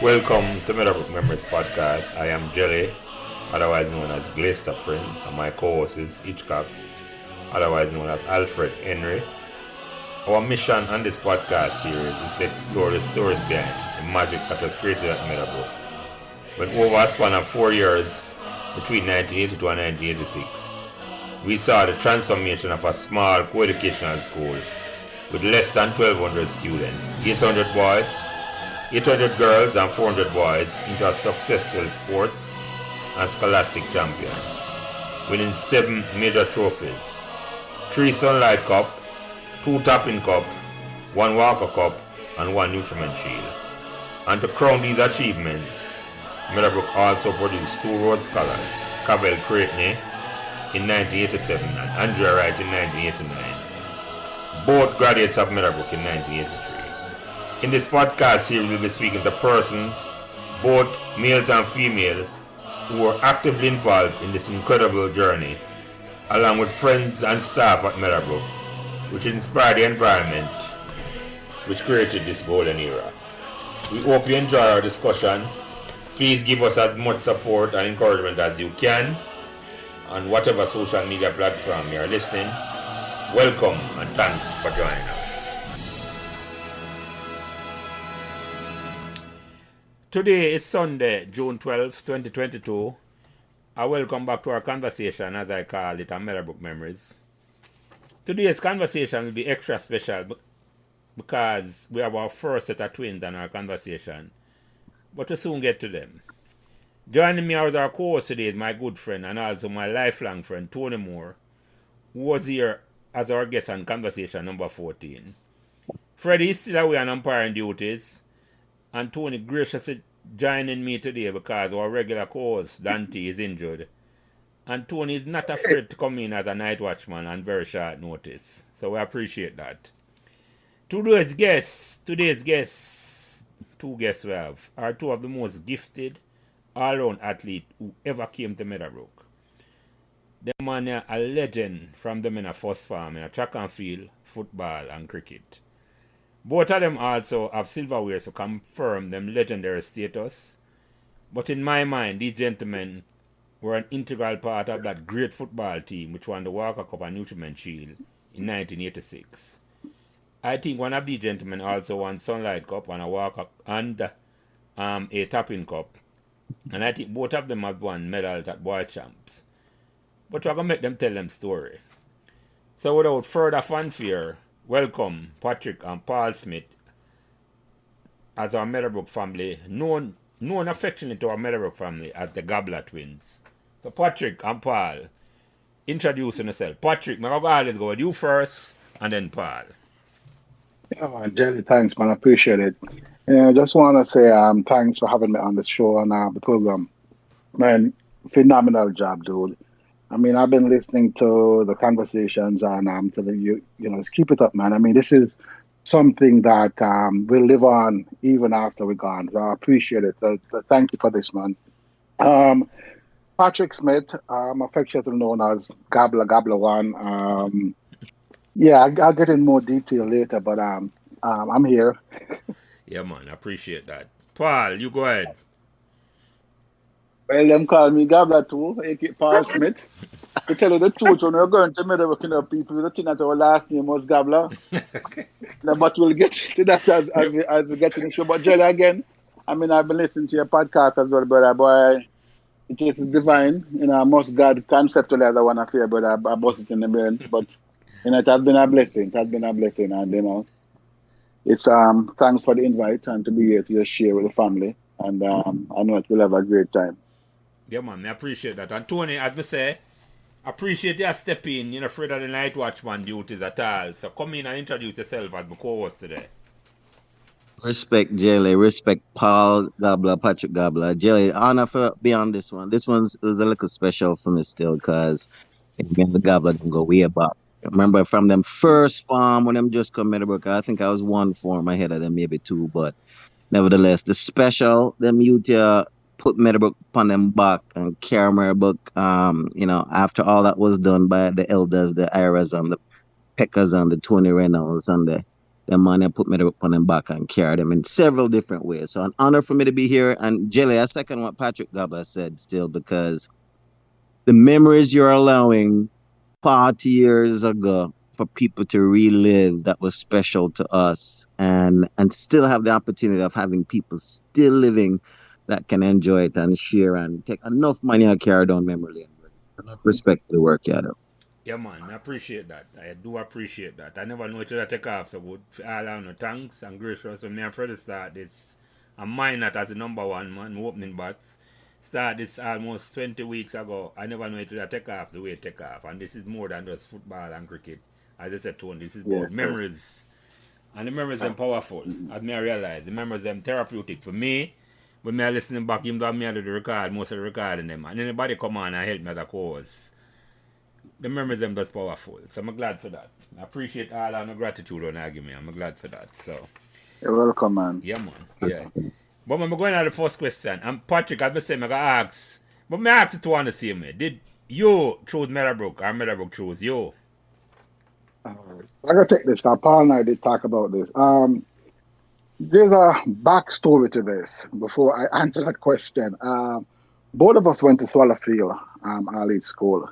Welcome to Meadowbrook Memories Podcast. I am Jelly, otherwise known as Glacier Prince, and my co-host is Hitchcock, otherwise known as Alfred Henry. Our mission on this podcast series is to explore the stories behind the magic that was created at Meadowbrook. When over a span of 4 years, between 1982 and 1986, we saw the transformation of a small co-educational school with less than 1,200 students, 800 boys, 800 girls and 400 boys into a successful sports and scholastic champion, winning 7 major trophies, 3 Sunlight Cup, 2 Tappin Cup, 1 Walker Cup, and 1 Nutrament Shield. And to crown these achievements, Meadowbrook also produced 2 Rhodes Scholars, Cavell Creighton in 1987 and Andrea Wright in 1989, both graduates of Meadowbrook in 1983. In this podcast series, we'll be speaking to persons, both male and female, who are actively involved in this incredible journey, along with friends and staff at Meadowbrook, which inspired the environment which created this golden era. We hope you enjoy our discussion. Please give us as much support and encouragement as you can on whatever social media platform you are listening. Welcome and thanks for joining us. Today is Sunday, June 12th, 2022. Welcome back to our conversation, as I call it, on Meadowbrook Memories. Today's conversation will be extra special because we have our first set of twins on our conversation, but we'll soon get to them. Joining me as our co-host today is my good friend and also my lifelong friend, Tony Moore, who was here as our guest on conversation number 14. Freddie is still away on umpiring duties, and Tony graciously joining me today because our regular co-host Dante is injured. And Tony is not afraid to come in as a night watchman on very short notice. So we appreciate that. Today's guests, 2 guests we have, are 2 of the most gifted all-round athletes who ever came to Meadowbrook. The man is a legend from them in a first farm in a track and field, football and cricket. Both of them also have silverwares to confirm them legendary status. But in my mind, these gentlemen were an integral part of that great football team which won the Walker Cup and Nutrament Shield in 1986. I think one of these gentlemen also won Sunlight Cup and a Walker and a Tappin Cup. And I think both of them have won medals at Boy Champs. But we're going to make them tell them story. So without further fanfare, welcome Patrick and Paul Smith as our Meadowbrook family, known affectionately to our Meadowbrook family as the Gabbler twins. So Patrick and Paul, introduce yourself. Patrick, I'm always go with you first and then Paul. Yeah, man, Jelly, thanks, man. I appreciate it. Yeah, I just want to say thanks for having me on the show and the program. Man, phenomenal job, dude. I mean, I've been listening to the conversations and I'm telling you, just keep it up, man. I mean, this is something that will live on even after we're gone. So I appreciate it. So thank you for this, man. Patrick Smith, affectionately known as Gabbler 1. Yeah, I'll get in more detail later, but I'm here. Yeah, man, I appreciate that. Paul, you go ahead. Well, them call me Gabbler too, aka Paul Smith. To tell you the truth, when we're going to Meadowbrook, people think that our last name was Gabbler. But we'll get to that as we get to the show. But Jelly, again, I mean, I've been listening to your podcast as well, brother. Boy, it is divine. Most God conceptually as I want to feel, but I bust it in the brain. But, it has been a blessing. It has been a blessing. And, it's thanks for the invite and to be here to just share with the family. And I know it will have a great time. Yeah, man, I appreciate that. And Tony, as I say, appreciate your step in. You're not afraid of the night watchman duties at all. So come in and introduce yourself as my co-host today. Respect Jelly, respect Paul Gabbler, Patrick Gabbler. Jelly, honor for being on this one. This one's was a little special for me still because me and the Gabbler didn't go way back. I remember from them first farm when them just come Meadowbrook, I think I was 1 form ahead of them, maybe 2, but nevertheless, the special, them youth put Meadowbrook upon them back and carry Meadowbrook, after all that was done by the elders, the Iras and the Peckers and the Tony Reynolds and the Them man, they put me up on them back and carry them in several different ways. So an honor for me to be here. And Jelly, I second what Patrick Gabbler said still, because the memories you're allowing 40 years ago for people to relive that was special to us, and still have the opportunity of having people still living that can enjoy it and share and take enough money and carry down memory lane. Enough respect for the work you do. Yeah, man, I appreciate that. I do appreciate that. I never know it would take off so good. All I know, thanks and gracious. When me and Freddie start this, and mine that as the number one, man, my opening bats. Start this almost 20 weeks ago. I never know it would take off the way it take off. And this is more than just football and cricket. As I said, Tony, this is about memories. And the memories are powerful. As me I realize, the memories are therapeutic. For me, when me I listening back, even though me I do the record, most of the recording them. And anybody come on and help me as a cause. The memories them that's powerful. So I'm glad for that. I appreciate all and gratitude on argument. I'm glad for that. So You're welcome, man. yeah, man. Yeah. But when I'm going to the first question, and Patrick, as I say, I'm going to ask, but I ask it to want to see me. Did you choose Meadowbrook or Meadowbrook chose you? I gotta take this. Now, Paul and I did talk about this. There's a backstory to this before I answer that question. Both of us went to Swallowfield early school.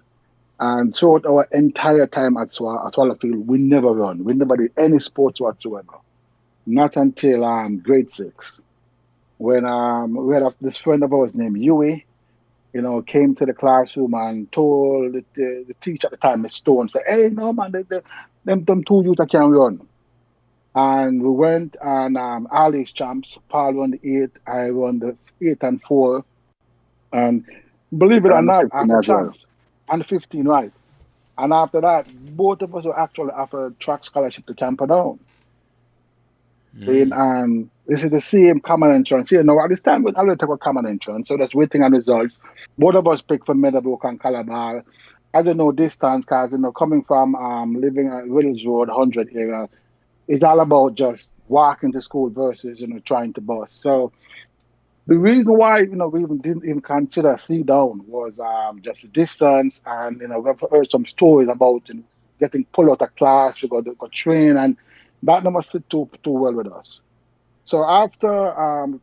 And throughout our entire time at Swallowfield, we never run. We never did any sports whatsoever. Not until grade 6. When we had this friend of ours named Huey, came to the classroom and told the teacher at the time, Miss Stone, said, "Hey, no, man, them two youth can run." And we went and all these champs. Paul won the 8, I won the 8 and 4. And believe it or not, after champs, and 15, right. And after that, both of us were actually offered track scholarship to Camperdown. This is the same common entrance here. Now, at this time, we already took a common entrance, so that's waiting on results. Both of us picked for Meadowbrook and Calabar. I don't know distance, because, coming from living at Wills Road, 100 area, it's all about just walking to school versus, trying to bus. So the reason why, we didn't even consider C down was just the distance. And, we've heard some stories about getting pulled out of class, you go train, and that never sit too well with us. So after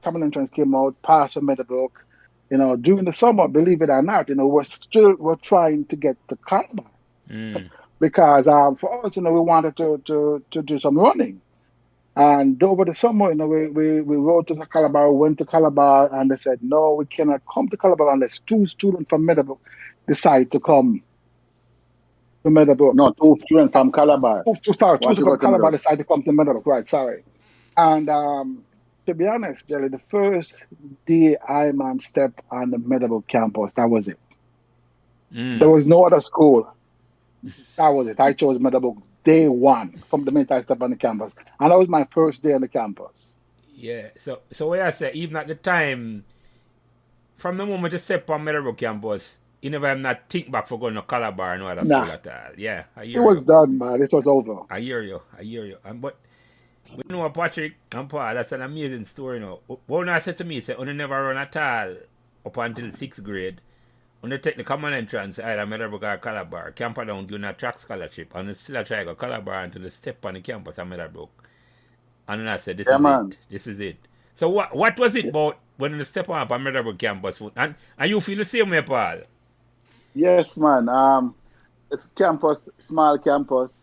common entrance came out, past Meadowbrook, during the summer, believe it or not, we're trying to get to Calabar. Because for us, we wanted to do some running. And over the summer, we rode to the Calabar, went to Calabar, and they said, no, we cannot come to Calabar unless 2 students from Meadowbrook decide to come to Meadowbrook. No, 2 students from Calabar. 2 from Calabar decide to come to Meadowbrook, right, sorry. And to be honest, Jelly, the first day I stepped on the Meadowbrook campus, that was it. There was no other school. That was it. I chose Meadowbrook day 1 from the minute I stepped on the campus. And that was my first day on the campus. Yeah, so what I say, even at the time, from the moment you step on Meadowbrook campus, you never have not think back for going to Calabar or no other school at all. Yeah, I hear you. It was done, man. It was over. I hear you. But Patrick and Paul, that's an amazing story now. When I said to me, say, you never run at all up until 6th grade. When you take the common entrance, either Meadowbrook or Calabar, Camperdown doing a track scholarship, and you still try to go Calabar until you step on the campus of Meadowbrook. And then I said, this is it. So what was it about when you step on Meadowbrook campus? And you feel the same way, Paul? Yes, man. It's campus, small campus,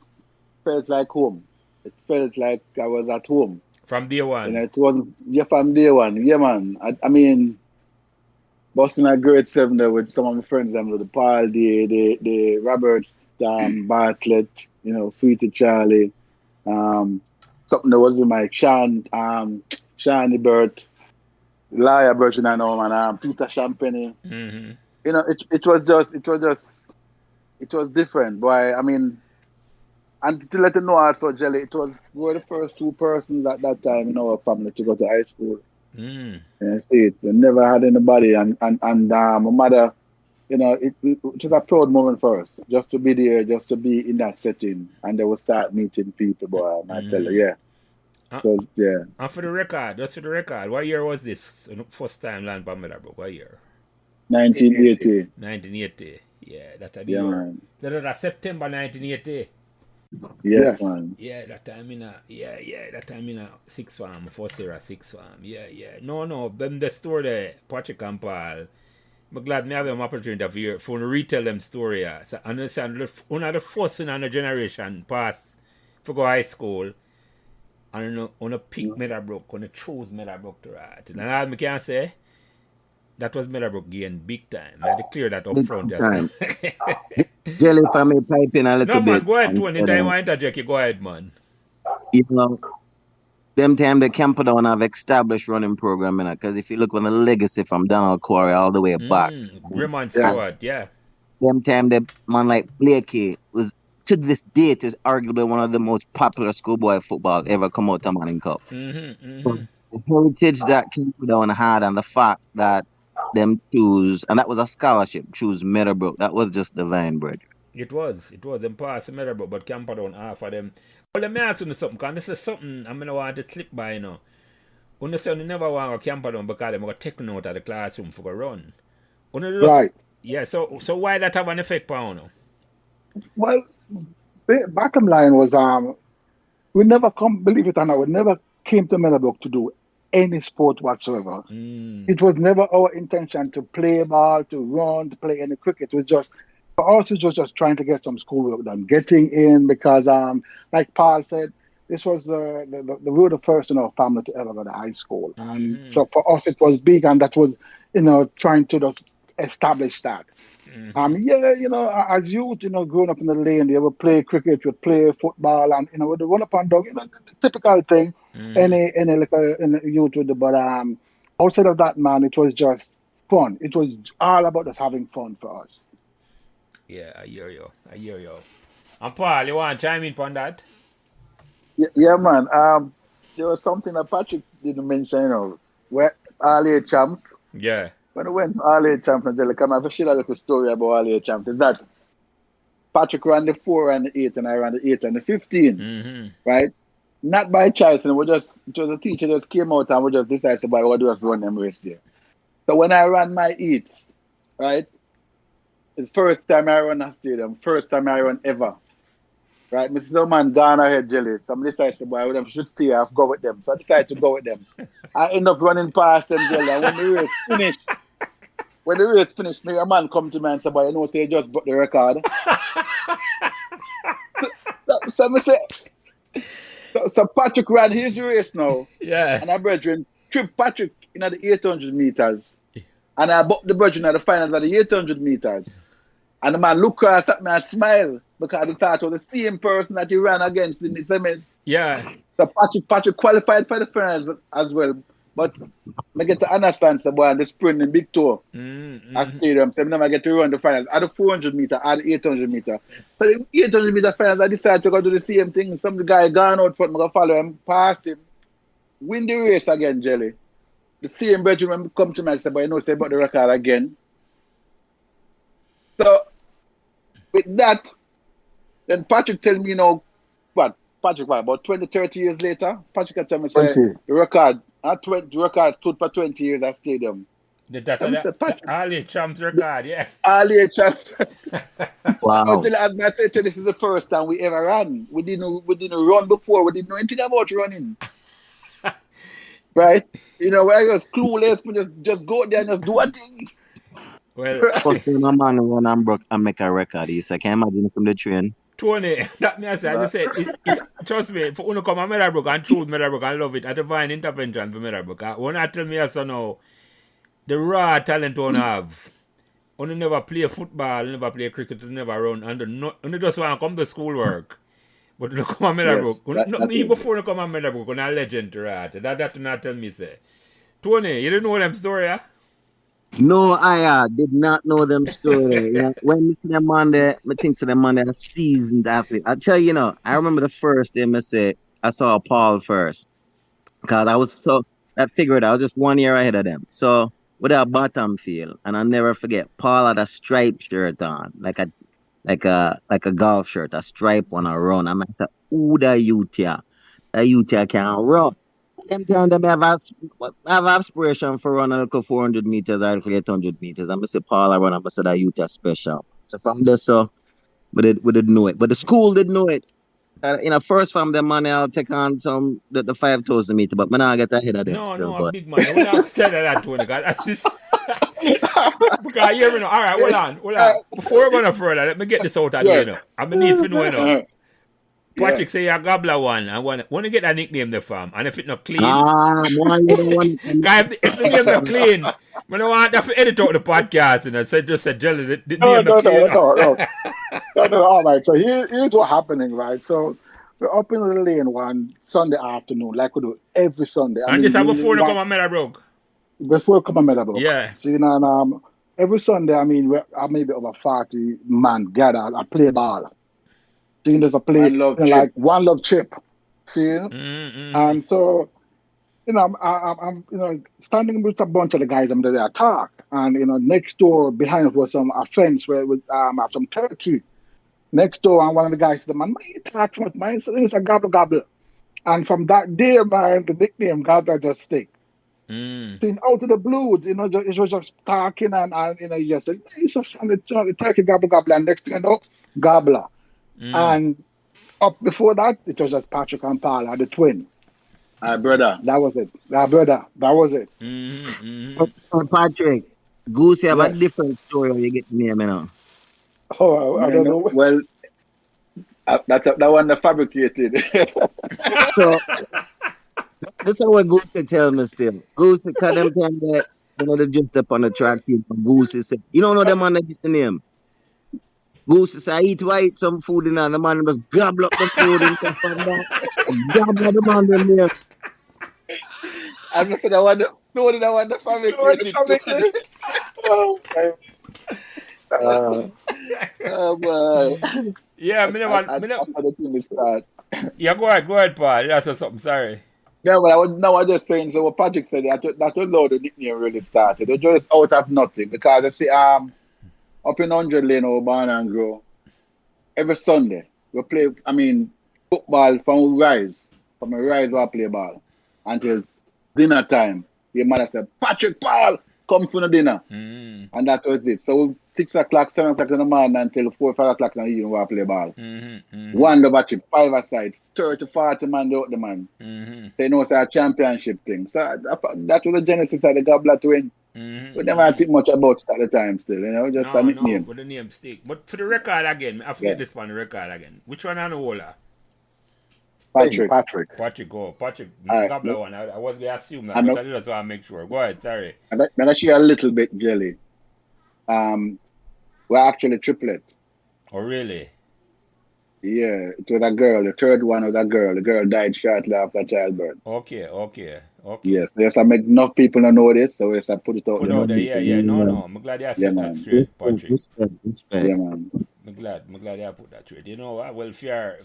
felt like home. It felt like I was at home. From day one? It was, from day one. Yeah, man. I mean, Boston at grade 7 there with some of my friends, the Paul, the Roberts, Bartlett, Sweetie Charlie, something that was in my Shani Burt, Laia Burton, I know, man, Peter Champagne. Mm-hmm. It was different, boy. I mean, and to let you know also, Jelly, we were the first 2 persons at that time in our family to go to high school. Mm. We never had anybody, and my mother, it was a proud moment for us, just to be there, just to be in that setting, and they would start meeting people, boy, and I tell you, yeah. And for the record, what year was this? First time land by Meadowbrook, what year? 1980. 1980, yeah, that's a year. Man. That was September 1980. Yes, man. Yeah, that time in a that time in a six farm, first year a six farm. No, them the story there, Patrick and Paul. I'm glad me have an opportunity of hear for to retell them story. So understand one of the first in a generation pass for go high school and on a pick Meadowbrook, on a choose Meadowbrook to right. And all me can say that was Meadowbrook gain big time. I had to clear that up Big front. time. Jelly, if I may pipe in a little No man, bit. go ahead, And, Tony. Anytime you want to interject, you go ahead, man. you know, them time the Camperdown have established running program in it. Because if you look on the legacy from Donald Quarry all the way back, Grimman Yeah. Stewart, yeah. them time the man like Blakey was to this date is arguably one of the most popular schoolboy football ever come out of Manning Cup. So the heritage that Camperdown had and the fact that them choose and that was a scholarship, choose Meadowbrook, that was just divine, bro. It was. Them pass the Meadowbrook, but Camperdown offer them. Well, let me ask you something, because this is something I'm going to want to slip by, you know. You say you never want to Camperdown because they're going to take note of the classroom for a run. Right. Yeah, so why that have an effect on you? Well, bottom line was we never believe it or not, we never came to Meadowbrook to do any sport whatsoever. It was never our intention to play ball, to run, to play any cricket. It was just for us, it was just trying to get some schoolwork done, getting in because like Paul said, this was we were the first in our family to ever go to high school. And so for us it was big, and that was, trying to just establish that. As youth, growing up in the lane, you would play cricket, you would play football, and with the run up and dog, the typical thing any like in youth would do. But outside of that, man, it was just fun. It was all about just having fun for us. Yeah, I hear you. And Paul, you want to chime in on that? Yeah, man. There was something that Patrick didn't mention, where earlier champs. Yeah. When we went to earlier champs and Jelly, come I have to share a little story about earlier champs. Is that Patrick ran the 4 and the 8, and I ran the 8 and the 15. Right? Not by choice, and the teacher just came out and we just decided to we'll just run them race there. So when I ran my 8s, right? It's first time I run a stadium, first time I run ever. Right, Mrs. Oman gone ahead, Jelly. So I decided to buy with them, should stay, I'll go with them. So I decided to go with them. I end up running past them, Jelly. And when the race finished, me a man come to me and say, boy, say you just broke the record. so I say, so Patrick ran his race now. Yeah. And I brethren trip Patrick in the 800 meters. And I booked the brethren at the finals of the 800 meters. And the man looked across at me and smiled because he thought it was the same person that he ran against in the semis. Yeah. So Patrick qualified for the finals as well. But I get to understand, so boy, the sprint in big tour at stadium. So I never get to run the finals. At the 400 meter, at the 800 meter. So the 800 meter finals, I decided to go do the same thing. Some guy gone out front, I'm going to follow him, pass him, win the race again, Jelly. The same brethren when come to me and say, boy, say about the record again. So with that, then Patrick tell me, about 20, 30 years later, Patrick can tell me, say, the record stood for 20 years at stadium. The early champs record, yeah. Early champs. Wow. Until, as I said, this is the first time we ever ran. We didn't run before. We didn't know anything about running. Right? I was clueless. We just go there and just do a thing. Well, first time a man run and broke and make a record, he said, can you imagine from the train? Tony, that me I say, I just said, trust me, if you come to Meadowbrook and choose Meadowbrook and love it, I divine intervention for Meadowbrook. When I tell me yes or no, the raw talent you have, you never play football, you never play cricket, you never run, and you just want to come to schoolwork. But you come to Meadowbrook, before you come to Meadowbrook, you're a legend to right. That not tell me, say. Tony, you didn't know them story, yeah? No, I did not know them story. When I see them on there, I think to them on there, seasoned athlete. I tell you, I remember the first day I saw Paul first. Because I figured I was just 1 year ahead of them. So, with a bottom field, and I'll never forget, Paul had a striped shirt on, like a golf shirt, a stripe on a run. I said, ooh, that youth here can run. Them time they have aspiration for running like 400 meters or 800 meters. I'm say Paul I run, I'm say that youth are special. So from there, we did know it. But the school did know it. first from the money, I'll take on the 5,000 meter, but man, I get ahead of them No, still. no, a But big man. We're not tell that, Tony, because that's this. Because here we know. All right, hold on. Before we go no further, let me get this out of the way, you know. I'm going to need to know, you know. Patrick say you're a Gabbler one, and want to get that nickname there from, and if it's not clean, man, you don't want if the name not clean, I don't want to edit out the podcast, and I said just said Jelly, the No, name not clean. no. All right. So here's what's happening, right? So we're up in the lane one Sunday afternoon, like we do every Sunday. And this is before they come on Meadowbrook. Before we come on Meadowbrook. Yeah. So, you know, and, every Sunday, I mean, maybe over 40 man gather. I play ball. See, there's a play like One Love Chip. See, and so, you know, I'm you know, standing with a bunch of the guys. I'm there talk, and you know, next door behind us was a fence where we have some turkey. Next door, and one of the guys said, "Man, you talk too much, man. It's a Gabbler." And from that day, man, the nickname Gabbler just stick. Then out of the blue, you know, it was just talking, and you know, you just said, "It's a turkey Gabbler," and next thing you know, Gabbler. And up before that, it was just Patrick and Paul, the twin. brother. That was it. That was it. Patrick, Goose have a different story when you get the name, you know. Oh, I don't know. Well, that one the fabricated. So this is what Goose tell me still. Goose tell them that you know they just up on the track team. Goose said, "You don't know the man that get the name." Goose said, "I eat some food in there." The man just gobble up the food and stuff like that. Gobble the man the name. I said, I want the fabricated. Oh boy. Yeah, Yeah, go ahead, Paul. That's something. Sorry. Yeah, but I was just saying. So what Patrick said, that was how the nickname really started. It was just out of nothing because I see up in 100 Lane over Barn and Grow, every Sunday we play. I mean, football from rise we play ball until dinner time. Your mother said, "Patrick, Paul, come for the dinner," and that was it. So 6 o'clock, 7 o'clock in the morning until 4 or 5 o'clock in the evening we play ball. One the batch, 5 aside, 30, 40 man out the man. They know it's a championship thing. So that was the genesis of the Gabbler twin. We never think much about it at the time still, you know, just a nickname. No, but the name stick. But for the record again, I forget this one, the record again. Which one on the holder? Patrick. Patrick, Gabbler one. I was going to assume that, but I just want to make sure. Go ahead, sorry. I'm going to share a little bit, Jelly. We're actually triplet. Oh, really? Yeah, it was a girl. The third one was a girl. The girl died shortly after childbirth. Okay. Yes, I make enough people not know this, so yes, I put it out there. Put out there, yeah. No. I'm glad you said that straight, Patrick. Respect. Yeah, man. I'm glad you put that straight. You know what? Well, fair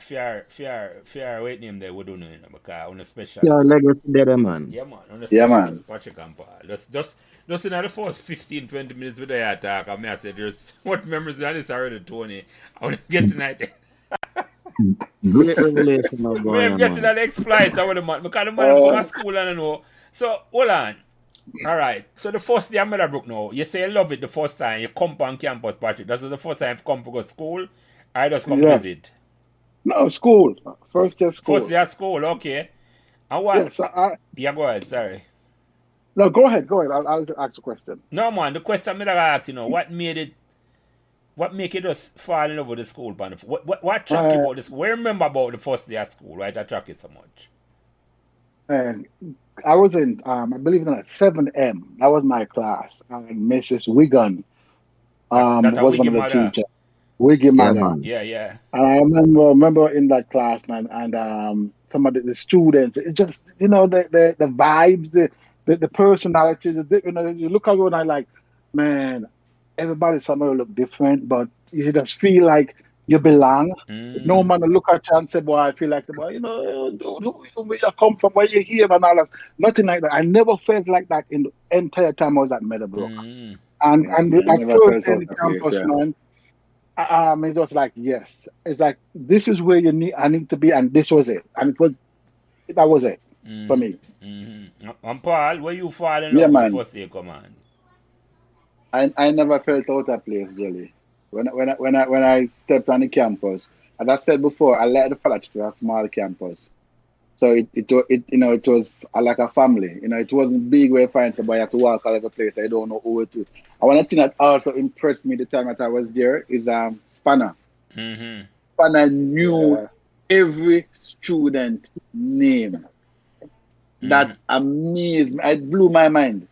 weight name there, we don't know, because on a special. Yeah, legacy there, man. Yeah, man. On a special Patrick and Paul. Just in the first 15-20 minutes with the attack, I said there's what memories of this already, Tony. I want to get tonight. Great revelation of I'm getting that exploits over the month because the man come to school and I know. So hold on. All right. So the first day I'm Meadowbrook now, you say you love it the first time you come on campus, Patrick. That's the first time you come to go to school. I just come visit. No, school. First day of school. First day of school, okay. And what? Yeah, so go ahead. Sorry. No, go ahead. I'll ask a question. No, man. The question I'm going to ask, what make you just fall in love with the school, man? What attracted you about this? What remember about the first day of school, right? That attracted you so much? And I was in, I believe it or not, 7M. That was my class. And Mrs. Wigan was one of the teachers. Wiggy mother. Yeah. And I remember in that class, man, and some of the students, it just, you know, the vibes, the personality, you know, you look around and I'm like, man, everybody somewhere look different, but you just feel like you belong. No man will look at you and say, boy, I feel like, boy, you know, where you come from, where you here and all that. Nothing like that. I never felt like that in the entire time I was at Meadowbrook. And at first in the campus, man, it was like, yes. It's like, this is where I need to be, and this was it. And that was it for me. And Paul, where you fall in love with the first day command? I never felt out of place, Jelly. When I stepped on the campus, as I said before, I like the fact that it was a small campus. So it was like a family. It wasn't big where you find somebody have to walk all over the place. I don't know who it is. And one thing that also impressed me the time that I was there is Spanner. Mm-hmm. Spanner knew every student name. That amazed me. It blew my mind.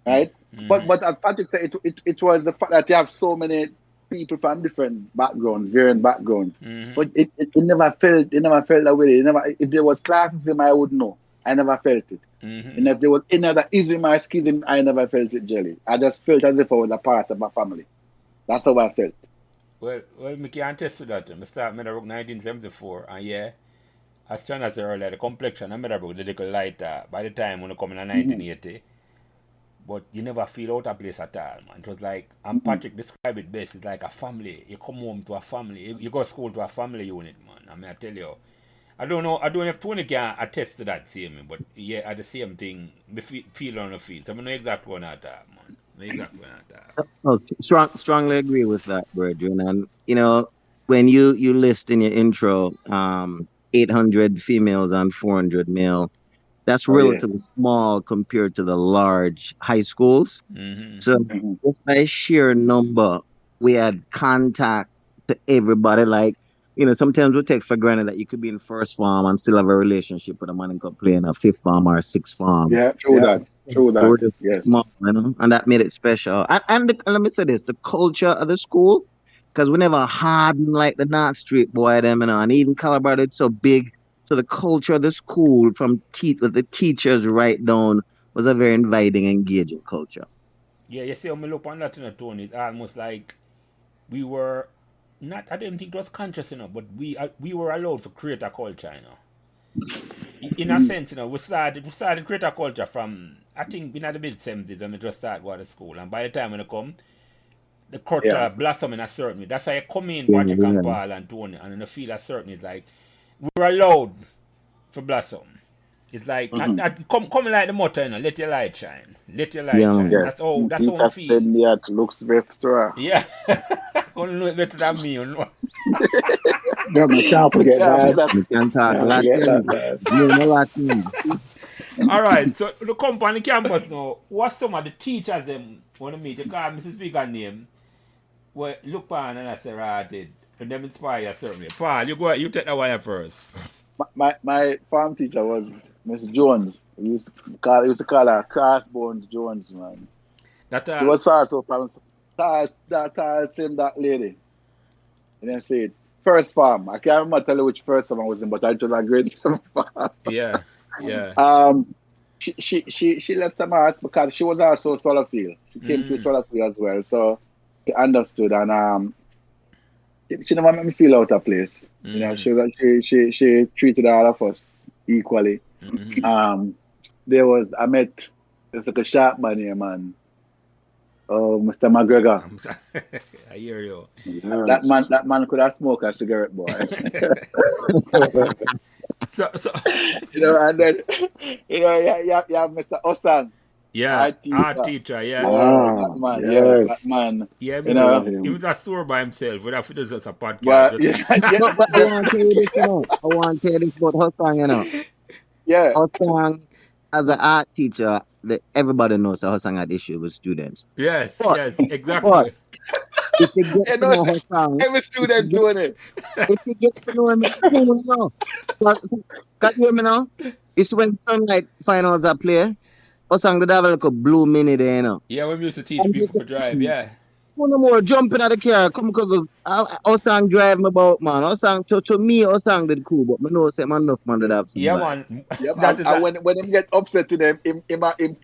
Right? But as Patrick said, it was the fact that you have so many people from different backgrounds, varying backgrounds. But it never felt that way. If there was classism, I would know. I never felt it. And if there was any other ism or schism, I never felt it, Jelly. I just felt as if I was a part of my family. That's how I felt. Well, I can attest to that. I started Meadowbrook 1974, and yeah, as John has said earlier, the complexion of Meadowbrook, the little lighter by the time when you come in 1980. But you never feel out of place at all, man. It was like, and Patrick described it best, it's like a family. You come home to a family. You go to school to a family unit, man. I mean, I tell you. I don't know if Tony can attest to that same, but yeah, at the same thing, the feel on the field. So I know exactly what I talk, man. Oh, strongly agree with that, brethren. And when you list in your intro, 800 females and 400 male, that's relatively small compared to the large high schools. So just by sheer number, we had contact to everybody. Like, sometimes we take for granted that you could be in first form and still have a relationship with a man and could play in a fifth form or sixth form. Yeah, true that. We're just small, and that made it special. And let me say this, the culture of the school, because we never hardened like the North Street boy, them, and even Calabar, it's so big. So the culture of the school, from the teachers right down, was a very inviting, engaging culture. Yeah, you see, when we look on that, Tony, it's almost like we were not. I didn't think it was conscious, but we were allowed to create a culture, In a sense, we started to create a culture from, I think, in the mid-70s when we just started going to school, and by the time when they come, the culture blossom in a certain way. That's how you come in, Patrick and Paul and Tony, and you feel a certain, it's like we're allowed to blossom. It's like come like the motto, let your light shine. Let your light shine. That's how I feel. Yeah, it looks best. Yeah. Only know it better than me, Yeah, I can't forget that. You can talk Latin. All right, so the company campus now, what's some of the teachers them want to meet? You call Mrs. Bigger name. Well, look on and I say, right, and them inspire you certainly. Paul, you take that one first. My farm teacher was Miss Jones. We used to call her Crossbones Jones, man. He was also from that lady. And then say first farm. I can't remember tell you which first farm I was in, but I was a great farm. Yeah. She left them out because she was also Swallowfield. She came to Swallowfield as well, so she understood, and she never made me feel out of place. She treated all of us equally. I met there's like a sharp man here, man. Oh, Mr. McGregor. I hear you. That man could have smoked a cigarette, boy. so and then you have Mr. Osang. Yeah, art teacher, yeah. That man. Yeah, he was a store by himself. Without it was just a podcast. But I want to tell you this, I want to tell you this about Osang, Yeah. Osang, as an art teacher, everybody knows that Osang had issue with students. Yes, exactly. If you get to know Osang, every student doing it. If you get to know him, can you hear me now? It's when Sunlight Finals are play. Osang the devil like a blue mini there, Yeah, we used to teach people to drive, yeah. No more jumping out of the car. Come. Osang drive me about, man. Osang, to me, Osang did cool, but I know say man enough man that have some. Yeah, man. And when him get upset to them, him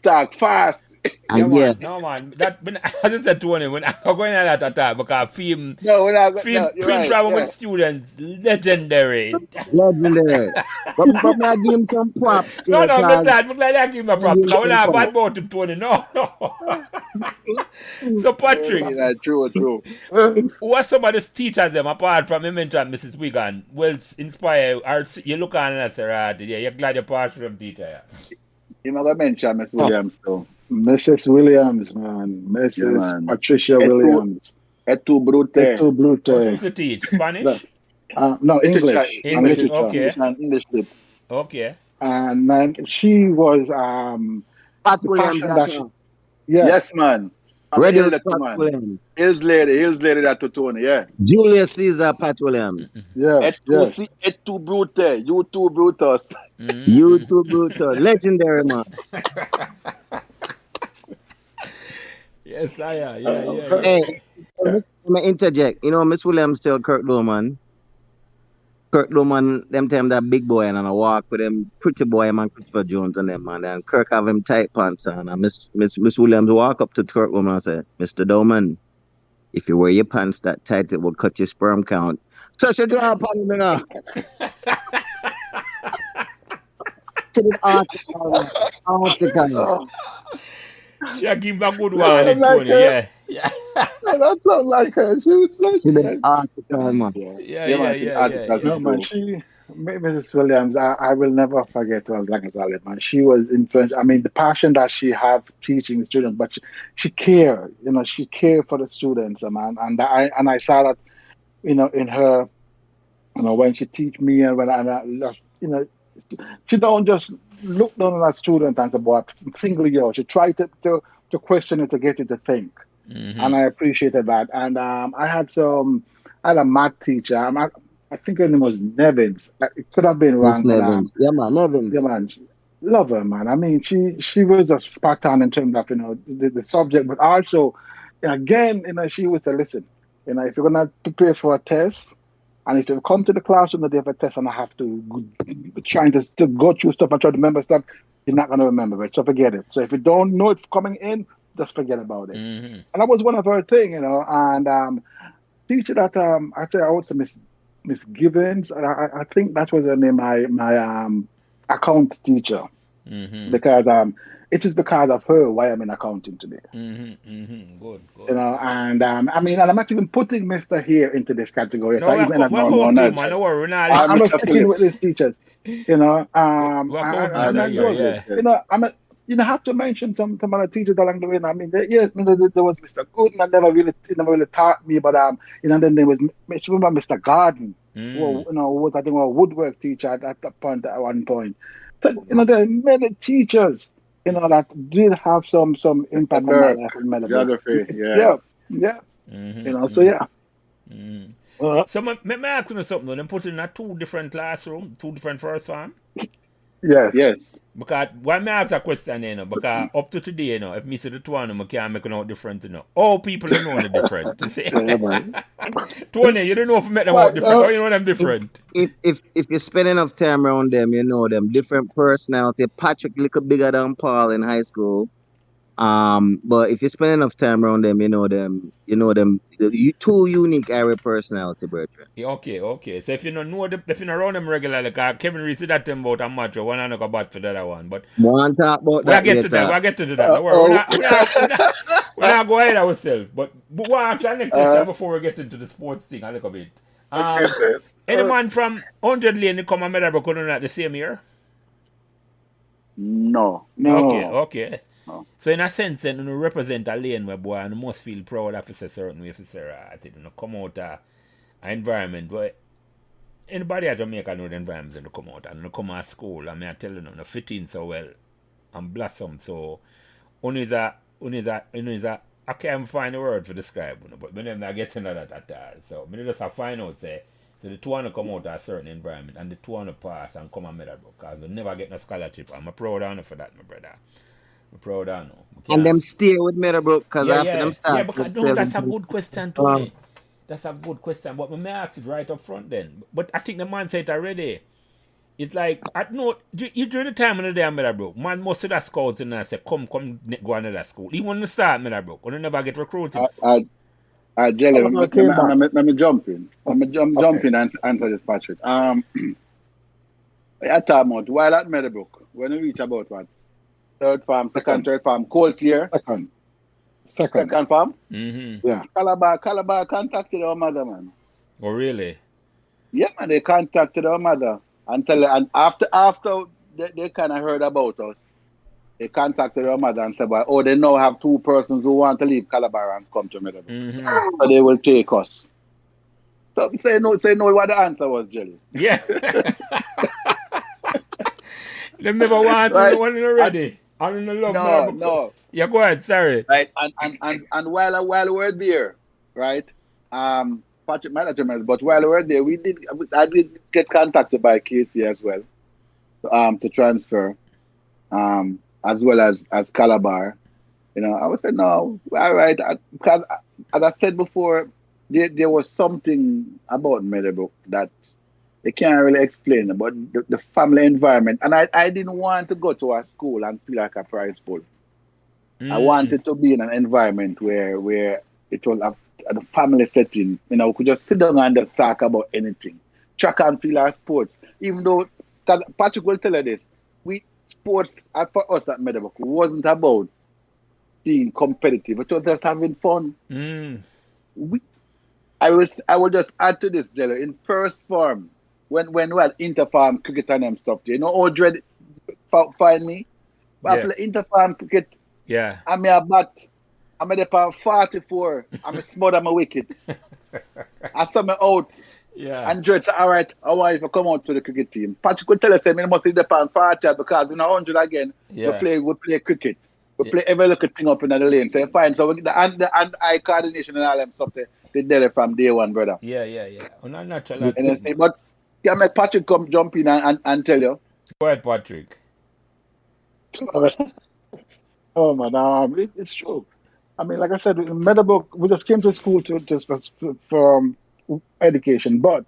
talk fast. No, man. As I said to him, when I go in at that time, because film problem with students, legendary. But I give him some props. No, not that. But I give him a prop. I will have bad about him, Tony. No. So, Patrick. Yeah, true. Who are some of the teachers them, apart from him and Mrs. Wigan, will inspire you? Or you look on and say, right, yeah, you're glad you're part from teacher. You never mention Miss Williams, though. Mrs. Williams, man. Mrs. Patricia Williams. Et tu brute. What used to teach? Spanish? No, Literature, English. English, Literature. okay. English and English lit. Okay. And she was Pat the Williams, passion that that she, one. yes. Yes, man. I'm Ready ill with that too, Pat man. Williams. Hills lady that to Tony, yeah. Julius Caesar, Pat Williams. Yes, yes. Et tu brute, you two Brutus. You too, Bruto. Legendary, man. Yes, I am. Yeah. Hey, let me interject. You know, Miss Williams tell Kirk Doman. Kirk Doman, them time that big boy and I walk with them pretty boy man, Christopher Jones and them man. And Kirk have him tight pants on. And Miss Williams walk up to Kirk Doman and say, Mr. Doman, if you wear your pants that tight, it will cut your sperm count. So she draw upon me now. To the article. Oh, She give him a good one, Like Tony. Yeah. That sounds like her. She was To the like, article, man. yeah, man. She's article no, man, too. Mrs. Williams, I will never forget her as long as I live, man. She was influential. I mean, the passion that she had teaching students, but she cared, she cared for the students, man. And I saw that, in her, when she teach me and when I she don't just look down on that student and say, boy, single you out. She tried to question it to get you to think. And I appreciated that. And I had a math teacher. I think her name was Nevins. It could have been Miss wrong, but Nevins. Yeah, man, Nevins. yeah, man, love her, man. I mean, she was a spot on in terms of the subject, but also, again, she would say, listen, if you're gonna prepare for a test, and if you come to the classroom the day of a test and I have to trying to go through stuff and try to remember stuff, you're not gonna remember it. So forget it. So if you don't know it's coming in, just forget about it. And that was one of her thing, and teacher that I say I also Miss Gibbons, I think that was her name, my account teacher. Because it is because of her why I'm in accounting today. Good. And I mean, and I'm not even putting Mr. here into this category. No, welcome to man. No worry, I'm just sticking with these teachers. Welcome And to good. I have to mention some other teachers along the way. I mean, there was Mr. Gooden, and never really taught me, but then there was remember Mr. Garden, who was I think a woodwork teacher at one point. So, there are many teachers, that did have some impact on my life in Meadowbrook. Geography, Yeah. So yeah. So may I ask you something? Them put in a two different classroom, two different first form? Yes. Because why me ask a question, because up to today, if me see the two of them, I can't make it out different, All people don't know the different. Tony, you don't know if you make them out different, or you know them different. If you spend enough time around them, you know them. Different personality. Patrick a little bigger than Paul in high school. But if you spend enough time around them, you know them. You two unique area personality, brethren. Yeah, okay. So if you don't know them, if you don't around them regularly, because Kevin Reese said that about a match, one and go back for the other one. But we'll talk about that. We'll get to that. Don't worry. We're not going ahead ourselves. But we'll actually next time before we get into the sports thing a little bit. Any man from 100 Lane come and Meadowbrook couldn't at the same year? No. Okay. So in a sense, then you represent a lane where boy and you must feel proud of a certain way for come out an environment where anybody at Jamaica know the environment and come out and you come to school and I tell you you fit in so well and blossom. So I can't find a word for describe, but when I get into that at all. So I just find out say so the two want to come out of a certain environment and the two want to pass and come and Meadowbrook because they never get no scholarship. I'm proud of you for that, my brother. I'm proud of you. And them stay with Meadowbrook because after them start. Yeah, because no, that's a good question, Tony. That's a good question. But may ask it right up front then. But I think the man said it already. It's like, you during the time when the day at Meadowbrook, man most of the scouts and I say, come go another school. Even when you start Meadowbrook, you never get recruited. Jelly, let me jump in. Jump in and answer this, Patrick. I talk about while at Meadowbrook, when you reach about what? Third farm, third farm, cold year. Second farm? Mm-hmm. Yeah. Calabar contacted our mother, man. Oh, really? Yeah, man, they contacted our mother and after they kind of heard about us, they contacted our mother and said, well, they now have two persons who want to leave Calabar and come to Meadowbrook. So they will take us. So say no what the answer was, Jelly. Yeah. Them never want to Right? one And already. I don't love no, Meadowbrook. So, no. yeah, go ahead, sorry. Right? And while we're there, right? Patrick management, but while we're there, I did get contacted by Casey as well, to transfer, as well as Calabar. I would say no, all right, because as I said before, there was something about Meadowbrook that they can't really explain about the family environment, and I didn't want to go to a school and feel like a prize pool. I Mm. wanted to be in an environment where it was a family setting. We could just sit down and just talk about anything. Track and field our sports. Even though, because Patrick will tell you this, we sports for us at Meadowbrook wasn't about being competitive. It was just having fun. Mm. We, I will just add to this, Jello. In first form, when we had interfarm cricket and them stuff, how dread find me? I Yeah. play interfarm cricket. Yeah. I'm a bat. I'm at the 44. I'm a smother my wicket. I saw me out Yeah. and George said, all right, I want you to come out to the cricket team. Patrick could tell us I must be the pan 40 because in 100 again, Yeah. we play cricket. We Yeah. play every little thing up in the lane. So fine. So the eye coordination and all them stuff they did it from day one, brother. Yeah. On a natural that's And I good, say, man. but can make Patrick come jump in and tell you. Go ahead, Patrick. Oh man, it's true. I mean, like I said, in Meadowbrook, we just came to school to just for education. But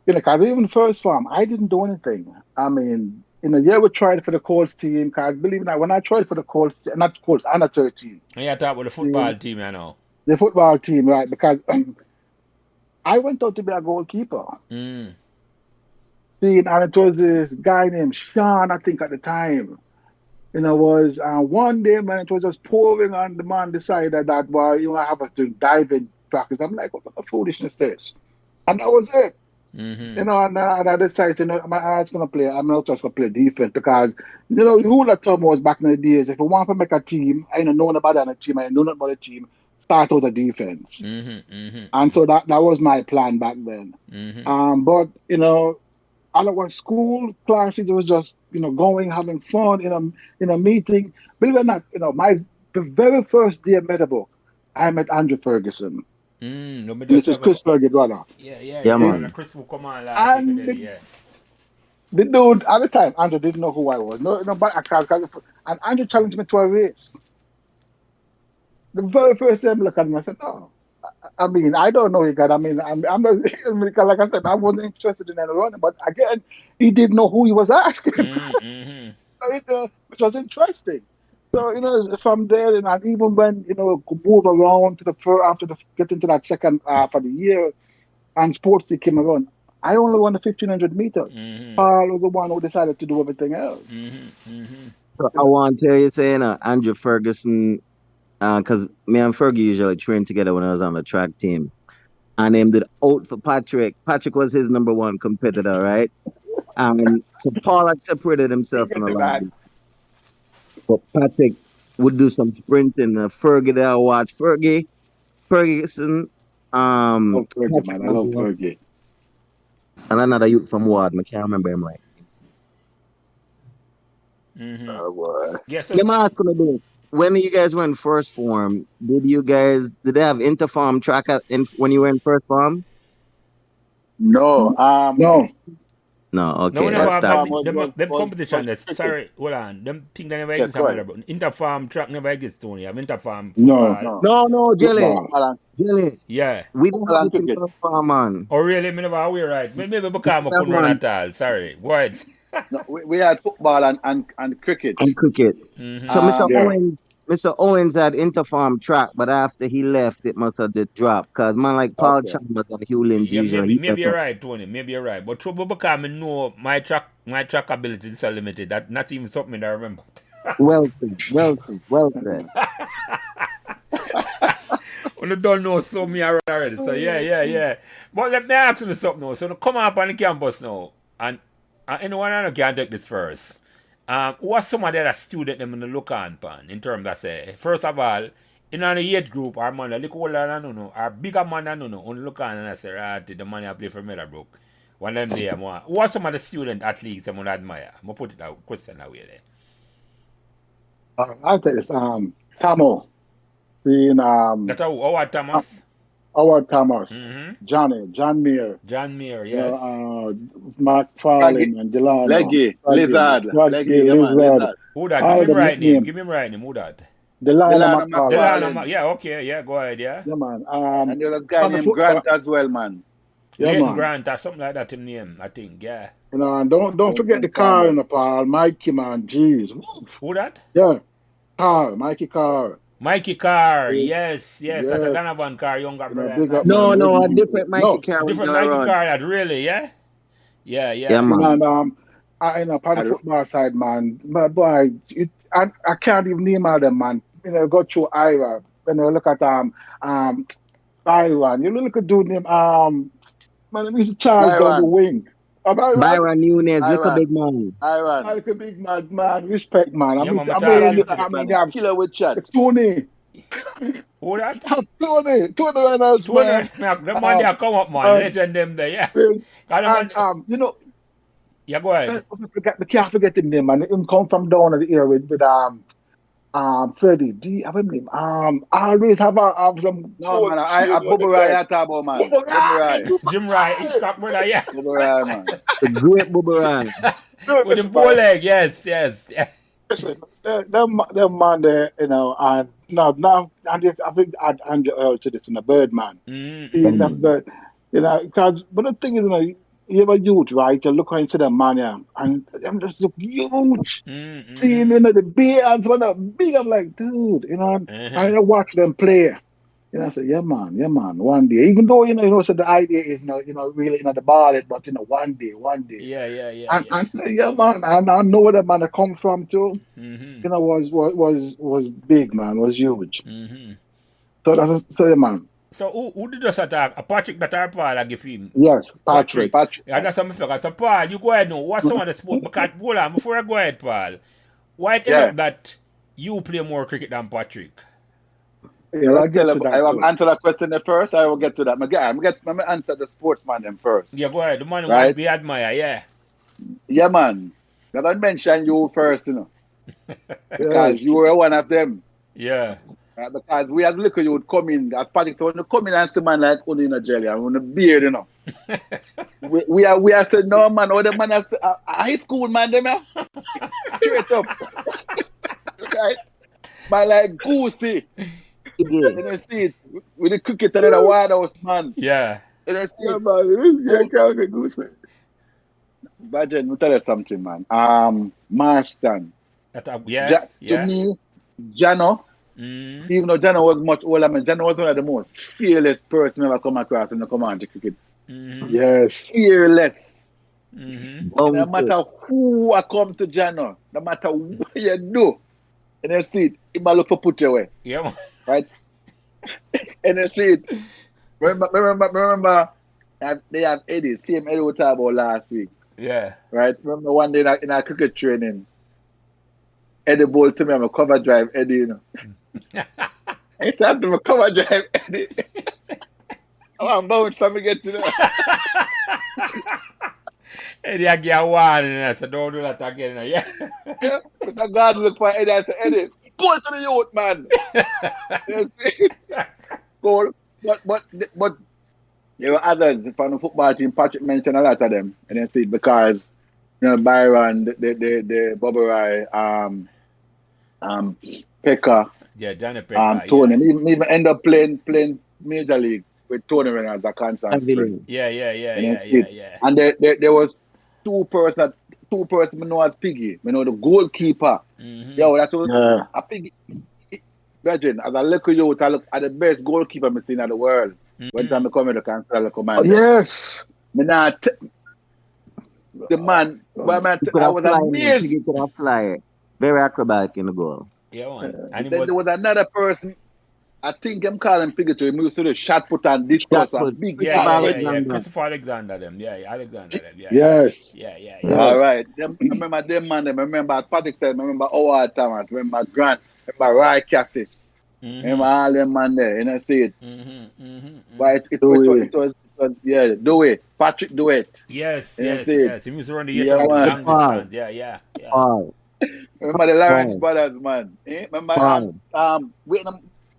'cause even first farm, I didn't do anything. I mean, in a year we tried for the Colts team. Cause believe it or not, when I tried for the Colts, not Colts, under 13, And you talk about the football the, team, you know. the football team, right? Because I went out to be a goalkeeper. Mm. And it was this guy named Sean, I think, at the time. Was one day, man, it was just pouring on the man decided that, well, I have to dive in practice. I'm like, what the foolishness is this? And that was it. Mm-hmm. And I decided, my heart's going to play, I'm not just going to play defense because, the rule of thumb was back in the days, if you want to make a team, I don't know about the team, I know nothing about the team, start with the defense. Mm-hmm. Mm-hmm. And so that was my plan back then. Mm-hmm. But, all of our school classes, it was just, going, having fun in a meeting. Believe it or not, the very first day of Meadowbrook, I met Andrew Ferguson. No, me And just this is talk about. Chris Ferguson, brother. Yeah, And man. Chris will come on last week, And yeah. the dude, at the time, Andrew didn't know who I was. No, but and Andrew challenged me to a race. The very first time I looked at him, I said, no. I mean, I don't know you guys. I mean, I'm not, because like I said, I wasn't interested in any running. But again, he didn't know who he was asking. Mm-hmm. Which was interesting. So from there, and even when move around to after getting to that second half of the year, and sports day came around, I only won the 1500 meters. Mm-hmm. Paul was the one who decided to do everything else. Mm-hmm. Mm-hmm. So I want to tell you, saying Andrew Ferguson, because me and Fergie usually trained together when I was on the track team. I named it out for Patrick. Patrick was his number one competitor, right? So Paul had separated himself from the line. But Patrick would do some sprinting. Fergie there, I watch Ferguson, Oh, Fergie, Patrick man. I love Maguire, Fergie. and another youth from Ward. I can't remember him right. Mm-hmm. Oh, boy. Yeah, so Let me ask you this. When you guys were in first form, did they have interform track when you were in first form? No. No. No, no, okay, we never let's have start. them competition. was Sorry, hold on. Them thing that never yes, exist. go ahead. But interfarm track never exists, Tony. Have interfarm No. football. No. No, Jelly, Football. Yeah. we don't have And it in cricket. first form, man. Oh, really? Me never aware, right? Maybe because I That couldn't run man at all. Sorry. Go ahead. No, we had football and cricket. and cricket. Mm-hmm. So Yeah. Mr. Owens had interfarm track, but after he left, it must have did drop. Cause man like Paul Okay. Chalmers and Hugh Lindsay Yeah, usually he maybe left you're up. right, Tony. Maybe you're right. But trouble because I know my track ability is so limited. That not even something that I remember. Well said. Well said. When you don't know so me already. So yeah. But let me ask you something now. So you come up on the campus now, and anyone I know can take this first. What's some of the other student them in the look on pan in terms of say, first of all, in an age group, our man, a little older than no, our bigger man than no, only look on and I say, right, the man I play for Meadowbrook. One of them there, more. Who are some of the student athletes I'm gonna admire? I'm gonna put it out question away there. I'll tell you, Tamo, in That's Howard Thomas. Howard Thomas, Mm-hmm. John Meir, John Muir, yes. Mark Farley and Delano. Leggy, Lizard, Leggy, Lizard. Who that? All Give him the right name. nickname. Give him right name. Who that? Delano Delano McFarlane. Delano, yeah, okay, yeah, go ahead, yeah. Yeah, man. and there's a guy on the named football- Grant as well, man. Yeah, Leighton man. Grant or something like that him name, I think, yeah. You know, and don't forget the car in the Paul, Mikey, man. Jeez. Who that? Yeah. Mikey Carr. Mikey Carr, Yeah. yes. That's a Donovan Carr, younger brother. big up, No, man. a different Mikey No, Carr. Different Mikey Carr, that really, yeah? Yeah. Yeah, man. And on the football side, man, my boy, I can't even name all them, man. You know, go through Ira. When you look at Byron, you look at dude named man, Mr. Charles Byron. down the wing. Byron Nunes, little Byron. big man. Iron. Like a big man, respect, man. Yeah, man, I mean, Killer with chat. Tony. Who that? Tony Reynolds, Two of man. them, the man they come up, man. Legend them there, yeah. Got the man, You know, yeah, go ahead. we can't forget the name, man. Him come from down at the area with Freddie. Do you have his name? I always have some. No, man, I Bubba Rai I talk about, man. Bubba Rai. Bubba Rai. Jim Wright, Hitchcock brother, yeah. Bubba Rai, man. The great Boomerang. With the bow leg, yes. Listen, them man there, you know, and now, I think I'd Andrew Earl to this in the Birdman. You know, because, but the thing is, you know, you have a youth, right? You look into the man, yeah, and them just look huge. Seeing, you know, the beer and one of big, I'm like, dude, you know, and I watch them play. You know, I say, yeah, man, one day. Even though, you know, so the idea is, you know, really, you know, the ball it, but, you know, one day. Yeah. And say, yeah, man, and I know where the man come from too. You know, was big, man, was huge. So yeah, man. So who did us attack? A Patrick that our Paul I give him? Yes, Patrick. Yeah, that's what I forgot. So Paul, you go ahead now. What's some of the sport? Because hold on, before I go ahead, Paul, why it end up that you play more cricket than Patrick? Yeah, I will answer that question first. I will get to that. I'm going to answer the sportsman them first. Yeah, go ahead. The man Right. who we admire, yeah. Yeah, man. I don't mention you first, you know. Because you were one of them. Yeah. Because we as little you would come in, as Patrick, so when you come in and see man like only in a jelly and on a beard, you know. we are saying, no, man, all the man has high school, man, them, yeah. Straight up. Right? Man, like Goosey. And you see it with the cricket and the White House, man. Yeah. And you see Yeah, it. man, this guy can't get Goosey. But Jen, let me tell you something, man. Marston. To me, Jano, even though Jano was much older, man, Jano was one of the most fearless person ever come across in the command cricket. Yes. Fearless. No matter who I come to Jano, no matter what you do, and you see it, it might look for put your way. Yeah, man. Right? And you see it. Remember, they have Eddie, same Eddie we talked about last week. Yeah. Right? Remember one day in our cricket training, Eddie bowled to me, I'm a cover drive Eddie, you know. I said to him, cover drive Eddie. I'm bounce, let me get to that. Eddie, I get one, and I said, don't do that again. Yeah. Mr. God look for Eddie, I said, Eddie, go to the youth, man. You see? Goal. But there were others from the football team. Patrick mentioned a lot of them, and you see it because you know Byron, the Bubba Rai, Pekka, Yeah, Johnny Pekka. Tony, and even end up playing Major League with Tony when as a constant friend. Yeah. And there was two person I know as Piggy. You know the goalkeeper. Yo, that was a Piggy. Imagine, as a little youth, I look at the best goalkeeper I've seen in the world. When time I come in the council commander. Yes. The man, I was amazed. He could fly. Very acrobatic in the goal. Yeah, man. Then there was another person, I think I'm calling Piggy to him, used to do shot put and discus. Big Yeah. Christopher Alexander them. Yeah, Alexander them. Yeah. Yes. Yeah. All right. I remember them man. I remember Patrick said, I remember Howard Thomas, I remember Grant, I remember Roy Cassis. Him all them man there, you know, see it. But it was do it. Patrick do it. Yes, You know, yes, see it. yes. He used to run the Yeah, 800 man. long distance. Yeah. Paul. Remember the Lawrence Paul. brothers, man. Remember Paul.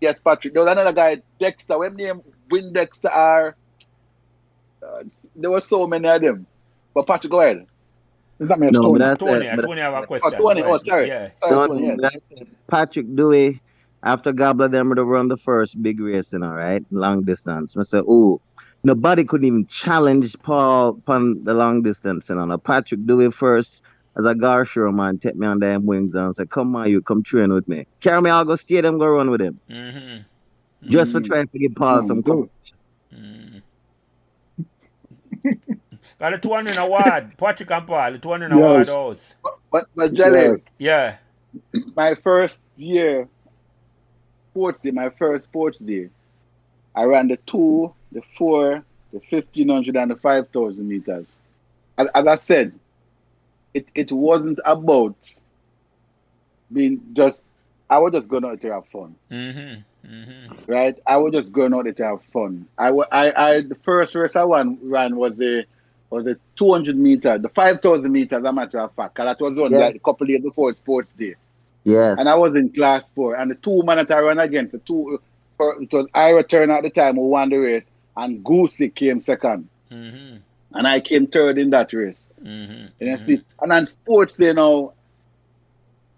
yes, Patrick. There was another guy, Dexter. When name Win Dexter are there were so many of them. But Patrick, go ahead. Is that me? No, Tony? but Tony, I Tony have a Oh, question. Tony. Go Oh, ahead. sorry. Yeah. No, Tony, yes. but I said Patrick Dewey, after Gabbler them would have run the first big race, right? Long distance. I said, oh, nobody could even challenge Paul upon the long distance, Now Patrick Dewey first as a Garshaw man, take me on them wings and say, come on, you come train with me. Carry me, I'll go stadium, go run with him. Just for trying to give Paul some Good. Got a 200 award. Patrick and Paul, the 200 award house. But Jelly, Yeah. my first year my first sports day, I ran the 2, the 4, the 1500 and the 5,000 meters. As I said, it wasn't about being just, I was just going out to have fun. Right? I was just going out there to have fun. The first race I ran was the 200 meters, the 5,000 meters, as a matter of fact. Because that was on like a couple of days before sports day. Yes. And I was in class 4. And the 2 man that I ran against, it was Ira Turner at the time who won the race, and Goosey came second. And I came third in that race. And on sports day now,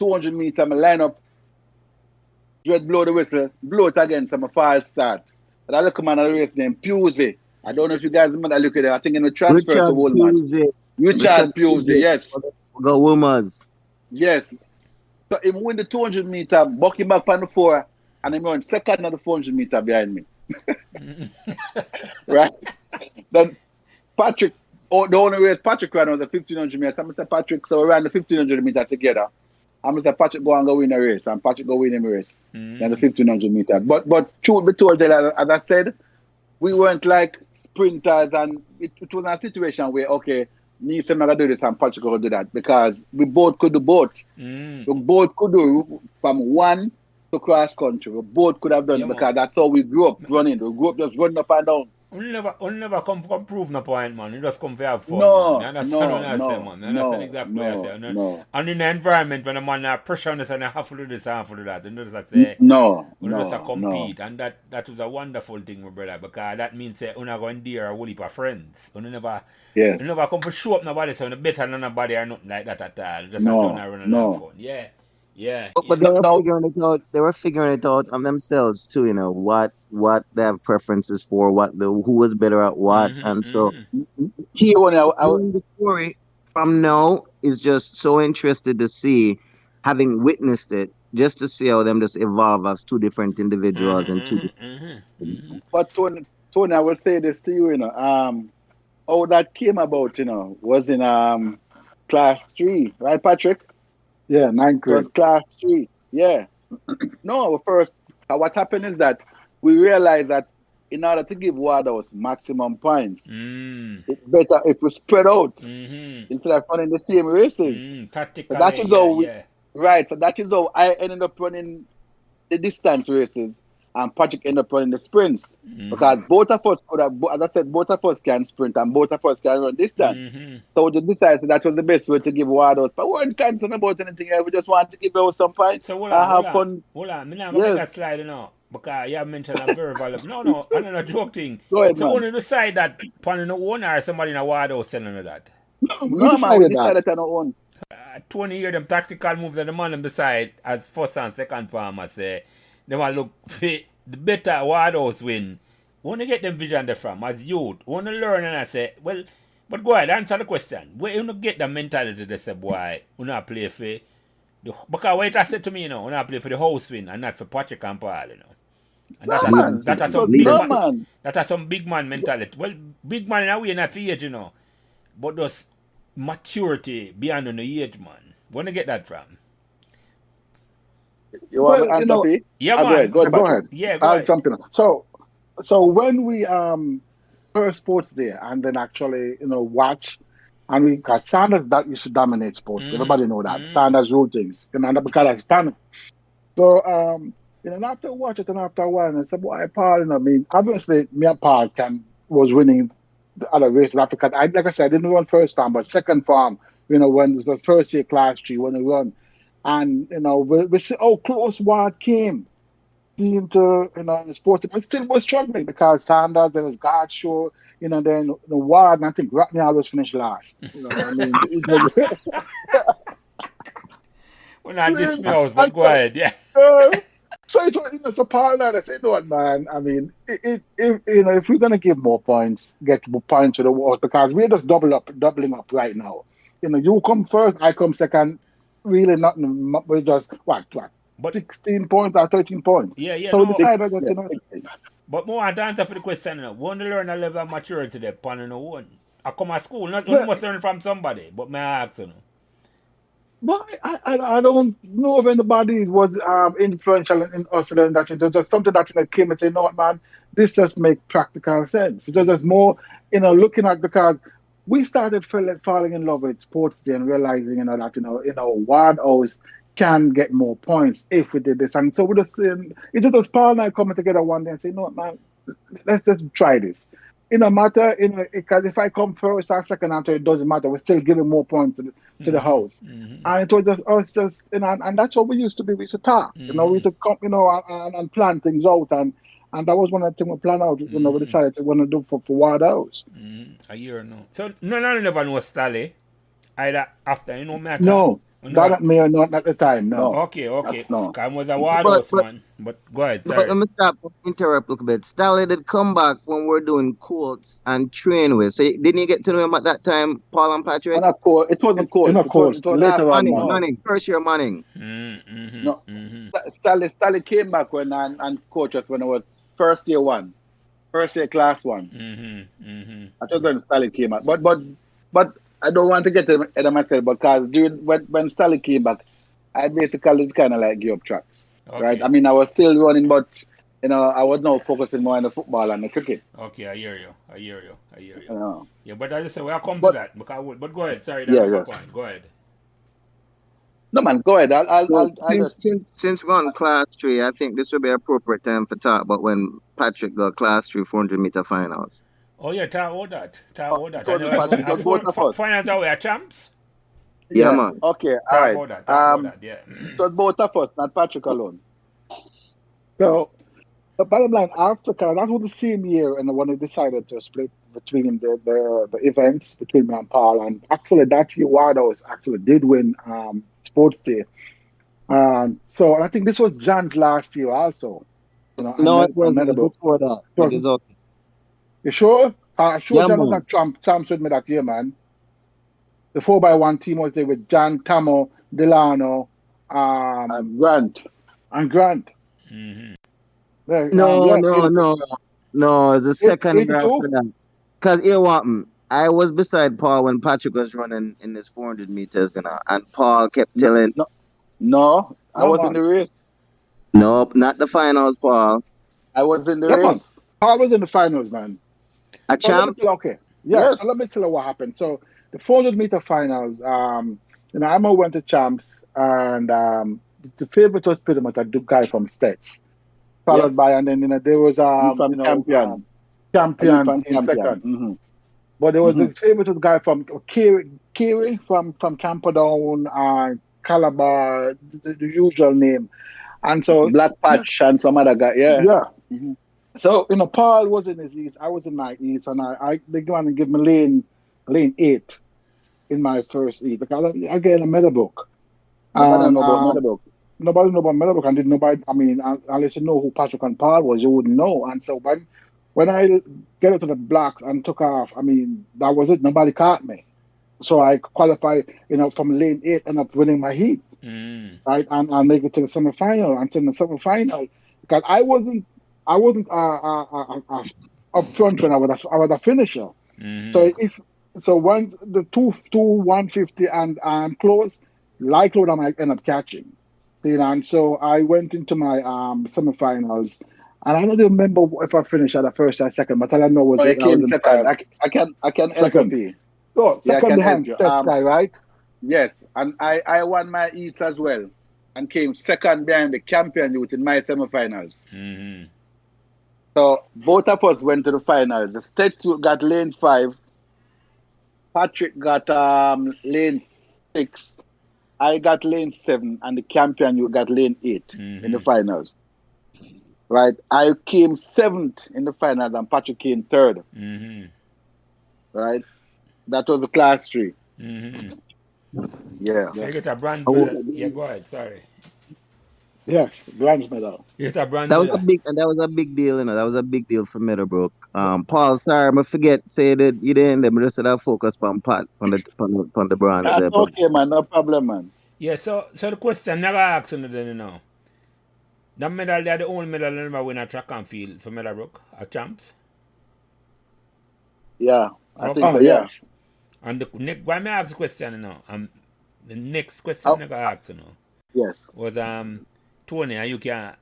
200 meters, my line up, just blow the whistle, blow it again, so my false start. But I look at man at the race named Pusey. I don't know if you guys remember that look at it. I think in the transfer to whole match. Richard Pusey, yes. Go Woomers. Yes. So he win the 200 meter, buck him back on the 4, and he won second on the 400 meter behind me. Right? Then Patrick, the only race Patrick ran was the 1500 meters. I'm say Patrick, so we ran the 1500 meter together. I'm going to say Patrick go and go win a race, and Patrick go win him a race. Then the 1500 meters. But truth be told, as I said, we weren't like sprinters, and it was a situation where, okay, me saying I'm going to do this and Patrick going to do that, because we both could do both. We both could do from 1 to cross country. We both could have done it, because that's how we grew up running. We grew up just running up and down. We never come from prove no point, man. You just come for have fun, No, man. You understand what I say, man? You understand exactly what I say? No. And in the environment, when a man have pressure on this and you have to do this and have to do that, you know, just say, we just compete. And that was a wonderful thing, my brother, because that means that you're not going there a whole heap of friends. You never come for show up nobody, so you're better than nobody or nothing like that at all. Just as you're running out fun. But they were figuring it out on themselves too, what they have preferences for, who was better at what. And so the story from now is just so interested to see, having witnessed it, just to see how them just evolve as two different individuals and two different. But Tony, I will say this to you, how that came about, was in class 3, right, Patrick? Yeah, 9th grade. It was class 3. Yeah. No, first, what happened is that we realized that in order to give Wardos maximum points, it's better if we spread out instead of running the same races. Tactically, so that is how right. So that is how I ended up running the distance races, and Patrick ended up running the sprints, because both of us could have, as I said, both of us can sprint and both of us can run distance. So we just decided that was the best way to give Wardos. But we weren't concerned about anything else. We just wanted to give out some points. So hold fun. I'm not going to make a slide, because you have mentioned a very valuable. No, I'm not joking. Go ahead, so man. only decide that upon your own, or somebody in a Wardos selling that? No, man, we decided on our own. 20 years, them tactical moves that the man them decide as first and second farmers say, they want to look for the better Wardos win. Want to get them vision there from as youth. Want to learn, and I say, well, but go ahead, answer the question. Where you not get the mentality they say, boy, you not play for the, because what I said to me, you not play for the house win and not for Patrick and Paul, And that is some big man. That is some big man mentality. Well, big man in a way not for age, but those maturity beyond the age, man. Where you get that from? You want to answer, P? Yeah, man. Go ahead. Yeah, go I'll ahead. jump in. So when we first sports day and then actually watch, and we got Sanders that used to dominate sports. Everybody know that Sanders rule things, because that's Hispanic. So And after I watch it and after a while, I said, boy, Paul, I mean, obviously, me and Paul was winning the other races after, because like I said, I didn't run first time, but second farm, when it was first year class 3, when I run. And, we see how close Ward came into, the sports. But still was struggling because Sanders, there was Gardshaw, then the Ward, and I think Ratney always finished last. I mean, it was. Well, not this mouse, but go ahead, yeah. So it was, so Paul and I said, no, man, I mean, if we're gonna give more points, get more points to the wars, because we're just doubling up right now. You come first, I come second. Really, nothing. We're just what, But 16 points or 13 points. yeah, So we no. decided that But more to answer for the question, we want to learn a level of maturity there, pan on one. I come to school, not you must learn from somebody, but may I ask you? But I don't know if anybody was influential in us learning that. It was just something that came and said, no, man, this just make practical sense. It was just more, looking at, because we started falling in love with sports day and realizing, that, Ward House can get more points if we did this. And so we just, it was just Paul and I coming together one day and say, no, man, let's just try this. Matter, because if I come first or second after, it doesn't matter. We're still giving more points to the house. Mm-hmm. And it was just us, and that's what we used to be. We used to talk, we used to come, and plan things out. And that was one of the things we planned out, we decided to want to do for Wild House. A year now. So, none of them never know Stally, either after, matter. No. Not me or not at the time, no. Okay. No. Because I was a Wild House man. But go ahead, sorry. But let me stop, interrupt a little bit. Stally did come back when we're doing quotes and train with. So didn't you get to know him at that time, Paul and Patrick? It wasn't cool. Of course. Later on. Manning. First year Manning. No. Stally came back and coached us when I was first year class 1. I just when Stally came back. But I don't want to get ahead of myself, because when Stally came back, I basically kind of give up tracks. Okay. Right? I mean, I was still running, but I was now focusing more on the football and the cricket. Okay, I hear you. Yeah. Yeah, but as I say, we'll come to that. But go ahead, sorry, that's my point. Go ahead. No, man, go ahead. Since we're on class 3, I think this would be appropriate time for talk about when Patrick got class 3 400-meter finals. Oh yeah, talk about that. Finals are we are champs? Yeah, man. Okay, all right. Talk about that, yeah. So it's both of us, not Patrick alone. So, the bottom line, after that was the same year, and when we decided to split between the events between me and Paul, and actually that year Wild House actually did win Sports Day. So I think this was John's last year also. No, it wasn't before that. It is okay. You sure? Sure, Yeah, John man. was not champs with me that year, man. The 4x1 team was there with John, Tamo, Delano, And Grant. Mm-hmm. No. The second year 82? after that. Because here what happened, I was beside Paul when Patrick was running in his 400 meters, and Paul kept telling... No, I was in the race. Nope, not the finals, Paul. I was in the Yeah, race. Paul was in the finals, man. A champ? Okay. Yes. So let me tell you what happened. So the 400-meter finals, Emma went to champs, and the favorite was pretty much a guy from States, followed by, and then there was champion in second. Mm-hmm. But there was the favorite was guy from Kiri from Camperdown and Calabar, the usual name, and so Black Patch and some other guy. Yeah. Mm-hmm. So Paul was in his east, I was in my east, and they go on and give me lane 8 in my first east, because I get a Meadowbrook. Nobody know about Meadowbrook. Nobody know about Meadowbrook, and didn't nobody. I mean, unless you know who Patrick and Paul was, you wouldn't know. And so when I get into the blocks and took off, I mean, that was it. Nobody caught me, so I qualified, from lane 8, and up winning my heat, right, and make it to the semifinal. And to the semifinal, because I wasn't up front when I was a finisher. So when the two 150 and I'm close, likely I might end up catching. And so I went into my semifinals, and I don't remember if I finished at the first or second, but all I know was I came second. I can second. help you. Oh, second behind Steps guy, right? Yes, and I won my eats as well. and came second behind the champion youth in my semi-finals. Mm-hmm. So both of us went to the finals. The state youth got lane 5. Patrick got lane 6. I got lane 7, and the champion you got lane 8 in the finals. Right? I came 7th in the finals, and Patrick came 3rd. Mm-hmm. Right? That was the class 3. Mm-hmm. Yeah. So you get a bronze medal. Yeah, go ahead. Sorry. Yes, bronze medal. You get a bronze That was medal. that was a big deal, you know. That was a big deal for Meadowbrook. Paul, sorry, I forget say that you didn't. Them just said I focus on Pat on the bronze That's there, but okay, man. No problem, man. Yeah, so the question never asked you then, you know. That medal, they are the only medal that never win a track and field for Meadowbrook, a champs. Yeah, I Okay. think so, yeah. Yes. And the next, why me ask the question, you know? The next question never asked, you know, Yes. was Tony, and you can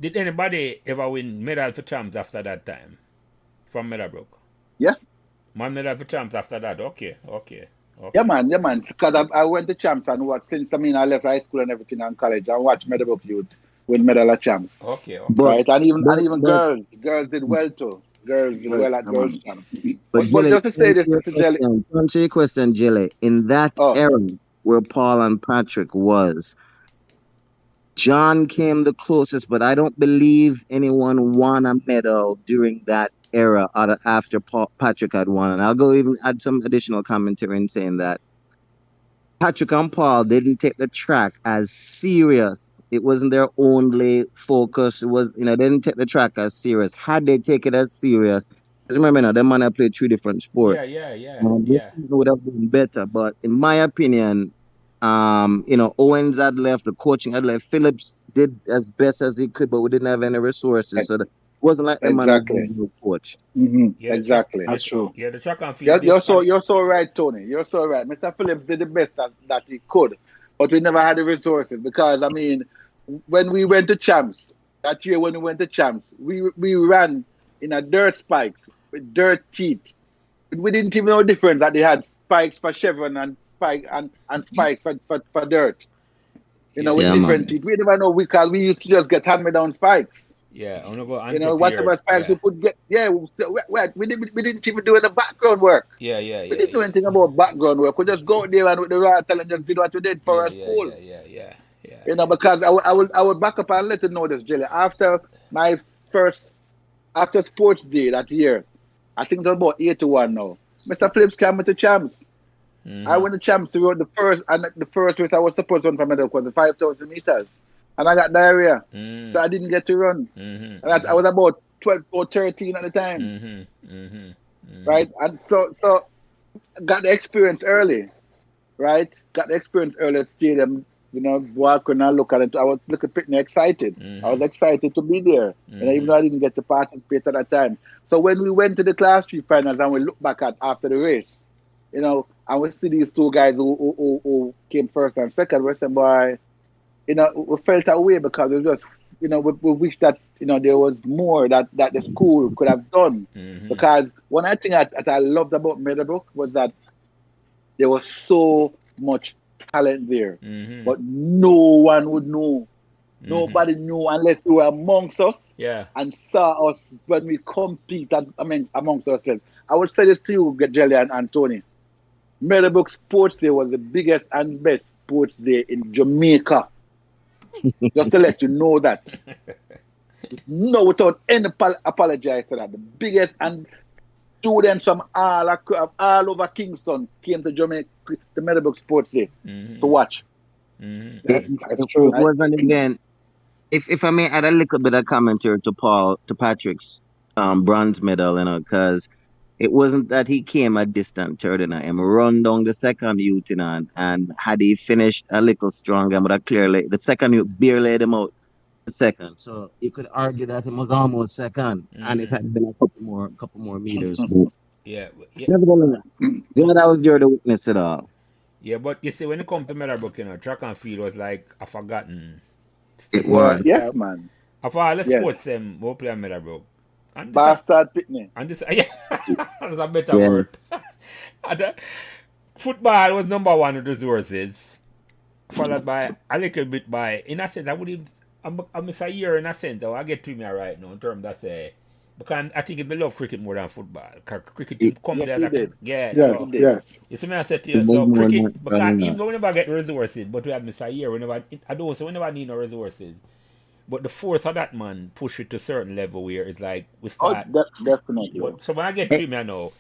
did anybody ever win medal for champs after that time from Meadowbrook? Yes. One medal for champs after that. Okay. Yeah, man. Because I went to champs and what since I left high school and everything and college and watched Meadowbrook youth win medal at champs. Okay. Right, and even but girls did well too. Girls did well at girls camp. but But Jelly, just to say this, Mr. Jelly. to answer your question, Jelly, in that Oh, era where Paul and Patrick was, John came the closest, but I don't believe anyone won a medal during that era after Patrick had won. And I'll go even add some additional commentary in saying that Patrick and Paul didn't take the track as serious. It wasn't their only focus. It was, they didn't take the track as serious. Had they taken it as serious, because remember now, them man have played 3 different sports. This would have been better. But in my opinion, Owens had left, the coaching had left. Phillips did as best as he could, but we didn't have any resources. So it wasn't like the man was being no coach. Yeah, exactly. That's true. Yeah, the track and field. You're so right, Tony. You're so right. Mr. Phillips did the best that he could, but we never had the resources because when we went to champs that year, we ran in a dirt spikes with dirt teeth. We didn't even know the difference that they had spikes for chevron and spikes for dirt. With different teeth. We never know because we used to just get hand-me-down spikes. Yeah, whatever spikes we could get. Yeah, we didn't even do any background work. We didn't do anything about background work. We just go there and with the right and just did what we did for our school. Yeah. Because I would back up and let you know this, Jelly. After sports day that year, I think it was about 8-1 now. Mr. Phillips came with the champs. I went to champs to run the first race I was supposed to run for Meadowbrook was the 5,000 meters. And I got diarrhea. So I didn't get to run. And I was about 12 or 13 at the time. Right? And so got the experience early. Right? Got the experience early at stadium. Walking and look at it. I was looking pretty excited. I was excited to be there. And even though I didn't get to participate at that time. So when we went to the Class 3 finals and we look back at after the race, and we see these 2 guys who came first and second, we said, boy, we felt that way because it was just, we wish that, there was more that the school could have done. Because one thing that I loved about Meadowbrook was that there was so much talent there, but no one would know. Nobody knew unless you were amongst us and saw us when we compete amongst ourselves. I would say this to you, Jelly and Tony. Meadowbrook Sports Day was the biggest and best sports day in Jamaica. Just to let you know that. No, without any apologize for that. The biggest, and students from all over Kingston came to Jamaica, the Meadowbrook Sports Day to watch. That's true. It wasn't again. If I may add a little bit of commentary to Patrick's bronze medal, because it wasn't that he came a distant third, him run down the second youth, and had he finished a little stronger, but clearly the second youth barely laid him out the second. So you could argue that he was almost second, and it had been a couple more meters. Nevertheless, that was there to witness it all. Yeah, but you see, when it comes to Meadowbrook, track and field was like a forgotten. It was. Yes, man. Of all the sports, we play Meadowbrook. Bastard Pitney. And this, that's a better word. And, football was number 1 with resources. followed by a little bit by, in a sense, I would even, I miss a year in a sense, I get to me right now in terms of say, because I think I love cricket more than football. Because cricket team come Yes, there, he like, did. yeah, Yes, so, yes. you see me, I said to It you, was so more cricket, because than even though we never get resources, but we have miss a year, I don't say we never need no resources. But the force of that man push it to a certain level where it's like, we Oh, start, definitely. but so when I get Eh, to me, I know,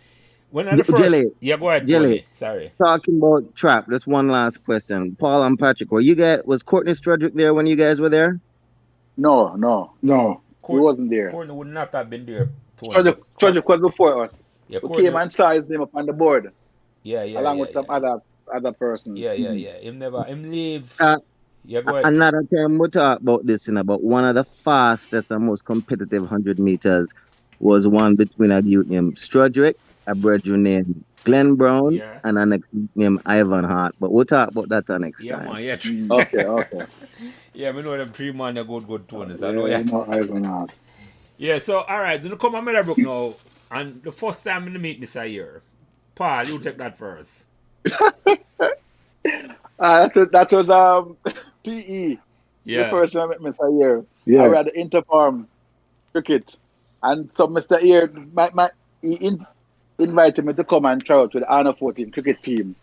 when I the Jelly, first, yeah, go ahead, Jelly, Tony, sorry. talking about trap. Just one last question. Paul and Patrick, was Courtney Strudrick there when you guys were there? No, No. he wasn't there. Courtney would not have been there, Tony, but Trojan was before us. yeah, We came Courtney, and sized him up on the board yeah, along with some other persons. yeah. Him leave. Uh, Yeah, go ahead. Another time we talk about this, but one of the fastest and most competitive 100 meters was one between a youth named Strudrick, a brethren named Glenn Brown, Yeah. and a next named Ivan Hart. But we'll talk about that next Yeah, time. man, yeah. Okay. Yeah, we know them 3 man are good Tony. So I Yeah, know, yeah. you know, Ivan Hart. Yeah, so all right, gonna come on Meadowbrook now, and the first time in the meet this year, Paul, you take that first. That was PE. The Yeah, first time I met Mr. Ear. Yeah. I read the interfarm cricket. And so Mr. Ear, invited me to come and try out with the Under 14 cricket team.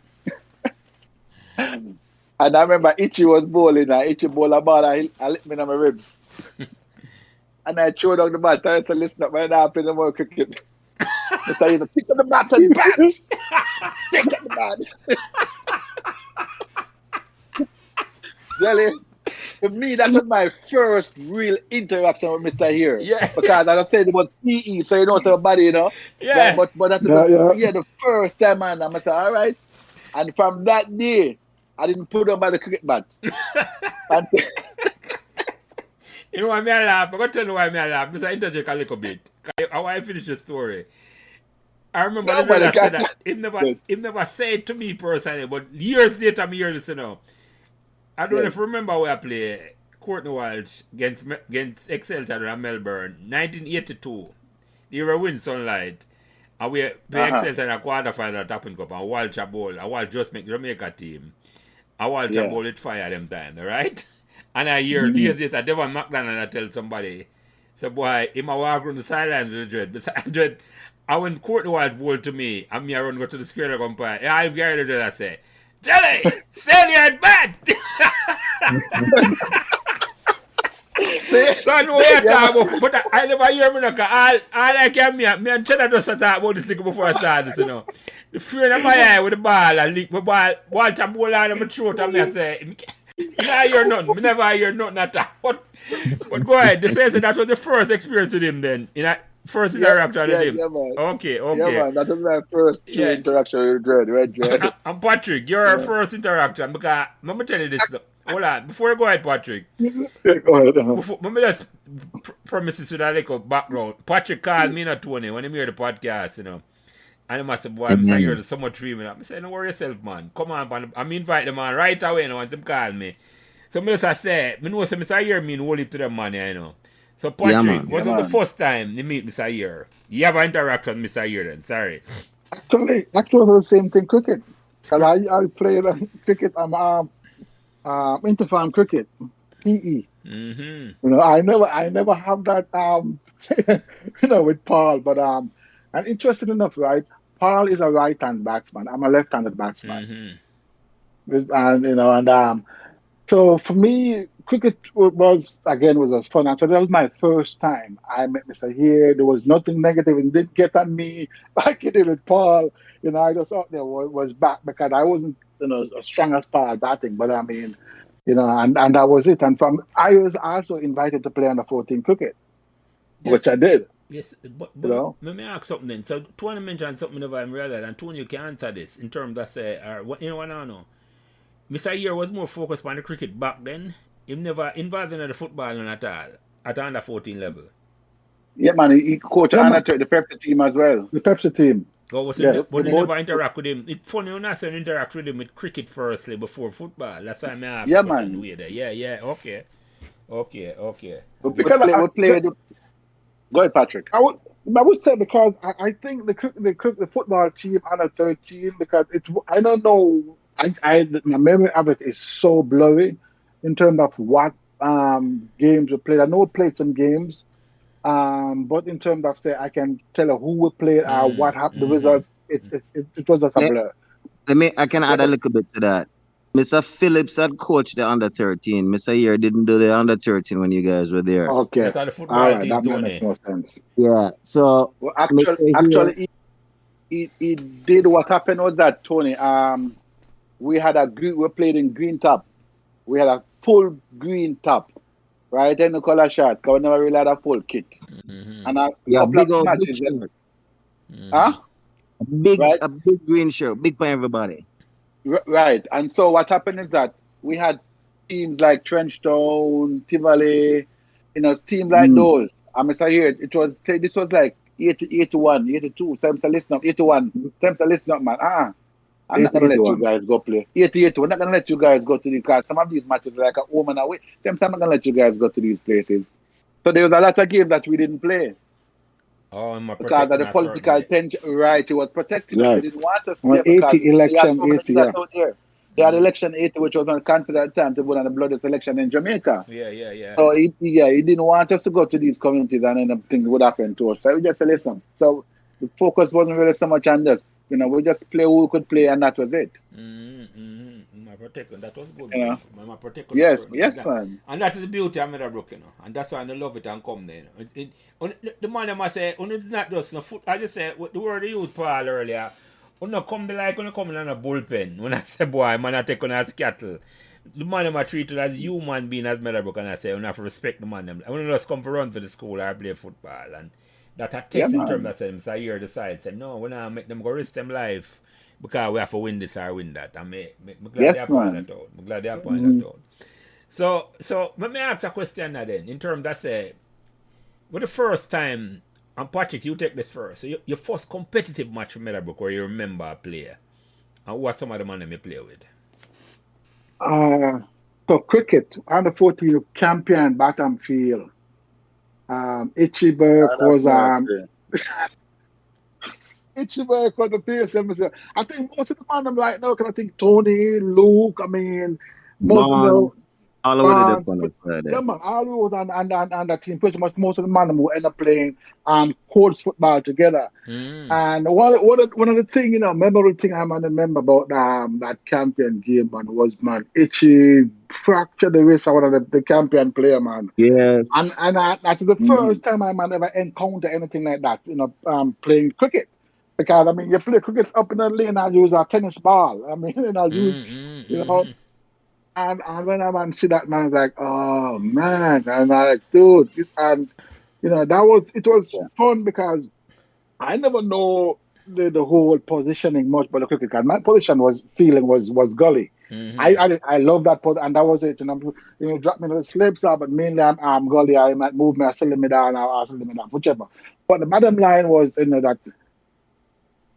And I remember Itchy was bowling, and Itchy bowled a ball, and I lit me in my ribs. And I threw down the bat, and I said, listen up, man, I'm playing no more cricket. Mr. Ear said, pick up the bat and bat! Pick up the bat! Jelly, for me, that was my first real interaction with Mr. Here. Yeah. Because as I said, it was PE, so you know somebody, you know. Yeah. But that's the first time, man. I said, all right. And from that day, I didn't put on by the cricket bat. And You know why me I laugh? I'm gonna tell you why me I laugh. Because I interject a little bit. I want to finish the story. I remember the brother said that he never said it to me personally, but years later me hear this, you know. I don't know if you remember where I play Courtney Walsh against Excelsior in Melbourne, 1982. They were win Sunlight. And we play Excelsior in a quarterfinal Tappin Cup, and Walsh a bowl. And Walsh just make Jamaica team. And Walsh a bowl with fire them time, right? And I hear years later, Devon McDonald I tell somebody, so boy, him a walk around the sidelines with Dread. Beside Dread, and when Courtney Walsh bowled to me, and me I run go to the square like umpire, yeah, I'm Gary Dread, I say, Jelly, send your bat! So I know what you're talking about, but I never hear me, all I can me and Cheddar just talk about this thing before I start this, you know. The fear in my eye with the ball, and leak my ball to bowl out of my throat, and me I say, I hear nothing, me never hear nothing at all. But go ahead, they say that was the first experience with him then, first interaction with him. Yeah, man. Okay. Yeah, man, that was my first interaction with Dread, right, Dread? And Patrick, your first interaction, because let me tell you this. Hold on, before you go ahead, Patrick. Go ahead. Let me just promise this with a little background. Patrick called me and Tony when he heard the podcast, you know. And he must say, boy, I'm saying you're so much dreaming. I say, don't worry yourself, man. Come on, man. I'm invite the man right away, you know, once him call me. So I just say, I know some Mr. Year mean hold it to the man, you know. So Patrick, was it the first time you meet Mr. Year? You have an interaction with Mr. Year then, sorry. Actually, it was the same thing, cricket. Because I played cricket, interfarm cricket, PE. Mm-hmm. You know, I never have that, with Paul. But and interesting enough, right? Paul is a right-hand batsman. I'm a left-handed batsman. Mm-hmm. So for me, cricket was as fun. And so that was my first time I met Mr. Here. There was nothing negative. It didn't get on me like it did with Paul. You know, I just thought there was back because I wasn't, as strong as Paul batting. But I mean, and that was it. And I was also invited to play under 14 cricket, which I did. Yes, but let me ask something then. So Tony mentioned something about him rather, and Tony, you can answer this in terms of what I know. Mr. Year was more focused on the cricket back then. He never involved in the football at all, at under 14 level. Yeah, man, he coached the Pepsi team as well. The Pepsi team. But they never interact with him. It's funny when I say interact with him with cricket firstly before football. That's why I'm asking. Yeah, man. Yeah, okay. We play. Go ahead, Patrick. I would say because I think the football team under 13 because I don't know My memory of it is so blurry in terms of what games we played. I know we played some games, but in terms of say, I can tell you who we played or what happened, the results. It was just a blur. I can add a little bit to that. Mr. Phillips had coached the under 13. Mr. Year didn't do the under 13 when you guys were there. Okay. That's how the football All right, team, that Tony. makes more sense. Yeah. So Well, actually, he did. What happened was that Tony, we played in green top. We had a full green top, right? And the color shirt. Cause we never really had a full kit. And a couple big of old matches. big shirt. Huh? Right? A big green shirt, big for everybody. Right. And so what happened is that we had teams like Trenchtown, Tivoli, teams like those. I must say this was like 80, 81, 82. Some listen up, 81. Some listen up, man. I'm not gonna let you guys go play. 88. We're not gonna let you guys go to because some of these matches are like a home and away. I'm not gonna let you guys go to these places. So there was a lot of games that we didn't play. Because of the political tension, right? It was protecting us. They didn't want us to because 80 election 80, yeah. out there. They had election 80, which was not considered at the time to vote on the bloodiest election in Jamaica. Yeah. So he didn't want us to go to these communities and end up thinking what happened to us. So we just said, listen. So the focus wasn't really so much on this. We just play who we could play, and that was it. My protecting, that was good. My protecting. Yes, man. And that's the beauty of Meadowbrook, and that's why I love it and come there. The man must say, it's not just no foot. I just say the word you used Paul earlier. When you come when you come in a bullpen. When I say boy, man, I take on as cattle. The man must treat it as human being as Meadowbrook, and I say you have to respect the man. I want to just come for run for the school or play football and. That a test in terms of them, so I hear the side say, no, we're not make them go risk them life because we have to win this or win that. I'm glad they point that out. I'm glad they point that out. So let me ask a question now then, in terms of say, what the first time, and Patrick, you take this first. So your first competitive match for Meadowbrook where you remember a player, and who are some of the men you play with? So cricket, under 14 champion Battlefield. Itchy Burke was Itchy Burke was the PSM. I think most of the man I'm right now, because I think Tony, Luke, most of the all over the place. Yeah, man, all over and that team. Pretty much most of the man who end up playing courts football together. And one of the things, memorable thing I remember about that champion game, man, was Itchy fractured the wrist of one of the champion player, man. Yes. And that's the first time I ever encounter anything like that, playing cricket. Because you play cricket up in the lane and use a tennis ball. And when I see that, man, I was like, oh man, and I'm like, dude, and it was fun because I never know the whole positioning much about the cricket. Because my position was gully. I love that position, and that was it. And drop me to the slips, but mainly I'm gully. I might move me, I sell me down, I sell me down, whichever. But the bottom line was, that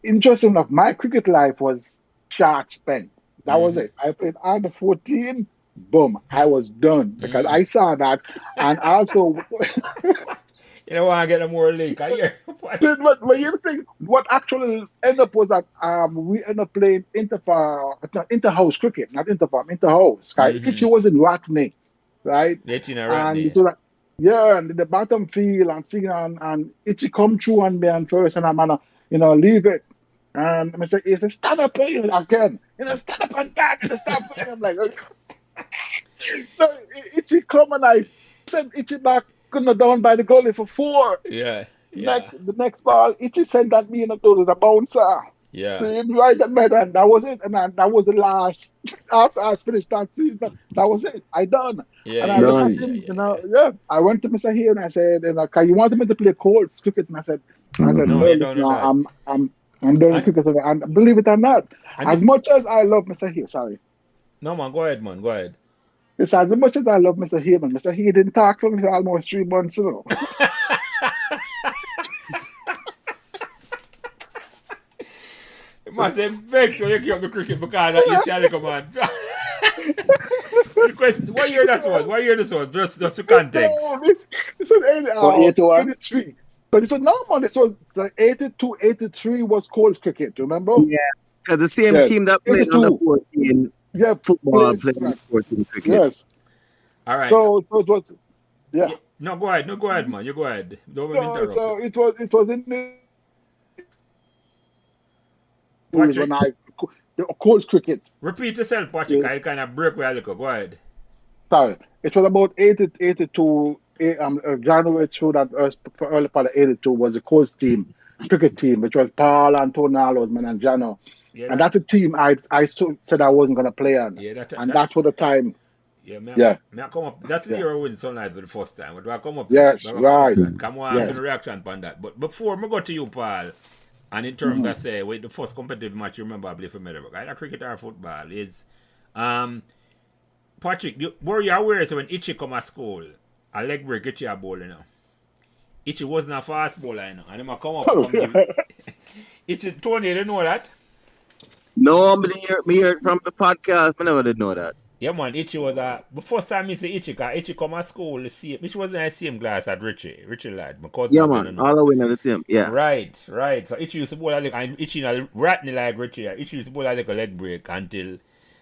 interesting enough, my cricket life was short spent. That was it. I played under 14. Boom. I was done because I saw that. And also... You don't want to get a more leak. I hear. But you think what actually ended up was that we ended up playing inter-house cricket, not interfarm, inter-house. Itchy was in Ratney, right? And so and the bottom field and seeing and Itchy come through on me and first and I'm gonna, leave it. And I said, he said, stand up playing again. Stand up and back, stop playing. I'm like, so Itchy come and I sent Itchy back, down by the goalie for 4. Yeah. The next ball, Itchy sent that me to the bouncer. Yeah. So right at me, and that was it. And that was the last. After I finished that season, that was it. I done. Yeah. And I looked at him, I went to Mr. Here and I said, you want me to play court cricket? And I said, no, I'm doing cricket. And believe it or not, as much as I love Mr. Here, sorry. No, man, go ahead, man. Go ahead. It's as much as I love Mr. Here, man. Mr. Here didn't talk to me for almost 3 months ago. It must have vexed when you give up the cricket because you shall come on. The question, what year that was? What year this was? Just to context. It's an 83. But it's a normal. It was 82, 83 was cold cricket, remember? Yeah. Because the same Yes. team that played 82. under 14 Yeah, football played played under correct. 14 cricket. Yes. All right. So it was yeah. No, go ahead. No, go ahead, man. You go ahead. Don't let me interrupt So you. it was in the days Patrick, when I coached cricket. repeat yourself, Patrick. Yeah, I kind of break where I look. Go ahead. sorry, it was about 82. January through that early part of 82 was the coach team, cricket team, which was Paul and Tony Alosman and Jano. Yeah, And that's a team I said I wasn't going to play on. yeah, And that's for the time. yeah, Yeah. I come up. That's the Yeah. year I win Sunlight for the first time. But I come up to Yes, that. I come up right. to that. Come on, Yes. to the reaction on that. But before I go to you, Paul, and in terms of say, with the first competitive match you remember I played for Meadowbrook, either cricket or football, is Patrick, were you aware so when Itchy come at school, a leg break Itchy a bowler, you know? Itchy wasn't a fast bowler, you know, and him a come up from you. Itchy, Tony, you know that? No, me heard from the podcast. I never did know that. Yeah, man, Itchy was the first time I see Itchy, because Itchy come at school, Itchy was in the same class as Richie lad, my cousin. Yeah, man. All the way are the same. Yeah. Right. So Itchy used to bowl a leg, and Itchy ratney like Richie. Itchy used to bowl a leg break until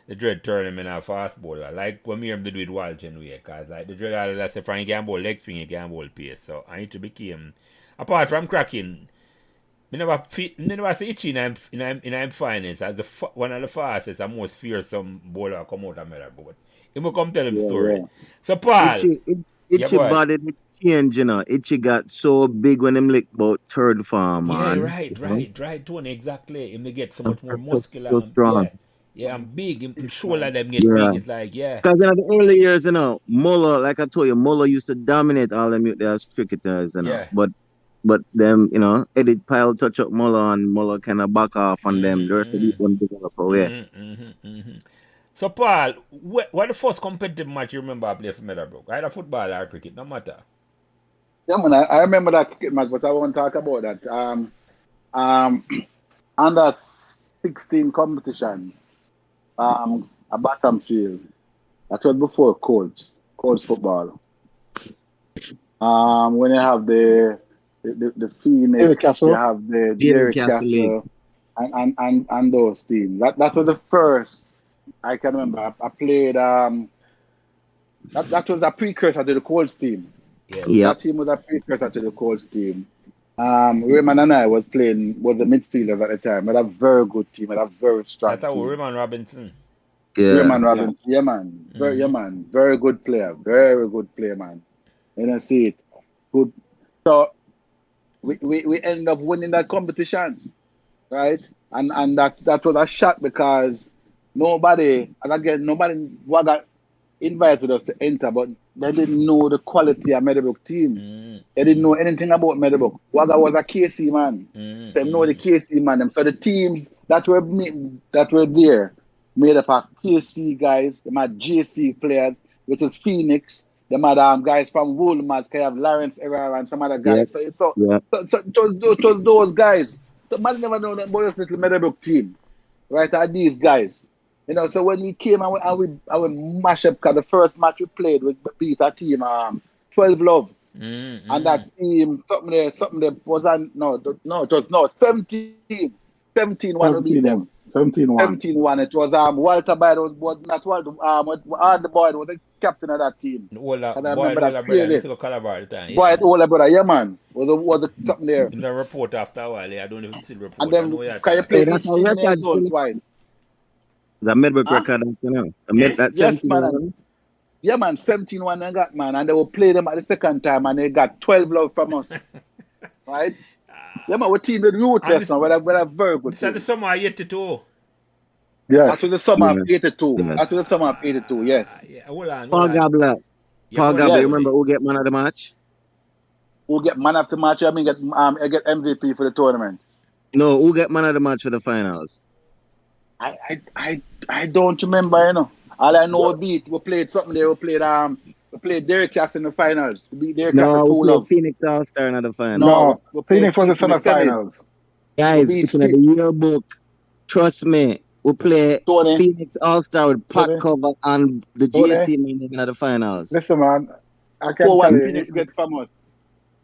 the dread turn him in a fast bowler. Like when me and do with Walsh anyway, because like the dread had that say Frank can bowl leg spin, he can bowl pace. So I Itchy became, apart from cracking, me never see Itchy in him finance as one of the fastest and most fearsome bowler come out of Meadowbrook. But he will come tell him story. Yeah. So Paul, Itchy body did change, you know. Itchy got so big when him licked about third farm, man. Right, Tony, exactly. Him they get so much more muscular. So strong. Yeah, I'm big. Him shoulder them get big. It's like, yeah. Because in the early years, you know, Muller, like I told you, Muller used to dominate all them as cricketers, you know. Yeah. But them, you know, Eddie Pyle touch up Muller and Muller kind of back off on them. The rest of the one develop away. So, Paul, what the first competitive match you remember I played for Meadowbrook? Either football or cricket, no matter. Yeah, man, I remember that cricket match, but I won't talk about that. Under 16 competition, a bottom field. That was before Colts football. When you have the Phoenix, you have the Derek Castle, and those teams. That was the first I can remember. I played. That was a precursor to the Colts team. Yeah. That team was a precursor to the Colts team. Raymond and I was the midfielders at the time. We had a very good team. We had a very strong That's team. Raymond Robinson. Yeah. Raymond Robinson. Yeah, man. Very good player. Very good player, man. You know, see it. Good. So we ended up winning that competition, right? And that was a shock because nobody got invited us to enter, but they didn't know the quality of Meadowbrook team. They didn't know anything about Meadowbrook. Wagga was a KC man. They know the KC man. So the teams that were there made up of KC guys. They had JC players, which is Phoenix. They had guys from Woolmans. They have Lawrence Herrera and some other guys. Yeah. So it was those guys. So man never know about this little Meadowbrook team, right? Are these guys? You know, so when we came and we mash up, because the first match we played, we beat a team 12 Love. And that team, something there was on, it was 17 one to beat them. 17-1. It was Walter Boyd was not Walter, Ard Boyd was the captain of that team. Boyd, older brother, yeah man. Was the something there. In the report after a while, I don't even see the report. And then can you play each team in zone twice? The Meadowbrook record, you know. Yes, man. Yeah, man, 17-1 they got, man. And they will play them at the second time, and they got 12 love from us. Right? Yeah, man, we're team with ruthless now. We're a very good team. This is the summer of 82. Yes. After the summer of 82. Yeah. After the summer of 82, yes. Hold on. Paul Gabbler, you remember who get man of the match? Who get man of the match? I get MVP for the tournament. No, who get man of the match for the finals? I don't remember, you know. All I know we played something there. We played Derek Castle in the finals. We played Phoenix All-Star in the finals. No, Phoenix was the semi-finals. Guys, it's in the yearbook. Trust me. We play Phoenix All-Star with Pat Cover and the GC in the finals. Listen, man. I can 4-1 Phoenix get famous.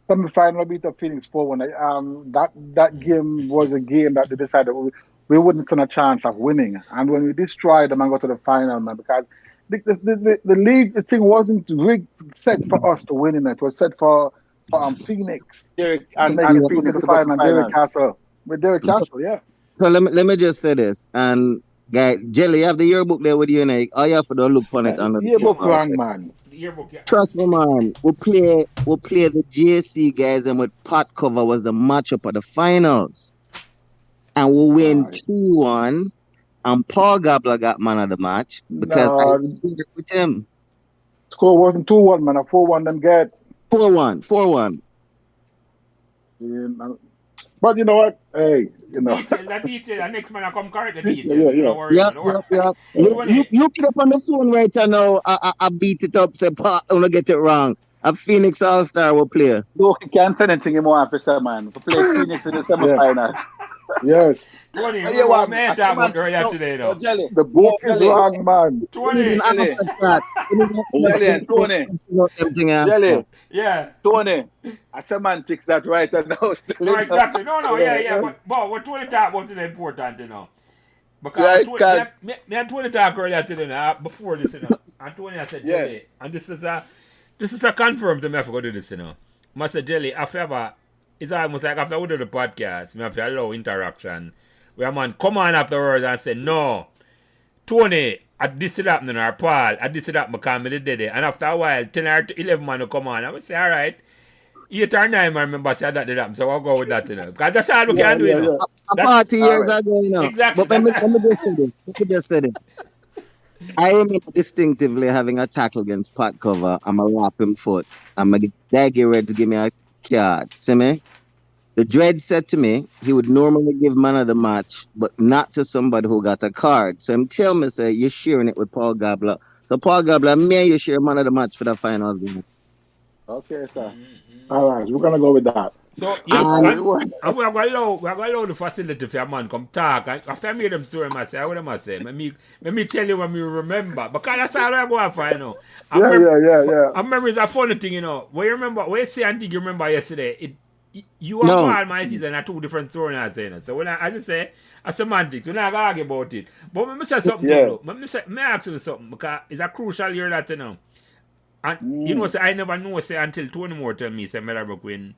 Semi-final beat up Phoenix 4-1. That game was a game that they decided we wouldn't stand a chance of winning. And when we destroyed them and got to the final, man, because the league, the thing wasn't set for us to win in it. It was set for Phoenix Derek to make and it to Phoenix the to go to final. Derek final. Castle. With Derek Castle, yeah. So let me just say this. And guy, Jelly, you have the yearbook there with you, and all you have to do look on it. Yearbook wrong, man. The yearbook, yeah. Trust me, man. We play the JC guys, and with pot cover was the matchup of the finals, and we win 2-1. And Paul Gabbler got man of the match because I did it with him. Score wasn't 2-1, man. A 4-1 them get 4-1. Yeah, but you know what? Hey, you know. Detail. The next man I come correct the detail. Yeah. You get up on the phone right now. I beat it up. Say, I don't get it wrong. A Phoenix All-Star will play. Look, you can't say anything anymore after man. We play Phoenix in the semifinals. Yes. 20. You want me to talk about earlier today, though? The book is wrong, man. 20. Jelly. Yeah. Tony. A semantics that right now. No, exactly. No, yeah. But what 20 talk about today important, you know. Because me and 20 talk earlier today, before this, you know. And 20 I said, Jelly, and this is a confirm to me if I go do this, you know. I said, Jelly, it's almost like after we do the podcast, we have to allow interaction. Where a man come on afterwards and say, no, Tony, I this it happening, or Paul, I this it happening because I did it. And after a while, 10 or 11 man will come on. I will say, all right, 8 or 9 man remember say that did happen, so I'll go with that, you know. Because that's all we can do, you know. 40 years ago, you know. Exactly. But let me just say this. I remember distinctively having a tackle against pot cover. I'm a lap him foot. I'm a get ready to give me a card. See me? The Dread said to me he would normally give man of the match, but not to somebody who got a card. So him tell me, say, you're sharing it with Paul Gabbler. So Paul Gabbler, me and you share man of the match for the finals. Okay, sir. All right, we're gonna go with that. So yeah, and we are going to allow the facility for a man come talk. And after I made them story, I say, what am I saying? Let me tell you when we remember. Because that's all I go for, you know. Yeah. I remember it's a funny thing, you know. When you say and think you remember yesterday, you and Paul my season are two different stories, I say. So when I just say a semantics, we're not going to argue about it. But let me say something to you. Let me ask you something, because it's a crucial year that, you know. And you know, say, I never know, say, until Tony Moore tell me, say, Meadowbrook win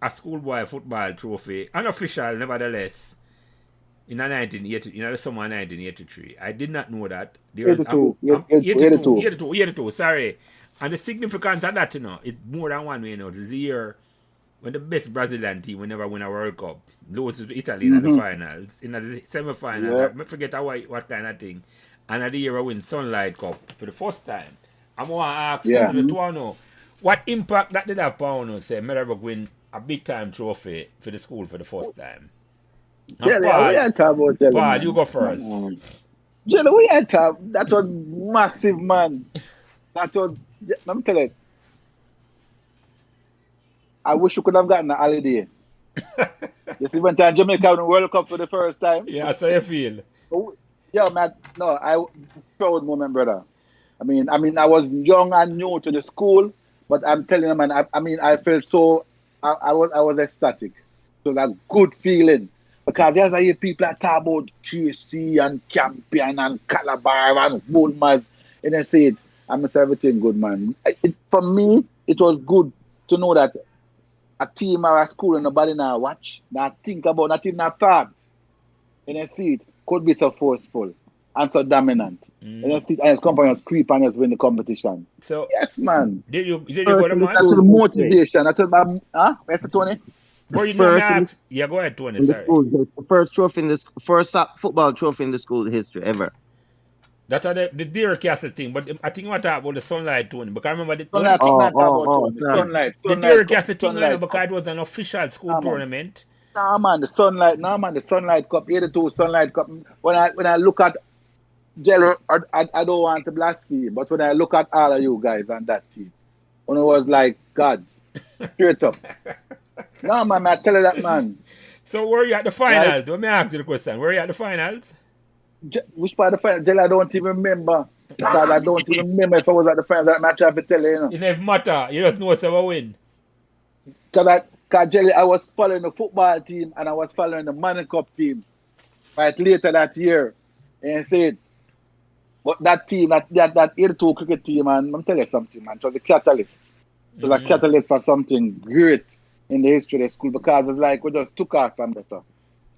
a schoolboy football trophy, unofficial nevertheless, in the summer of 1983. I did not know that. 82, sorry. And the significance of that, you know, is more than one way, you know. This is the year when the best Brazilian team will never win a World Cup. Lose to Italy in the finals, in the semi-finals. I forget what kind of thing. And the year we win Sunlight Cup for the first time. I want to ask you the two know what impact that did have on say Meadowbrook win a big time trophy for the school for the first time. Paul, you go first. Jelly, we had to. That was massive, man. That was. Let me tell you. I wish you could have gotten a holiday. You see, went to Jamaica in the World Cup for the first time. Yeah, that's how you feel. Yeah, man. No, I proud moment, brother. I mean, I was young and new to the school, but I'm telling you, man. I felt so. I was ecstatic. It was a good feeling because there's a people that talk about KC and Campion and Calabar and Woolmers, and I say it. I'm everything good, man. For me, it was good to know that a team or a school and nobody now watch, not think about, not even a thought, and I see it could be so forceful and so dominant. And I see it, and companies creep and just win the competition. So yes, man. Did you go to match? That's the motivation. That's what where's Tony? Go ahead, Tony. Sorry. The first trophy in this first football trophy in the school history ever. That's the Deer Castle thing, but I think you want to talk about the Sunlight, Tony, because I remember the Sunlight. The Deer Castle thing, because it was an official school tournament. Nah, man, the Sunlight Cup, 82 Sunlight Cup. When I look at Jello, I don't want to blaspheme, but when I look at all of you guys on that team, when it was like gods, straight up. No, man, I tell you that, man. So were you at the finals? Right? Let me ask you the question. Were you at the finals? Which part of the finals? Jello, I don't even remember. Because I don't even remember if I was at the finals. That match I have to tell you, you know. It never matter. You just know what's ever win. Because Jelly, I was following the football team and I was following the Money Cup team. right later that year. And he said, but that team, that 82 cricket team, man, I'm telling you something, man, it was a catalyst. It was a catalyst for something great in the history of the school because it's like we just took off from that stuff.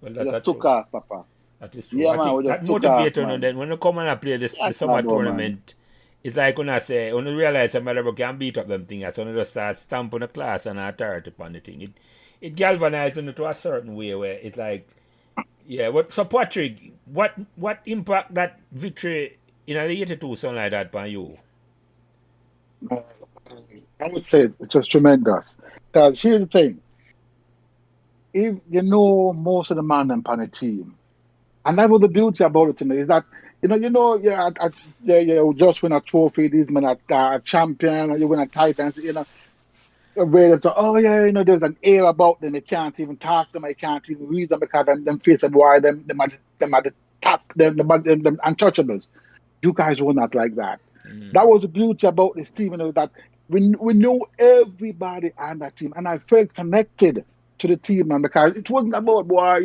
Well, We that's just took true. off, Papa. That is true. Yeah, I man, we think just that took off, motivator, man. then when you come and I play the Yes, summer man, bro, tournament, it's like when I say, when you realize that Meadowbrook can beat up them things, so when you just start stamping the class and authority upon the thing. It galvanizes into a certain way where it's like, yeah. So Patrick, what impact that victory in the 82 something like that on you? I would say it's just tremendous. Because here's the thing. If you know most of the man on the team, and that was the beauty about it to me, is that yeah, you just win a trophy, these men are a champion, or you win a title, and where they talk, oh yeah, there's an air about them. You can't even talk to them, you can't even read them because them face of why them are the top, them untouchables. You guys were not like that. That was the beauty about this team, that we knew everybody on that team, and I felt connected to the team, man, because it wasn't about boy,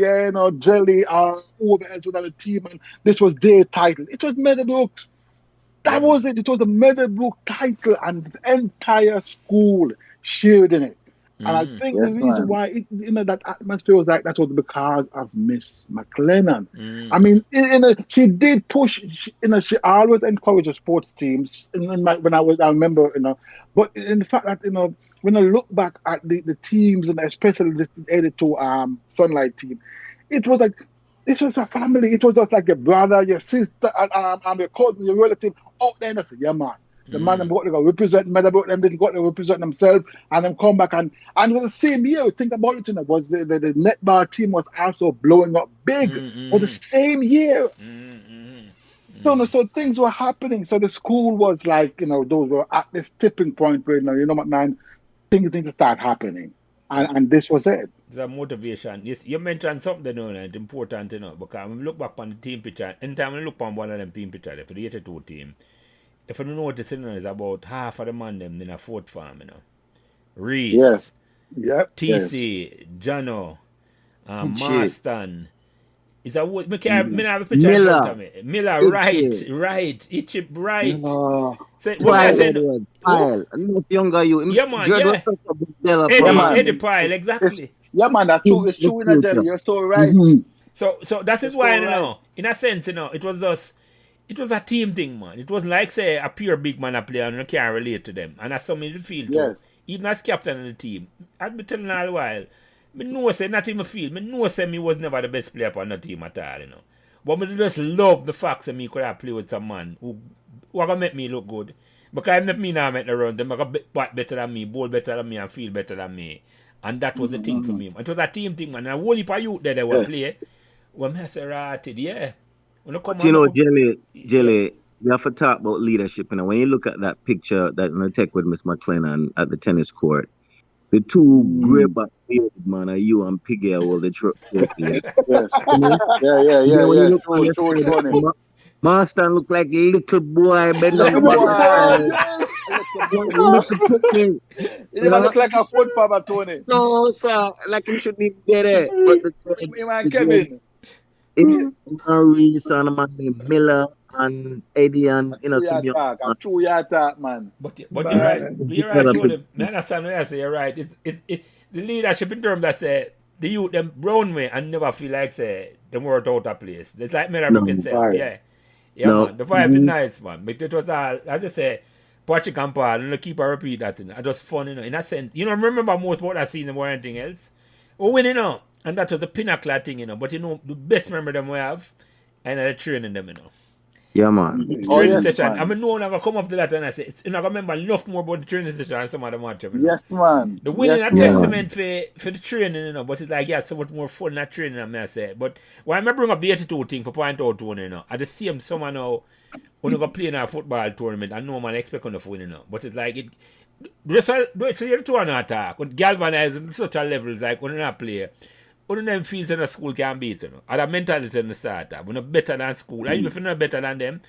Jelly or whoever else was on the team, and this was their title. It was Meadowbrook's. That was it. It was the Meadowbrook title, and the entire school shared in it. And I think the reason why that atmosphere was like that was because of Miss McLennan. I mean, she did push. She always encouraged the sports teams. When I remember, but in the fact that when I look back at the teams, and especially the 82 Sunlight team, it was like this was a family. It was just like your brother, your sister, and your cousin, your relative out there. And I said, yeah, man. The man them got to go represent Meadowbrook, them didn't got to represent themselves, and then come back and it was the same year. Think about it, was the netball team was also blowing up big. Was the same year. So things were happening. So the school was like, those were at this tipping point where what, man, things need to start happening, and this was it. The motivation. Yes, you mentioned something, it's important, because when we look back on the team picture, anytime we look on one of them team picture, for the 82 team. If you don't notice, it's about half of the man them in a fourth farm, Reese, TC, Jano, Marston. Is a wood. Me have a picture in front of me. Miller, right. Itchip, right. So, what I said, enough younger you. Yeah, man, Eddie Pyle, exactly. Yeah, man, that's true. It's true, Jerry. You're so right. So that is why, in a sense, it was just. It was a team thing, man. It wasn't like, say, a pure big man a player and you can't relate to them. And that's something you feel too. Even as captain of the team. I've been telling all the while, I know, say, not even feel. I know, say, me was never the best player on the team at all, But I just love the fact that me could have played with some man who gonna make me look good. Because I me now make the run, them bat better than me, bowl better than me, and feel better than me. And that was the thing for me. It was a team thing, man. And a whole heap of youth there they will play. When I say rated, Jelly, we have to talk about leadership. When you look at that picture that I take with Miss McLennan at the tennis court, the two grey back man are you and Piggy all the truck. Yeah. Master look like little boy, Little look like a foot papa, Tony. No, sir, like him should be dead. But the Kevin. Reese and man named Miller and Eddie and some young true attack, man. But you're right. You're right, Tony. I understand what I say. You're right. It's the leadership in terms that say the youth them brown way and never feel like say them worked out of place. It's like Meadowbrook itself. Man. The vibe is nice, man. But it was all, as I say, Patrick and Paul, and keep repeat that. It was fun, in a sense. Remember most about that scene more than anything else. Oh, when and that was the pinnacle thing, But the best memory them we have, and the training them, Yeah, man. Training session. Man. I mean, no one ever come up to that and I say, I remember enough more about the training session and some of the match. Yes, man. The winning a testament for the training, but it's like, so much more fun that training, I say. But why I bring up the 82 thing for point out to at the same summer now, when you go play in a football tournament, and no man expect on the win, But it's like, it's a 2 attack. When galvanize on such a level, it's like when you're not play. One of them feels in the school can beat, And the mentality in the starter. We're not better than school. And if you're not better than them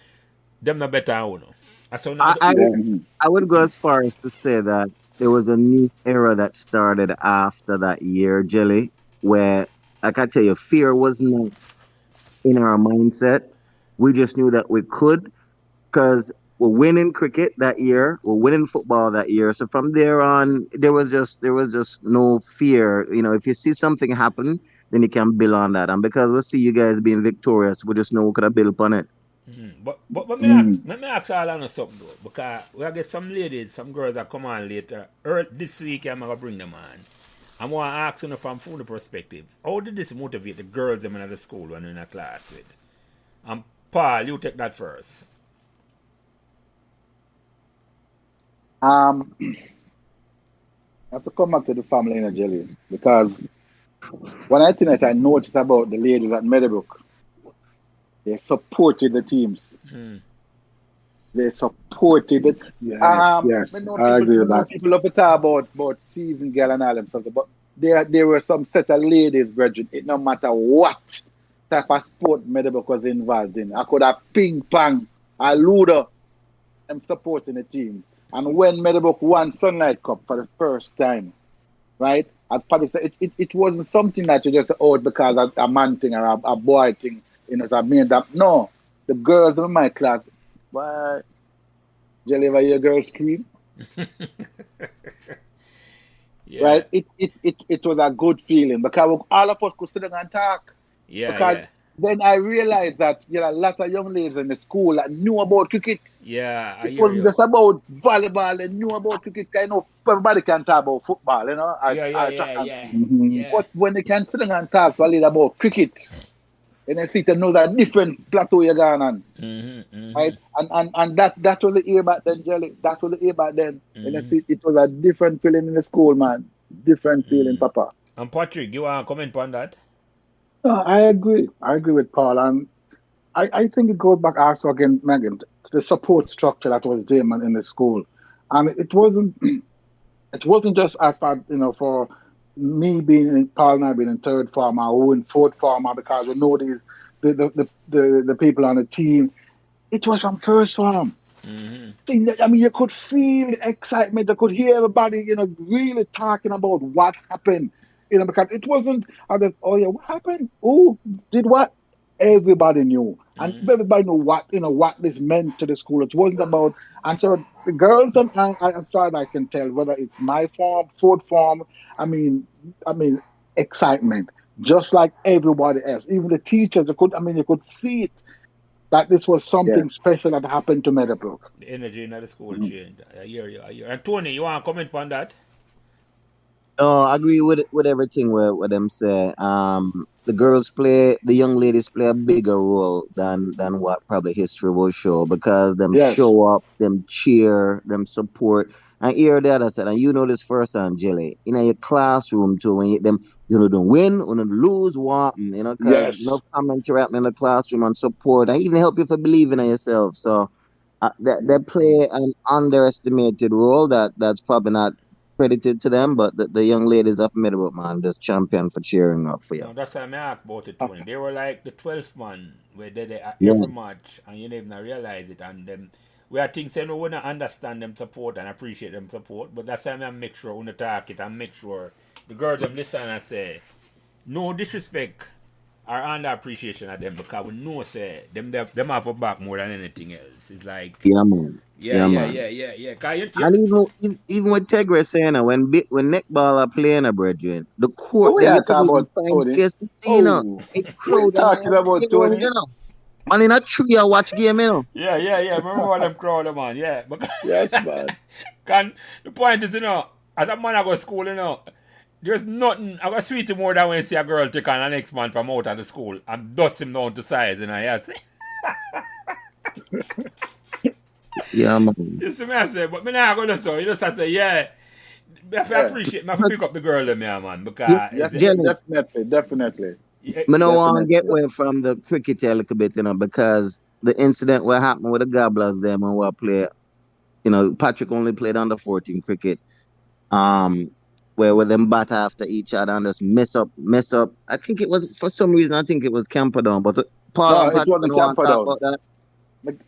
not better than I would go as far as to say that there was a new era that started after that year, Jelly, where, like I tell you, fear was not in our mindset. We just knew that we could because we're winning cricket that year, we're winning football that year. So from there on, there was just no fear. If you see something happen, then you can build on that. And because we see you guys being victorious, we just know we could have built upon it. But let me ask all on something though, because we get some ladies, some girls that come on later. This week I'm gonna bring them on. I'm gonna ask you from the perspective. How did this motivate the girls them in the school when in a class with? Paul, you take that first. I have to come back to the family in a jelly because one thing that I noticed about the ladies at Meadowbrook, they supported the teams. They supported it. Yes, We know I people, agree we with know that. people up to talk about season girl and all them stuff, but there were some set of ladies, brethren. It no matter what type of sport Meadowbrook was involved in. I could have ping pong, a ludo, I'm supporting the team. And when Meadowbrook won Sunlight Cup for the first time, right? As Paddy said, it wasn't something that you just out because a man thing or a boy thing, it's a made up. No, the girls in my class, why, Jelly, ever hear girls scream? Yeah, Right? It was a good feeling because all of us could sit down and talk. yeah, Because yeah, then I realized that a lot of young ladies in the school that knew about cricket. yeah. I It hear wasn't you. just about volleyball. They knew about cricket. Everybody can talk about football, Yeah, yeah, or track yeah, and yeah, field. Hmm. yeah. But when they can sit down and talk to a lady about cricket, and they see to know that different plateau you're going on, right? And that was the ear back then, Jelly. That was the ear back then. And I see it was a different feeling in the school, man. Different feeling, Papa. And Patrick, you want to comment on that? No, I agree. I agree with Paul, and I think it goes back also again, Megan, to the support structure that was there, man, in the school, and it wasn't. It wasn't just I thought, for me being in Paul and I being in third farmer or in fourth farmer because we know these the people on the team. It was from first farm. I mean, you could feel the excitement. You could hear everybody, really talking about what happened. Because it wasn't, oh yeah, what happened? Who did what? Everybody knew, and everybody knew what this meant to the school. It wasn't about, and so the girls and as far as I can tell, whether it's my form, fourth form, I mean, excitement, just like everybody else. Even the teachers, you could see it that this was Yeah. something special that happened to Meadowbrook. The energy in the school changed. I hear you. I hear. And Tony, you want to comment on that? No, I agree with everything what them say. The young ladies play a bigger role than what probably history will show because them Yes. show up, them cheer, them support. And here the other side, and you know this first hand, Jelly. In your classroom too, when them don't win, when you lose, what because Yes. love commentary happening in the classroom and support, and even help you for believing in yourself. So they play an underestimated role that's probably not credited to them, but the young ladies of Meadowbrook, man, just champion for cheering up for you. No, that's why I asked about it, Tony. They were like the 12th man, where they at Yeah, every match, and you didn't even realize it. And them, we are things saying we want to understand them support and appreciate them support, but that's why I make sure when you talk it and make sure the girls them listen and say, no disrespect or under appreciation of them because we know say them have a back more than anything else. It's like yeah, man. yeah, Yeah, yeah, man. yeah, yeah, yeah. Cause And even with Tegre saying that when netball are playing a bredrin, the court What we there you are couldn't talking even about, find Tony? place to see, Oh, It what you crowd and talking about, everyone, Tony? Man in a tree I watch game. yeah, yeah, yeah. Remember all them crowd, man. Yeah, but Yes, man. can the point is, as a man I go to school, there's nothing I got sweet more than when you see a girl take on an next man from out of the school and dust him down to size, yes. Yeah, man. You see me I say, but me not gonna so you just have to say, yeah. I have to Yeah. appreciate, I have to pick up the girl them here, man, Yeah, because Jelly. Definitely, definitely, Me no want to get definitely. away from the cricket a little bit, because the incident what happened with the Gobblers them when we play, Patrick only played under 14 cricket. Um, where them bat after each other and just mess up. I think it was for some reason. I think it was Camperdown, but Paul No, and it Patrick wasn't don't want to talk Camperdown. about that.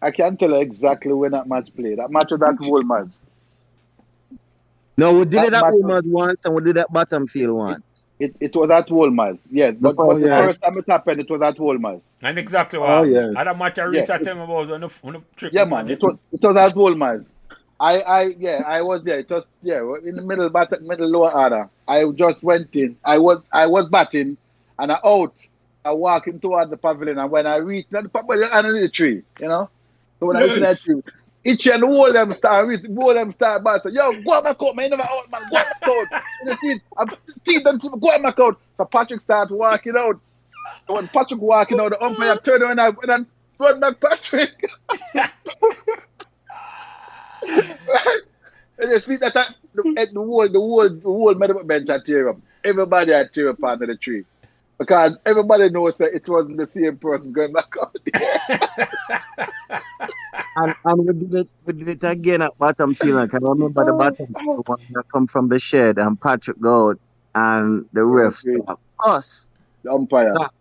I can't tell you exactly when that match played. That match was that whole match. No, we did That it at match was Woomers once and we did it at Bottomfield it. once. It was at Wolmer's, yes. But the first time it happened, it was at Wolmer's. And exactly what happened. yes. Other match I researched him about on the trip. Yeah, man. It was at Wolmer's. I was there. It was in the middle lower order. I just went in. I was batting, and I walking toward the pavilion, and when I reached the pavilion under the tree, So when I reached that tree, each and all them start batting. Yo, go back out, man. You never out, man. Go back out. I see them to go back out. So Patrick started walking out. So when Patrick walking out, the umpire turned around and run back Patrick. Right? And you see that the whole Meadowbrook bench had tear up. Everybody had tear up under the tree. Because everybody knows that it wasn't the same person going back out there. And we did it again at bottom field. I remember the bottom field one that come from the shed and Patrick go out and the ref start cuss. The umpire. Start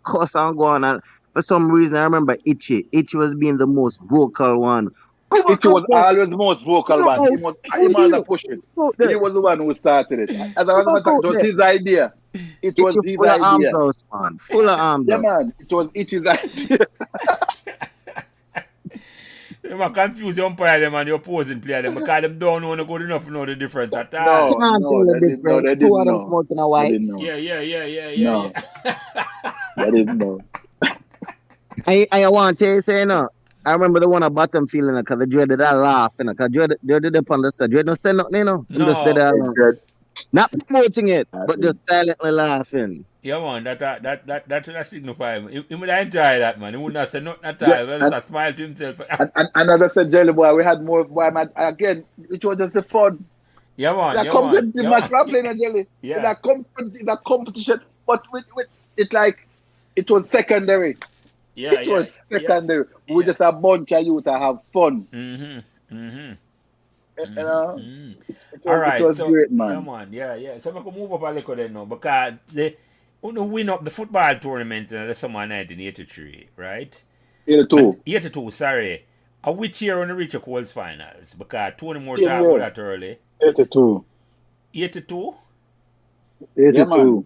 cuss and go on. And for some reason I remember Itchy. Itchy was being the most vocal one. Itchy was always the most vocal one. He was pushing. He was the one who started it. As I was it was his idea. It was his idea. Full of arms. Yeah, man. It was Itchy's idea. You might confuse the umpire them and the opposing player them because them don't know good enough to know the difference at all. No, they didn't know. Two of them come out in a white. Yeah. They didn't know. I want to say, I remember the one at bottom field, because the dreaded that laugh, because dreaded up on the side. Dread not say nothing, No. Just did that. Not promoting it, but just silently laughing. Yeah, man, that signifies. He would enjoy that, man. He would not say nothing at all. He just smile to himself. And as I said, Jelly Boy, we had more. Boy, man, again, it was just a fun. Yeah, man. That competitive match we're playing at Jelly. Yeah. That competition, but with it like it was secondary. Yeah, it was secondary. Yeah. We just a bunch of youth that have fun. All right, it was great, man. Yeah, man. Yeah. So we can move up a little then now because they win up the football tournament in the summer 1983, right? 82, sorry. Which year on the reach the quarters finals? Because Tony Moore talked about that early. 82. 82? 82.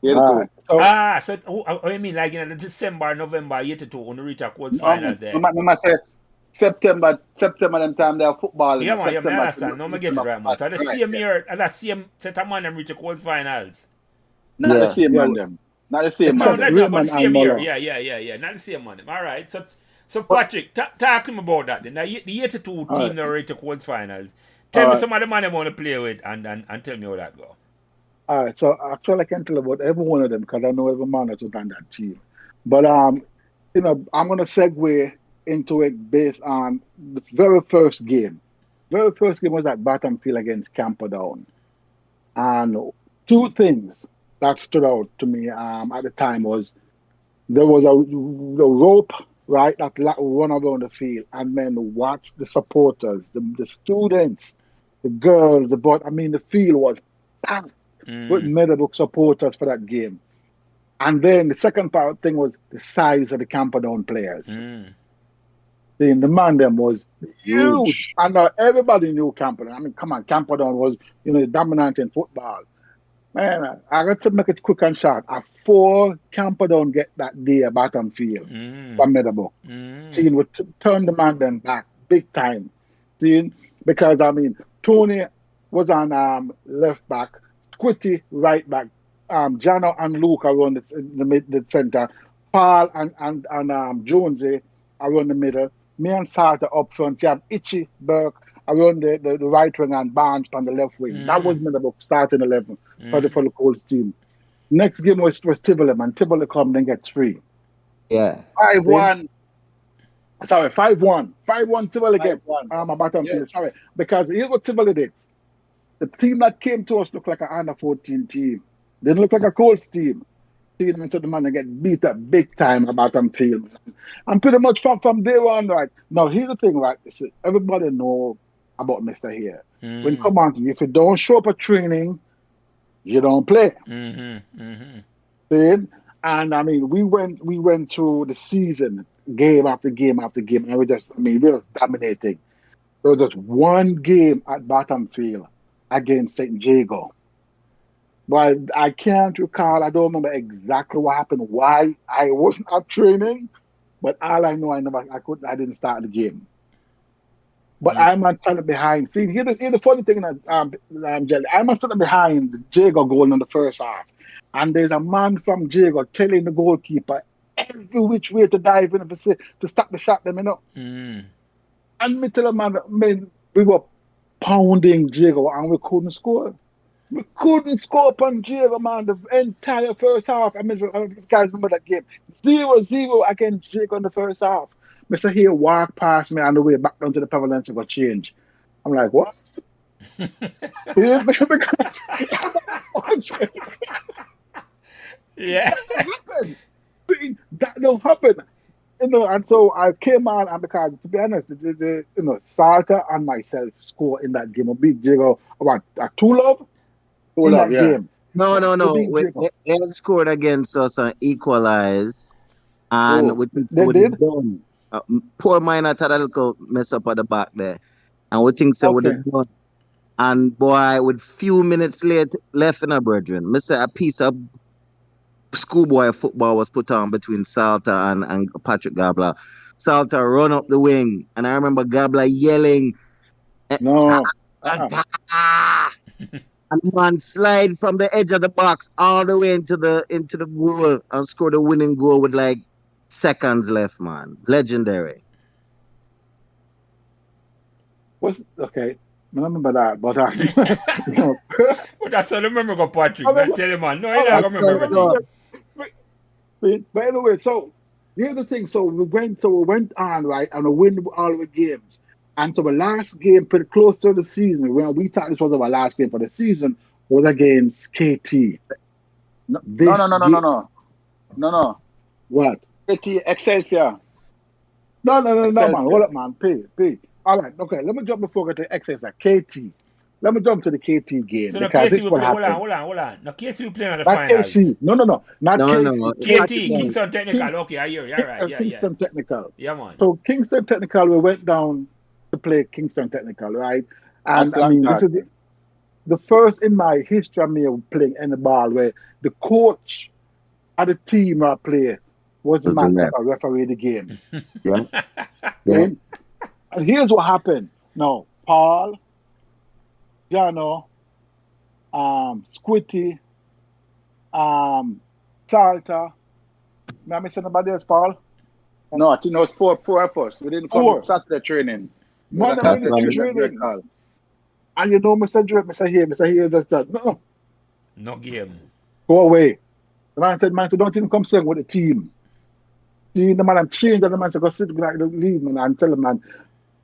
Yeah, so you mean like in December, November 82 on the reach the quarters finals there? I say September and time they are football. Yeah, man, I understand. No, I get it right, man. So the same year, that same set of man them reach the quarters finals. Not the same man them. Not the same man. No, but the same year. Yeah. Not the same man them. All right. So Patrick, talk to me about that. Then the 82 team that reach the quarters finals. Tell me some of the man I want to play with and tell me how that go. All right. So actually, I can tell about every one of them because I know every man that's on that team. But I'm gonna segue into it based on the very first game. Very first game was at Battlefield against Camperdown. And two things that stood out to me at the time was there was the rope, right, that run around the field, and then watch the supporters, the students, the girls, the boys. I mean, the field was packed with Meadowbrook supporters for that game. And then the second part thing was the size of the Camperdown players. The man them was huge. And everybody knew Camperdown. I mean, come on, Camperdown was, dominant in football. Man, I got to make it quick and short. 4 Camperdown get that day at bottom field from Meadowbrook. Seeing would turn the man them back big time. Seeing, because I mean, Tony was on left back, Squitty right back, Jano and Luke around the center, Paul and Jonesy around the middle. Me and Sartre up front. You have Itchy, Burke around the right wing and Barnes on the left wing. That was Meadowbrook starting 11 for the Colts team. Next game was Tivoli, and Tivoli come then get 3. Yeah. 5-1. Sorry, 5-1. 5-1 Tivoli game. My bottom field. Sorry. Because here's what Tivoli did. The team that came to us looked like an under 14 team. They didn't look like a Colts team. Into the man and get beat up big time about them field. And pretty much from day on, right? Now here's the thing, right? Everybody know about Mr. Here. When come on, if you don't show up at training, you don't play. See? And I mean, we went through the season, game after game after game, and we were dominating. There was just one game at Bottom Field against St. Jago. But I can't recall. I don't remember exactly what happened. Why I wasn't at training, but all I know, I didn't start the game. But I'm not standing behind. See, here's the funny thing that Jelly. I'm not standing behind Jago goal in the first half, and there's a man from Jago telling the goalkeeper every which way to dive in to stop the shot. Them, you know. And me tell the man, we were pounding Jago and we couldn't score. We couldn't score upon Jago, man, the entire first half. I mean, you guys remember that game? 0-0 against Jago in the first half. Mr. Here walk past me on the way back down to the pavilion to go change. I'm like, what? Because Yeah. that don't happen. You know, and so I came on, and because to be honest, Salter and myself score in that game. We beat Jago about 2-love in that game. No. They scored against us and equalized, and we think they did. Done. Poor Minor had a little mess up at the back there, and we think so with the done. And boy, with few minutes left in our brethren, Mister, a piece of schoolboy football was put on between Salter and Patrick Gabbler. Salter run up the wing, and I remember Gabbler yelling, "No!" And man slide from the edge of the box all the way into the goal and score the winning goal with like seconds left, man. Legendary. Okay? I remember that, but But that's all I remember, go Patrick. I tell you, man. No, I don't remember everything. But anyway, so here's the thing. So we went on, right, and we win all the games. And so the last game, pretty close to the season, when we thought this was our last game for the season, was against KT. No. What? KT Excelsior. No, man. Hold up, man. Pay. All right, okay. Let me jump before I get to Excelsior. KT. Let me jump to the KT game. So because KC will play. Hold on. No, KC will play on the finals. KC. No. Not KC. KT, Kingston Technical. Okay, I hear you. All right, Kingston Technical. Yeah, man. So Kingston Technical, we went down to play Kingston Technical, right? And I mean, this is the first in my history of me playing any ball where the coach of the team I play was the man that refereed the game. Yeah. And here's what happened. No, Paul, Jano, Squitty, Salter. May I miss anybody else, Paul? No, I think it was four of us. We didn't come to Saturday training. Training. And you know, Mr. here, no. No game. Go away. The man said, don't even come sing with the team. See, the man, I'm changed, and the man said, go sit like the lead, man, and tell the man,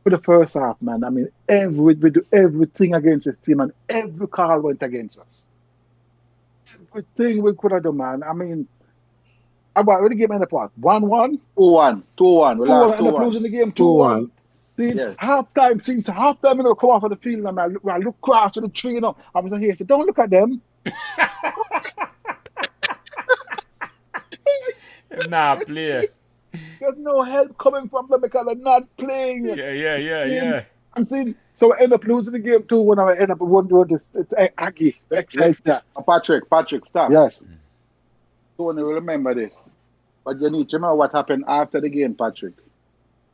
for the first half, man, I mean, we do everything against this team, and every call went against us. Everything we could have done, man. I mean, about when the game ended up what? 1-1? 2-1. We lost 2-1. End up losing the game 2-1. See, yes. halftime, you know, come off of the field, and I look across to the tree, you know, I was here, I said, don't look at them. Nah, play. There's no help coming from them because they're not playing. Yeah. And see, so I end up losing the game too when I end up doing this. It's Aggie. Patrick, stop. Yes. Tony will remember this. But you need to remember what happened after the game, Patrick.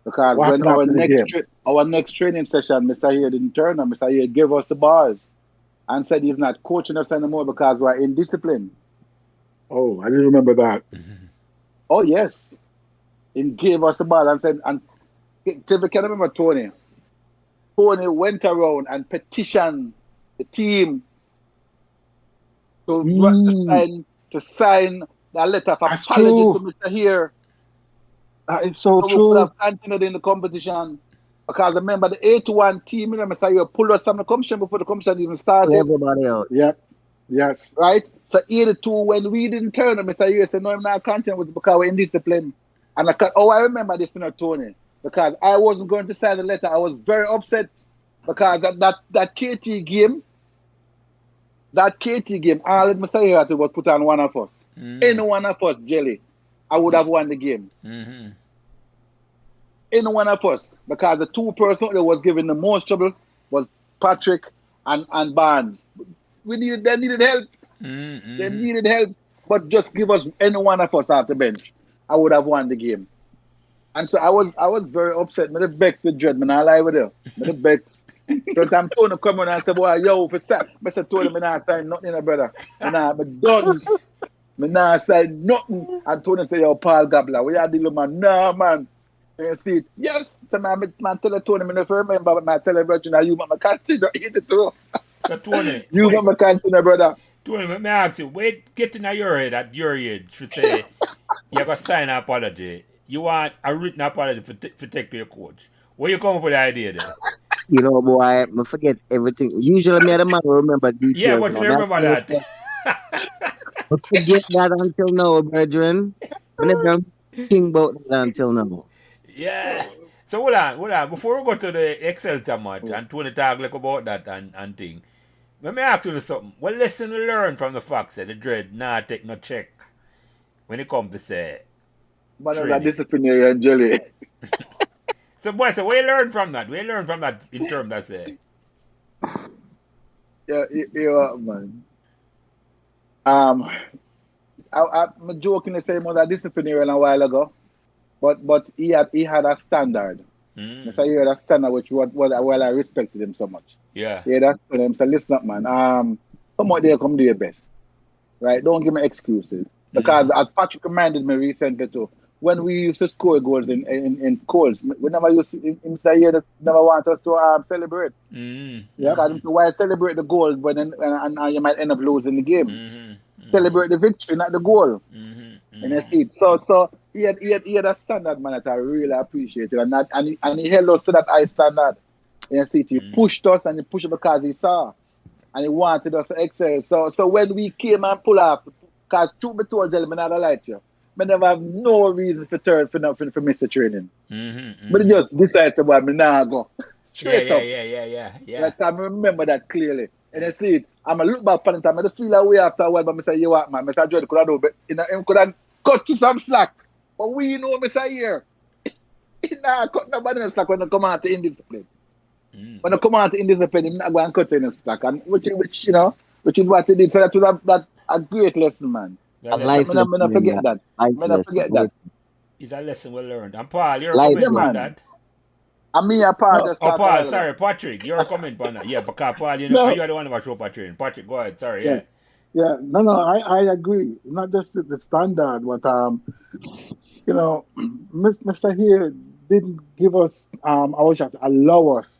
Because what when our next training session, Mr. Here didn't turn up. Mr. Here gave us the bars and said he's not coaching us anymore because we're indisciplined. Oh, I didn't remember that. Oh, yes. He gave us the ball and said, and can remember Tony? Tony went around and petitioned the team to sign a letter of apology to Mr. Here. That is so true. We could have continued in the competition. Because remember, the 8-1 team, you know, Mr. Here pulled us from the competition before the competition even started. Everybody else. Yep. Yes. Right? So 82, when we didn't turn him, Mr. Here said, no, I'm not continuing with it because we're indisciplined. And I remember this, you know, Tony, because I wasn't going to sign the letter. I was very upset because that KT game, all of Mr. Here was put on one of us. Any one of us, Jelly, I would have won the game. Any one of us, because the two persons that was giving the most trouble was Patrick and Barnes. They needed help. They needed help, but just give us any one of us off the bench. I would have won the game. And so I was very upset. Me the Bex with Dread, man. I lie with you. Me the Bex. So I'm Tony come on and say, boy, yo, for sa I said Tony, me not sign nothing, brother. Me done. Me not sign nothing. And Tony say, yo, Paul Gabbler, we are dealing, man. Nah, man. You see it? Yes. So man tell Tony, me never remember, but I tell everybody, you man, continue eat it too. So Tony, you man, continue, brother. Tony, let me ask you, wait, get in your head at your age to say you got to sign an apology. You want a written apology for take to your coach. Where you come up with the idea there? You know, boy, I forget everything. Usually, me and the man will remember details. Yeah, but you remember that. I forget that until now, brethren. I never think about that until now. Yeah. So hold on. Before we go to the Excelsior match and Tony talk like about that and thing, let me ask you something. What lesson you learn from the fact that the Dread not take no check when it comes to say but that disciplinary and jelly. So boy, so what you learn from that? What you learn from that in terms of say? Yeah, man. I'm joking the same was a disciplinary a while ago, but he had a standard. So he had a standard which was I respected him so much. Yeah. Yeah, that's for him. So listen up, man. Come out there, come do your best. Right? Don't give me excuses. Because as Patrick reminded me recently too, when we used to score goals in goals, we never used to, him say here that never want us to celebrate. Yeah, because why celebrate the goal when and you might end up losing the game. Celebrate the victory, not the goal. And you see it. So he had a standard, man, that I really appreciated, and he held us to that high standard. And you see it. He pushed us, and he pushed us because he saw, and he wanted us to excel. So when we came and pull off, because truth be told, gentlemen, I don't like you. I never have no reason for miss the training. But he just decided to me now go. Straight up. Yeah. Like, I remember that clearly. And I see it. I'm going to look back on it. I'm going to feel away after a while, but I say, you what, man? I say, Jordan could have done, but he could have cut to some slack. But we know, I say, here. He not cut nobody no slack when they come out to indiscipline. When they come out to indiscipline, he's not going to cut any slack. And which is what he did. So that was a great lesson, man. A life lesson. I'm not forget that. I'm not forget that. It's a lesson we learned. And Paul, you're comment on that. And me and Paul Paul, sorry, Patrick, you're comment on that. Yeah, because Paul, you know, you're the one about show Patrick. Patrick, go ahead. Sorry, yeah. Yeah, no, I agree. Not just the standard, but you know, Mr. Here didn't give us allow us,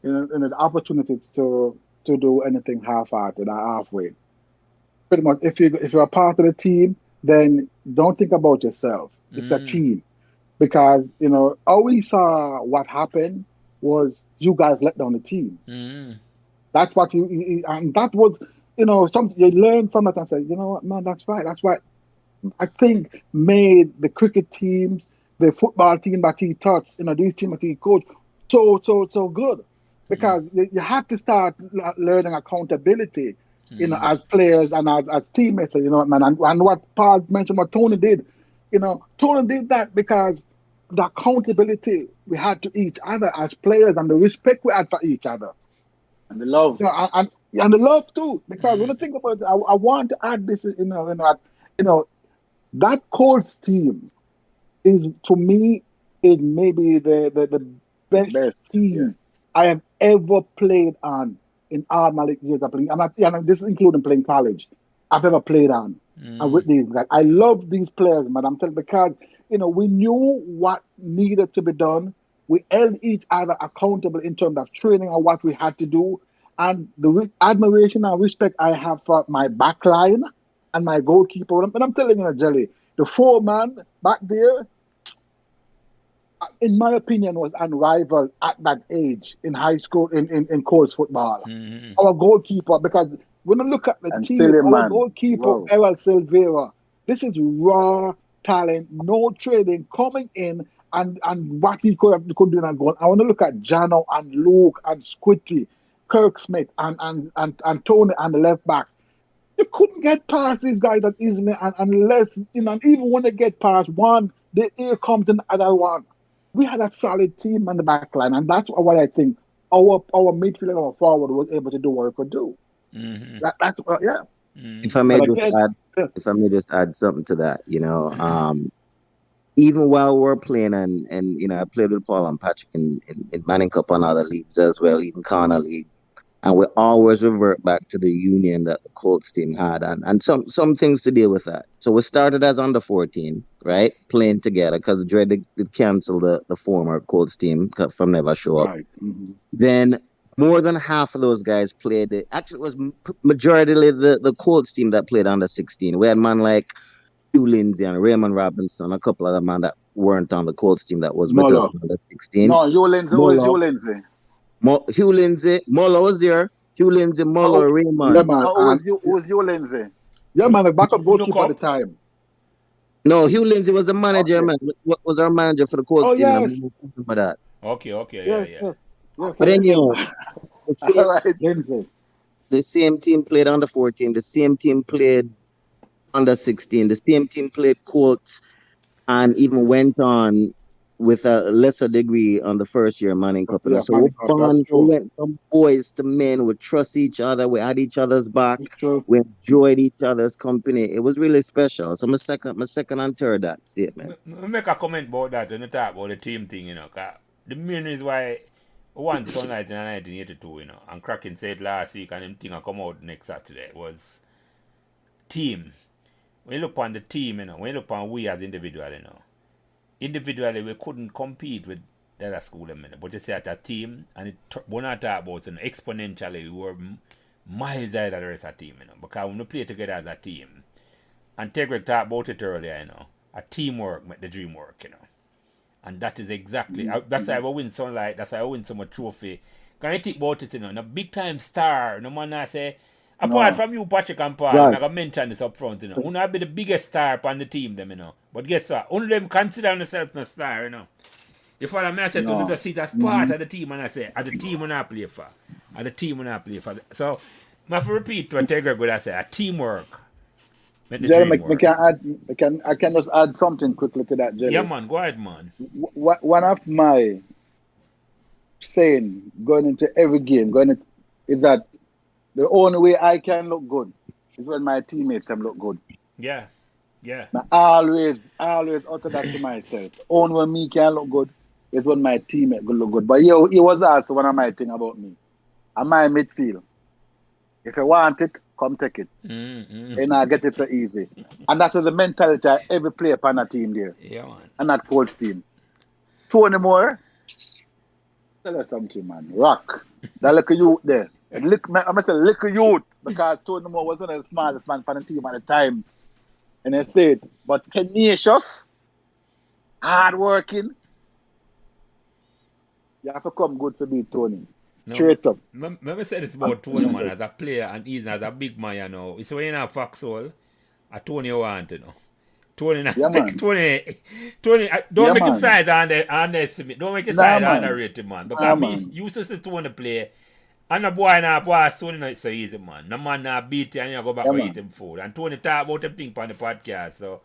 you know, the opportunity to do anything half-hearted or halfway. Pretty much, if you're a part of the team, then don't think about yourself. It's a team, because you know all we saw what happened was you guys let down the team. That's what you and that was, you know, something you learn from it and say, you know what, man, that's right. That's what I think made the cricket teams, the football team that he touched, you know, these teams that he coached so good, because you have to start learning accountability. You know, as players and as teammates, you know, man, and what Paul mentioned, what Tony did, you know, Tony did that because the accountability we had to each other as players and the respect we had for each other. And the love. You know, and the love too, because when I think about it, I want to add this, you know, that Colts team is, to me, is maybe the best team I have ever played on. In all my years of playing, and this is including playing college, I've ever played on. And with these guys, I love these players, man. I'm telling you, because you know we knew what needed to be done. We held each other accountable in terms of training and what we had to do. And the admiration and respect I have for my back line and my goalkeeper. And I'm telling you, Jelly, the 4-man back there, in my opinion, was unrivaled at that age in high school in college football. Our goalkeeper, because when I look at the team, our goalkeeper, Errol Silveira, this is raw talent, no training, coming in and what he could do in a goal. I want to look at Jano and Luke and Squitty, Kirk Smith and Tony and the left back. You couldn't get past these guys that easily, unless, you know, and even when they get past one, here comes another one. We had a solid team on the back line, and that's what I think our midfield and our forward was able to do what we could do. That's If I may But just again, add something to that, even while we're playing and I played with Paul and Patrick in Manning Cup and other leagues as well, even Corner League. And we always revert back to the union that the Colts team had and some things to deal with that. So we started as under 14, right? Playing together because Dre did cancel the former Colts team from never show up. right. Then more than half of those guys played it. Actually, it was majority the Colts team that played under 16. We had man like Hugh Lindsay and Raymond Robinson, a couple of the man that weren't on the Colts team that was with us Molo. under 16. No, Hugh Lindsay. Who is Hugh Lindsay? Hugh Lindsay, Molo was there. Hugh Lindsay, Molo, Raymond. Yeah, man. Who is Hugh Lindsay? Yeah, man, the backup goalkeeper Look at the time. No, Hugh Lindsay was the manager, Okay. man. What was our manager for the Colts Oh, team? yes. About that. Okay, Yes, yeah. yes. Yes, But anyhow, All right. Lindsay. the same team played under 14. The same team played under 16. The same team played Colts and even went on with a lesser degree on the first year Manning Cup. Yeah, So Manning Cup, that's true. we went from boys to men. We trust each other. We had each other's back. That's true. We enjoyed each other's company. It was really special. So my second and third that statement. I make a comment about that when you talk about the team thing, 'cause the main reason why we won Sunlight in 1982, and Kraken said last week and them thing will come out next Saturday was team. When you look on the team, when you look on we as individuals, individually we couldn't compete with the other school, but you say at a team, and when I talk about exponentially, we were miles ahead of the rest of the team, because when we play together as a team, and Tegreg talked about it earlier, a teamwork make the dream work, and that is exactly, that's why I win Sunlight, that's why I win so much trophy. Can you think about it, a big time star, no man I say, apart from you, Patrick and Paul, I'm going to mention this up front, you will be the biggest star on the team, them, but guess what, only them consider themselves a star, You follow me, I said, so just see it as part of the team, and I say, at the team when I play for, at the team when I play for. So, I have to repeat what Tegreg would I say, a teamwork. Jerry, I can just add something quickly to that, Jerry. Yeah, man, go ahead, man. One of my saying going into every game is that the only way I can look good is when my teammates can look good. Yeah. I always utter that to myself. Only when me can look good is when my teammate will look good. But he was also one of my thing about me. And my midfield. If you want it, come take it. And I get it so easy. And that was the mentality of every player on a team there. Yeah, man. And that Colts team. Tony Moore, tell us something, man. Rock. That little youth there. I must say little youth, because Tony Moore was one of the smartest man for the team at the time. And I said, but tenacious, hard-working, you have to come good to beat Tony. No, Straight up. Remember say this about Tony, man, as a player and even as a big man, It's when you have Foxhole, a Tony want, Tony, Yeah, man. Don't Yeah, make him man. size underestimate. Don't make him Nah, size man. underrate him, man. Because me man. used to see Tony play, and a boy now pass Tony not so easy, man. No man now beat you and you go back Yeah, and man. eat him food. And Tony talk about them thing on the podcast, so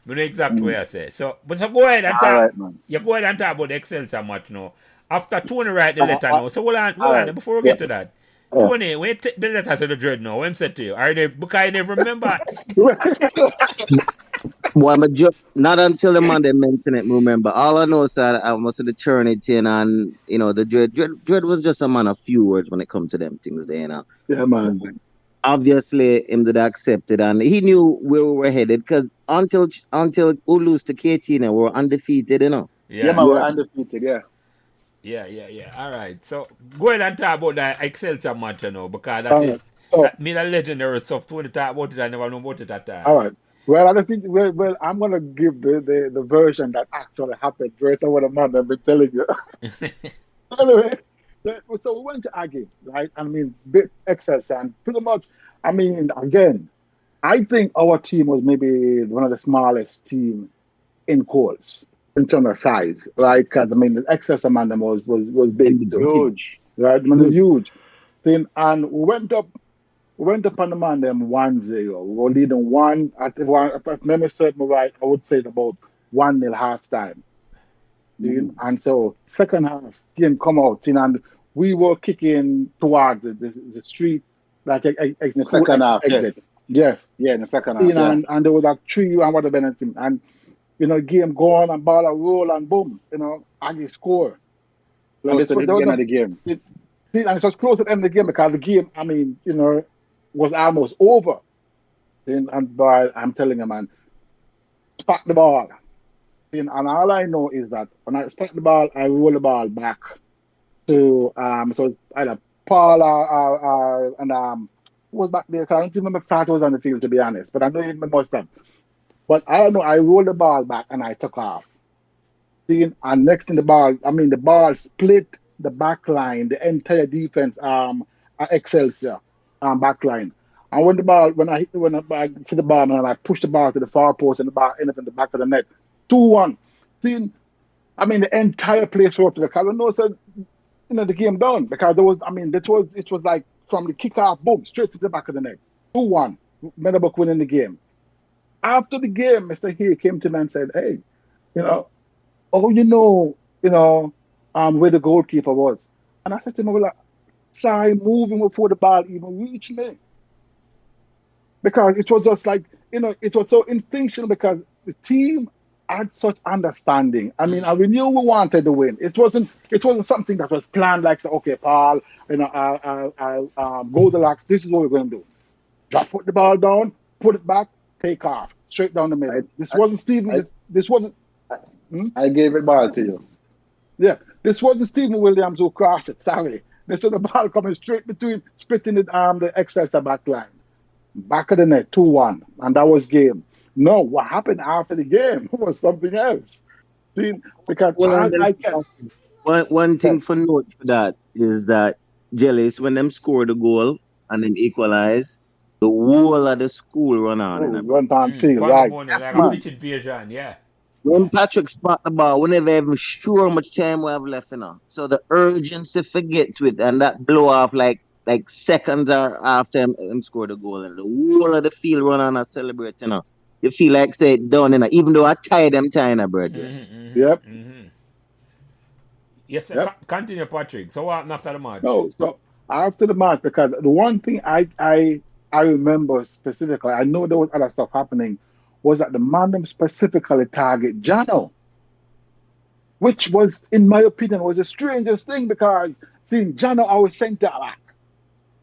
I know exactly what I say. So, but so go ahead and All talk. right, man. You go ahead and talk about the Excelsior match now. After Tony write the letter now, so hold on, right. before we get to that. Tony, when you take the letter to the dread now, what him say to you? Because I never remember. Well, not until the Monday mention it, remember. All I know is that I must have the Trinity and the dread was just a man of few words when it comes to them things there, Yeah, man. Obviously, him did accept it, and he knew where we were headed because until we lose to KT, we were undefeated, Yeah, man, we're undefeated, yeah. Yeah. All right. So go ahead and talk about that Excelsior match, because that made a legendary stuff. Tony talk about it, I never know about it at all. All right. Well, I just think, well, I'm going to give the version that actually happened versus what a man I've been telling you. Anyway, so we went to Aggie, right? I mean, bit excess and pretty much, I mean, again, I think our team was maybe one of the smallest team in Colts in terms of size, right? Because, I mean, the excess among them was big. Huge. Right? I mean, it's huge. And we went up on the man them 1-0. We were leading one. If memory serves me right, I would say it's about 1-0 halftime. And so second half, team come out, and we were kicking towards the street, like the second half, exit. yes. Yes. Yeah, in the second half. Yeah. And there was like 3 and whatever anything. And game going and ball a roll and boom, and you score. And Close to the end of the game. And it was close at the end of the game because the game, was almost over. And boy, I'm telling you, man, spat the ball. And all I know is that when I spat the ball, I roll the ball back to so either Paul and who was back there. 'Cause I don't remember if Sato was on the field, to be honest, but I know he must have. But I don't know. I rolled the ball back and I took off. And next in the ball split the back line, the entire defense, at Excelsior, back line. And when I hit the ball, and I pushed the ball to the far post and the ball ended in the back of the net, 2-1. The entire place were up to the color. No, so the game done because it was like from the kickoff, boom, straight to the back of the net, 2-1. Meadowbrook winning the game. After the game, Mr. Hay came to me and said, "Hey, where the goalkeeper was." And I said to him, "Well, sorry, moving before the ball even reached me." Because it was just like, it was so instinctual because the team had such understanding. And we knew we wanted to win. It wasn't something that was planned like, okay, Paul, I'll go the locks. This is what we're going to do. Just put the ball down, put it back, take off, straight down the middle. This wasn't Stephen. This wasn't. I gave it ball to you. Yeah, this wasn't Stephen Williams who crashed it. Sorry, this was the ball coming straight between, splitting the Excelsior back line, back of the net, 2-1, and that was game. No, what happened after the game was something else. Because one thing for note for that is that Jellies, when them score the goal and then equalize, the whole of the school run on. Run on field, right? Like a pitch invasion, yeah. When Patrick spot the ball, we never even sure how much time we have left, So the urgency to get to it and that blow off like seconds after him score the goal, and the whole of the field run on and celebrate, You feel like say it done, even though I tired them time, brother. Yep. Yes, yep. Continue, Patrick. So what happened after the match? No, so after the match, because the one thing I remember specifically, I know there was other stuff happening, was that the man specifically target Jano, which was, in my opinion, was the strangest thing because seeing Jano our centre back.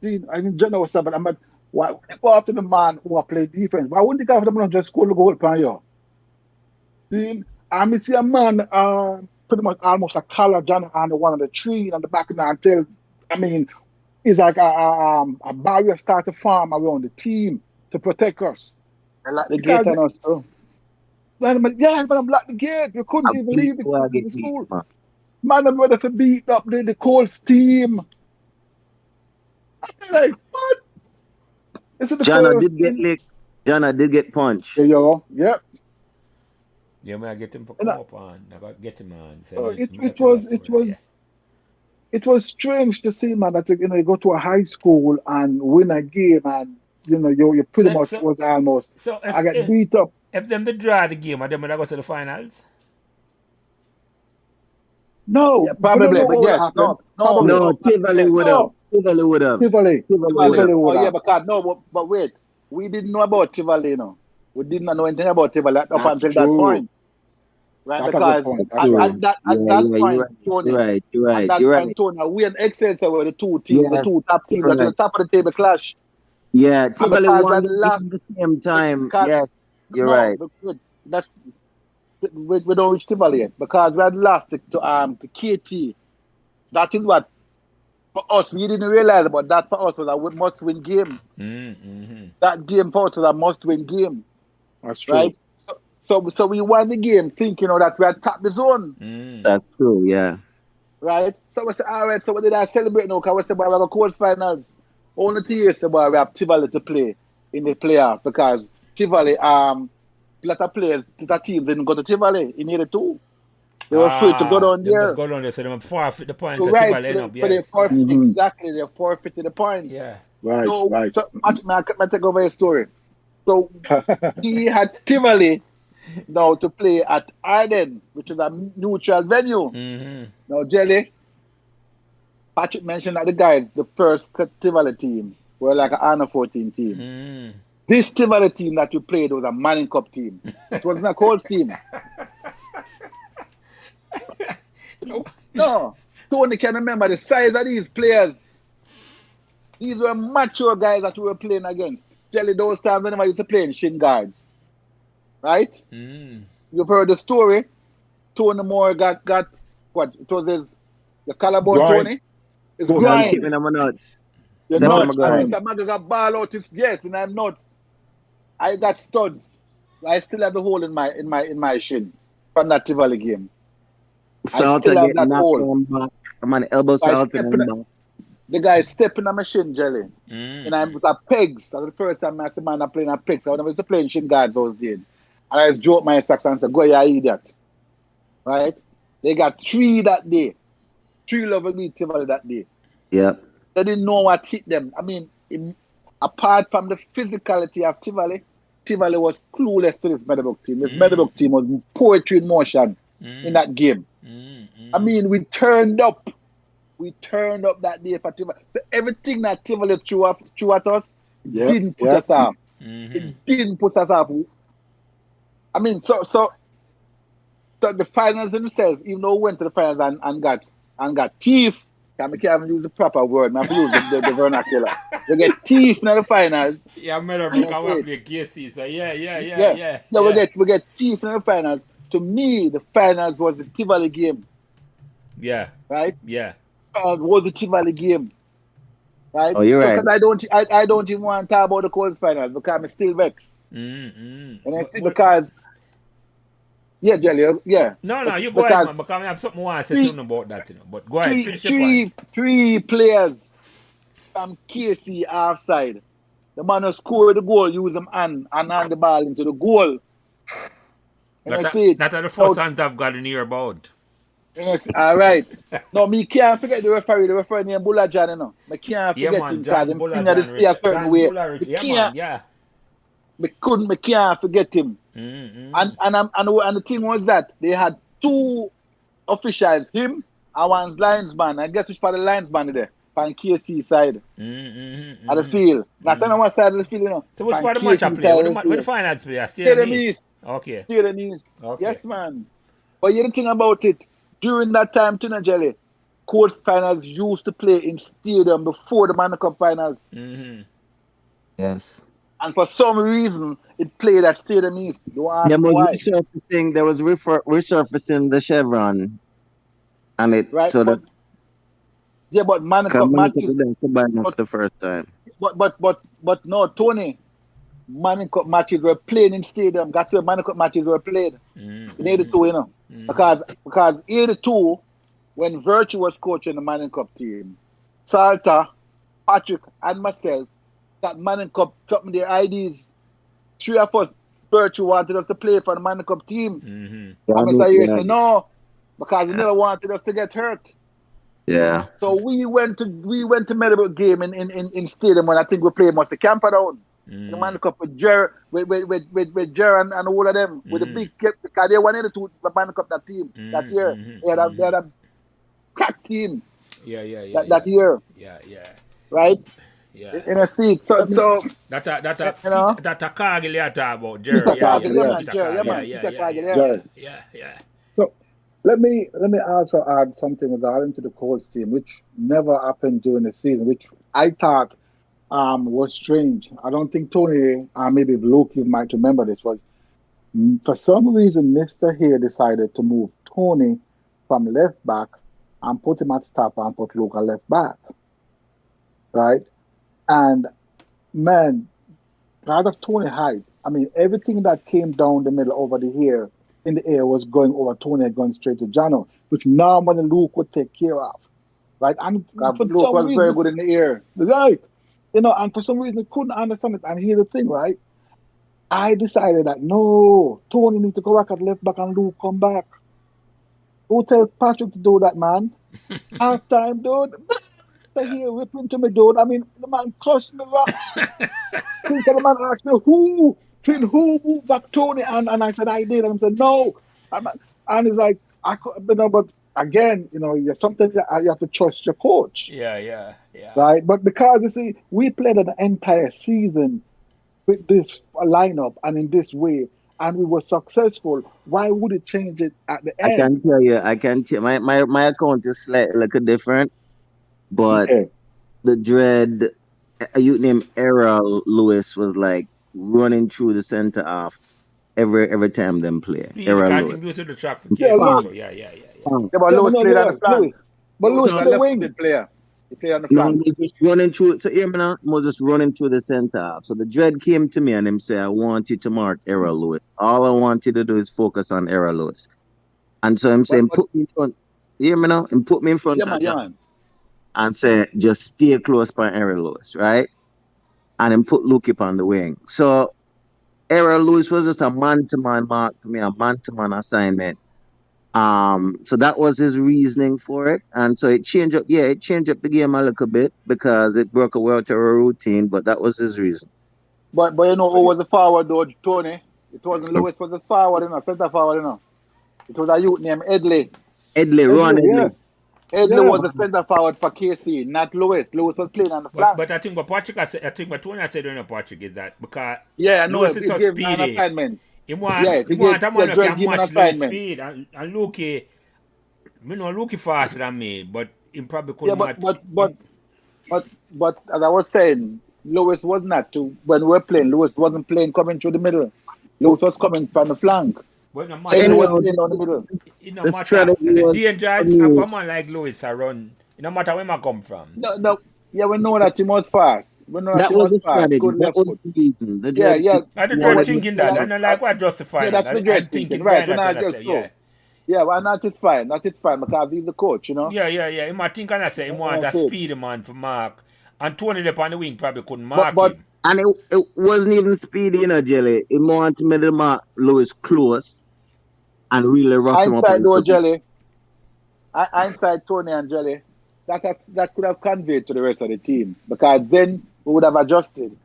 Jano was something. Why go after the man who play defense? Why wouldn't you go after the man who just score the goal upon you? I see a man pretty much almost a collar Jano on the one of the tree on the back of the until it's like a barrier start to form around the team to protect us. Like the gate on us too. Yeah, but I'm like the gate. You couldn't even leave the school. Man, I'm ready to beat up the Colts team. I'm like, what? Jana did get licked. Jana did get punched. There you go. Yep. Yeah, man, I get him to come up on. I got get him on. It was strange to see, man, that you go to a high school and win a game and you pretty much was almost. So I got beat up. If them they draw the game, and then when I go to the finals. No, probably, but yes, no, Tivoli would have. Tivoli would have. But wait, we didn't know about Tivoli, We did not know anything about Tivoli up until that point. Right, because at that point, You're right. Tony, we and Excelsior were the two teams, the two top teams at the top of the table clash. Yeah, Tivoli won at the same time. Yes, you're right. We don't reach Tivoli yet because we had lost to KT. That is what for us we didn't realize about that. For us was a must-win game. That game for us was a must-win game. That's true. Right. So we won the game thinking that we had tapped the zone. That's true, yeah. Right? So we said, all right, so what did I celebrate now? Because we said, boy, we have a quarters finals. Only 2 years, boy, we have Tivoli to play in the playoffs because Tivoli, a lot of players, the teams didn't go to Tivoli in year 2. They were free to go down there. Just go down there, so they forfeit the point. So right, exactly, they forfeited the points. Yeah. Right, right. So, I take over your story. So, he had Tivoli now to play at Arden, which is a neutral venue. Now, Jelly, Patrick mentioned that the guys, the first Tivoli team, were like an under 14 team. This Tivoli team that you played was a Manning Cup team. It wasn't a Colts team. No. Tony can remember the size of these players. These were mature guys that we were playing against. Jelly, those times whenever I used to play in shin guards. Right? You've heard the story. Tony Moore got what? It was the collarbone Tony. It's grind. Keeping them nuts. You're nuts. And Mr. Maga got ball out his and I'm not. I got studs. I still have the hole in my shin from that Tivoli game. Salt again, back. I'm on elbow salt and the guy stepping on my shin, Jelly. And I was at pegs. That was the first time I said, man, I'm playing at pegs. I was playing shin guards those days. And I just dropped my socks and said, go, you idiot. Right? They got 3 that day. 3 level beat Tivoli that day. Yeah. They didn't know what hit them. I mean, apart from the physicality of Tivoli was clueless to this Meadowbrook team. This Meadowbrook team was poetry in motion in that game. I mean, we turned up. We turned up that day for Tivoli. So everything that Tivoli threw at us didn't put us off. It didn't put us off. I mean, so the finals themselves, even though we went to the finals and got teeth. I can't even use the proper word. I have to use the vernacular. They get teeth in the finals. Yeah, Meadowbrook I want to play KC. So yeah. We get teeth in the finals. To me, the finals was the Tivoli game. Yeah. Right? Yeah. Was the Tivoli game. Right? Oh, you're right. Because I don't even want to talk about the Colts finals because I'm still vexed. And I see because yeah, Jelly, yeah. No, you go ahead, man, because I have something I want to say something about that, But go ahead, finish your point. Three players from KC offside. The man who scored the goal, use them hand the ball into the goal. That are the first hands I've got in here about. All right. No, me can't forget the referee. The referee named Bullajan, you know. I can't forget him because him finger did stay a certain way. Me can't forget him. And the thing was that they had 2 officials, him and one linesman. I guess which part of the linesman there? On KC side. At the field. Not on one side of the field, you know. So which part of the match I play? Where the finals play? Stadium East. Okay. Stadium East. Okay. Yes, man. But you the thing about it, during that time, Tina Jelly, Colts finals used to play in stadium before the Manning Cup finals. Yes. And for some reason, it played at Stadium East. Yeah, but resurfacing, there was resurfacing the Chevron. And it, right, so but, that... Yeah, but Manning Cup matches... But the first time. But no, Tony, Manning Cup matches were played in stadium. That's where Manning Cup matches were played. In 82, you know. Because 82, when Virtue was coaching the Manning Cup team, Salter, Patrick, and myself, that Manning Cup, something their IDs. 3 of us, Virtue wanted us to play for the Manning Cup team. And Mr. Year said no, because he never wanted us to get hurt. Yeah. So we went to Meadowbrook game in stadium when I think we played Musty Camper down. The Manning Cup with Jer and all of them with the big, because they wanted to the Manning Cup that team that year. They had a crack team. That year. Yeah. Right. Yeah. In a seat. So that a Cargill you talk about, Jerry. Yeah. So let me also add something regarding to the Colts team, which never happened during the season, which I thought was strange. I don't think Tony, maybe Luke, you might remember this, was for some reason Mr. Hare decided to move Tony from left back and put him at stopper and put Luke at left back. Right? And man, out of Tony height, I mean, everything that came down the middle over the hair in the air was going over Tony and going straight to Jano, which normally Luke would take care of. Right? And Luke was very good in the air. Right. You know, and for some reason I couldn't understand it. And here's the thing, right? I decided that no, Tony needs to go back at left back and Luke come back. Who tell Patrick to do that, man? Half time, dude. Here ripping to me, dude. I mean, the man cussed me rock. The man asked me who moved back Tony, and I said I did, and I said no. And it's like I could, but again, you know, sometimes you have to trust your coach. Yeah. Right, but because you see, we played an entire season with this lineup and in this way, and we were successful, why would it change it at the I end? can tell you, my account is slightly little different, but Okay. the dread a youth named Errol Lewis was like running through the center half every time them play. Speed, the Errol guy Lewis. think music to the track for Yeah, KC, look. bro. Yeah. Bang. Yeah, but Yeah, but Lewis no, played on the no, flank. Lewis. But Lewis Lewis was play a wing. left-footed player. He played on the No, flank. he was just running through. So hear me now. He was just running through the center half. So the dread came to me and him say, "I want you to mark Errol Lewis. All I want you to do is focus on Errol Lewis." And so I'm saying, But put me in front. You hear me now? And put me in front of yeah, John man. and say, just stay close by Errol Lewis, right? And then put Luke up on the wing. So Errol Lewis was just a man-to-man mark for me, a man-to-man assignment. So that was his reasoning for it, and so it changed up the game a little bit because it broke away out of a routine, but that was his reason. But you know who was the forward though, Tony? It wasn't Lewis was the forward, centre forward, It was a youth named Edley. Ron Yeah, Edley. Edley yeah. was the centre forward for KC, not Lewis. Lewis was playing on the flank. But I think what Patrick I said, I think what Tony said during Patrick is that because Yeah, I know. Lewis He is so gave an speedy, assignment. he want Yes, he he want gave a man who Drake can give an match Lewis assignment. speed and Lukey, me know Lukey faster than me, but he probably could Yeah, match. but as I was saying, Lewis was not to when we were playing. Lewis wasn't playing coming through the middle. Lewis was coming from the flank. But no So matter, Edley was Anyhow, playing down the middle. it no the matter. strategy The was danger for is if me. a man like Lewis I run, it no matter where I come from. No. Yeah, we know that he was fast. We know that That he was was the fast. strategy. Good That left was foot. the reason. The Yeah, dread yeah. I the Yeah, dread but thinking that, and I like what yeah, justifying that's that. the I dread thinking thinking. behind Right. We're that not and I just say, so. yeah. Yeah, well, that is fine. That is fine because he's the coach. Yeah. He might think and I say he want a That's it. speedy man for Mark. And Tony up on the wing probably couldn't But mark him. And it wasn't even speedy, Jelly. It wanted me to mark Lewis close and really rough him up a hindsight though, little bit. Jelly. Hindsight, Tony and Jelly. That could have conveyed to the rest of the team because then we would have adjusted.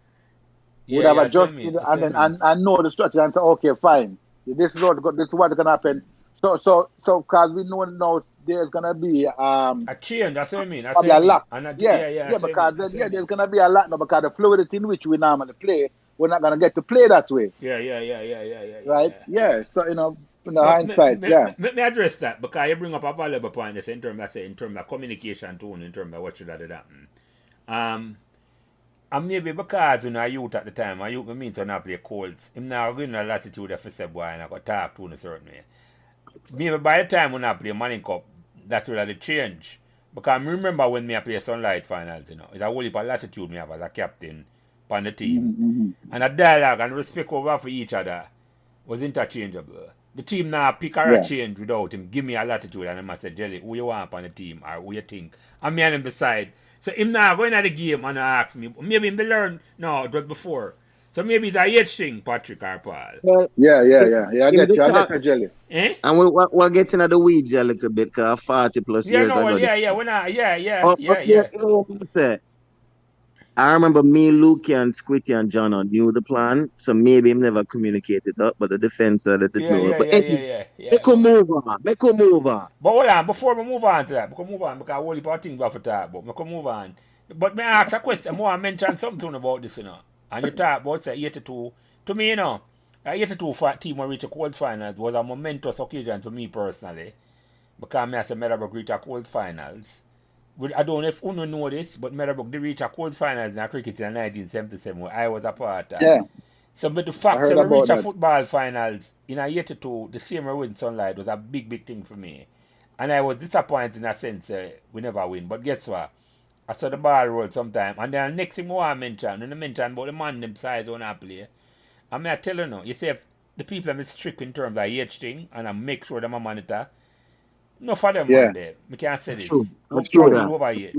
Would have I see what adjusted you mean, I see and what you then mean. and know the structure and say, okay, fine. This is what's gonna happen. So because we know now there's gonna be A change, that's what I mean. probably a lot. And I see because what you then mean. there's gonna be a lot now because the fluidity in which we normally play, we're not gonna get to play that way. Yeah. Right? Yeah. So in the But hindsight, yeah. let me address that because you bring up a valuable point in terms of communication tone, in terms of what should have happened. And maybe because I youth at the time, I youth means when I play Colts, I'm now going to latitude if I say boy and I got talk to in a certain way. Maybe by the time when I play Manning Cup, that will have change. Because I remember when I play Sunlight Finals, it's a whole heap of latitude me have as a captain on the team. And a dialogue and respect over for each other was interchangeable. The team now pick or change without him. Give me a latitude and him I say, Jelly, who you want on the team or who you think. And me and him decide. So him now going at the game and ask me, maybe him learn, no, it was before. So maybe it's a age thing, Patrick or Paul. Yeah. I get you, Jelly. Eh? And we're getting at the weeds a little bit because 40 plus Yeah, years no, well, ago. I remember me, Luke, and Squitty and John knew the plan, so maybe him never communicated that, but the defense said that it know. But anyway, Make a move on. But hold on, before we move on to that, because a whole heap of things we have to talk about. We can move on. But may I ask a question? More I mention something about this, And you talk about say 82. To me, 82 for team who reached the quarter finals was a momentous occasion for me personally. Because I said Meadowbrook reached a quarter finals. I don't know if you know this, but Meadowbrook did reach a quarter finals in cricket in 1977 where I was a part of. Yeah. So but the fact that we reached a football finals in a 82, the same way with Sunlight was a big thing for me. And I was disappointed in a sense we never win. But guess what? I saw the ball roll sometime. And then the next thing I mention, when I mention about the man them size on I play, I may tell you now, you see if the people are strict in terms of age thing and I make sure them a monitor. No for them man there. I can't say this. That's true. Over age.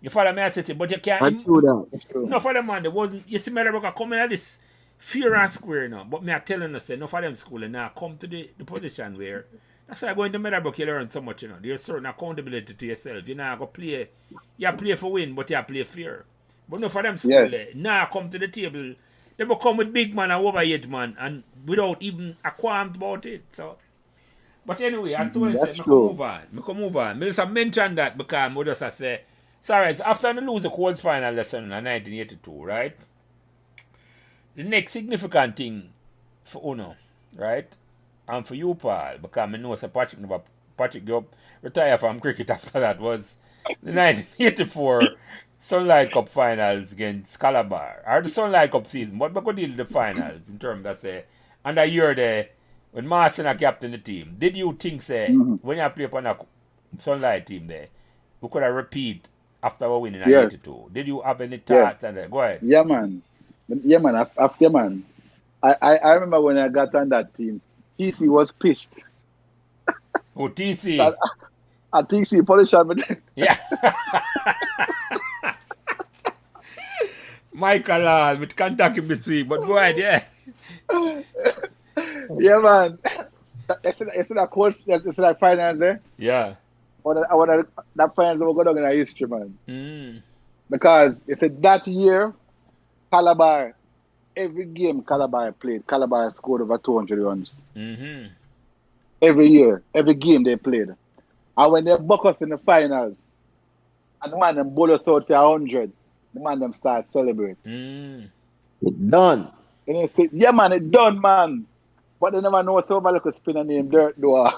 You follow me I say it, but you can't. That's true. No for them man, there wasn't. You see Meadowbrook coming at this fear and square now. But me I telling you, say no for them school and now come to the position where that's why going to Meadowbrook you learn so much, There's certain accountability to yourself. You now go play. You play for win, but you play fair. But no for them school now come to the table. They will come with big man and overage man and without even a qualm about it. So but anyway, as to I say, I can move on. I just mention that because I just say, sorry, after I lose the quarter final lesson in 1982, right? the next significant thing for Uno, right? And for you, Paul, because I know Patrick Gup retired from cricket after that, was the 1984 Sunlight Cup finals against Calabar. Or the Sunlight Cup season, but we could deal with the finals in terms of, say, and a year there, when Martin captain the team, did you think, say, when you play upon a Sunlight team there, we could have repeat after we winning at Yes. 82? Did you have any thoughts? And go ahead. Yeah, man. After, man. I remember when I got on that team, TC was pissed. Oh, TC. I think she polished me. Yeah. Michael with Kentucky this week, but go ahead, yeah. Yeah, man. It's that course, it's that finance there. Yeah. That finance will go down in our history, man. Mm. Because it's that year, Calabar, every game Calabar played, Calabar scored over 200 runs. Mm-hmm. Every year, every game they played. And when they buck us in the finals, and the man them bowl us out for 100, the man them start celebrate. Mm. It done. And they say, yeah, man, it done, man. But they never know so look a spinner named Dirt Door.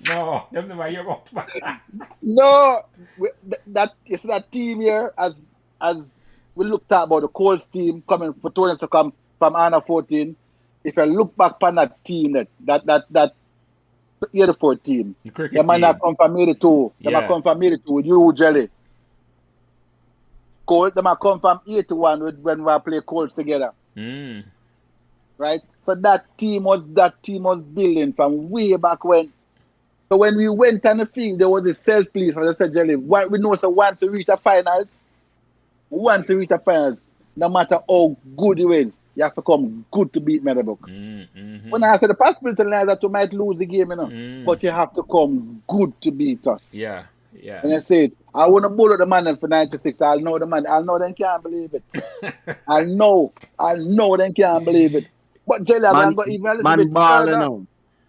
No, them never hear about that. No, it's that team here, as we looked at about the Colts team coming for tournaments to come from Anna 14. If you look back on that team, that 84 team, The cricket they might team. not come from 82. They might Yeah. come from 82 with you, Jelly. Colt, they might come from 81 when we play Colts together. Mm. Right? So that team was building from way back when. So when we went on the field, there was a self-please for the said Jelly. We know so once we reach the finals, no matter how good you is, you have to come good to beat Meadowbrook. Mm-hmm. When I said the possibility lies that you might lose the game, but you have to come good to beat us. Yeah, yeah. And I said, I want to bullet the man for 96. I'll know the man. I'll know they can't believe it. I know they can't believe it. But Jelly, I'm going to go even a little Man bit ball, further. you know.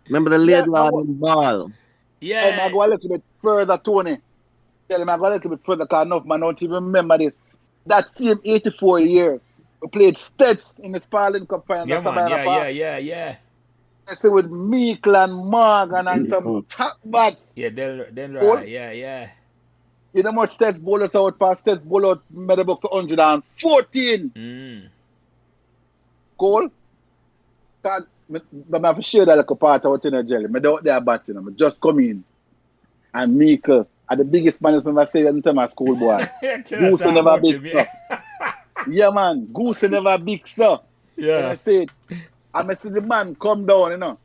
Remember the late Yeah, lord in ball. And I Yeah. go a little bit further, Tony. Tell him I go a little bit further because enough man don't even remember this. That same 84 year, we played Stets in the Sparling Cup final. Yeah, man. Yeah. I say with Meikle and Morgan and some top bats. Yeah, then Cool. right. Yeah. You know how much Stets bowled us out for? Stets bowled out Meadowbrook for 114. Mm. Cool? But I have to share that like a part of what in a jelly. I don't there batting. I just come in. And Meikle are the biggest man I've ever said in my school boy. Goose never big, sir. Yeah, man. Goose never big, sir. And I Yeah. said, I see the man come down, you know.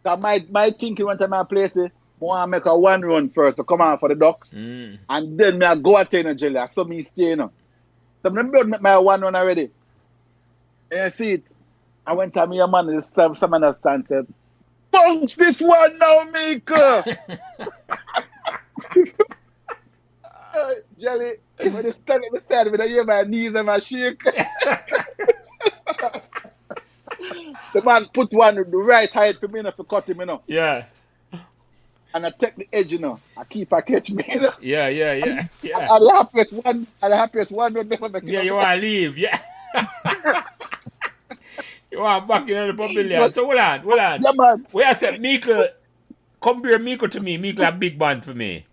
Cause my thinking one time I play, say, I want to make a one run first to come out for the Ducks. Mm. And then I go at the jelly. I saw me stay, you know. So I'm blood make my one run already. And I see it. I went to me a man, this time someone has stand said, bounce this one now, Mika. Jelly, when you stand at the side, when I hear my knees and my shake. The man put one with the right height for me, to cut him, you know. Yeah. And I take the edge, you know. I keep a catch me, you know. Yeah. And the happiest one will never make it. Yeah, you want to leave. Yeah. You want back in the pavilion. So hold on. Yeah, man. Where I said Meikle, compare Meikle to me. Meikle a big man for me.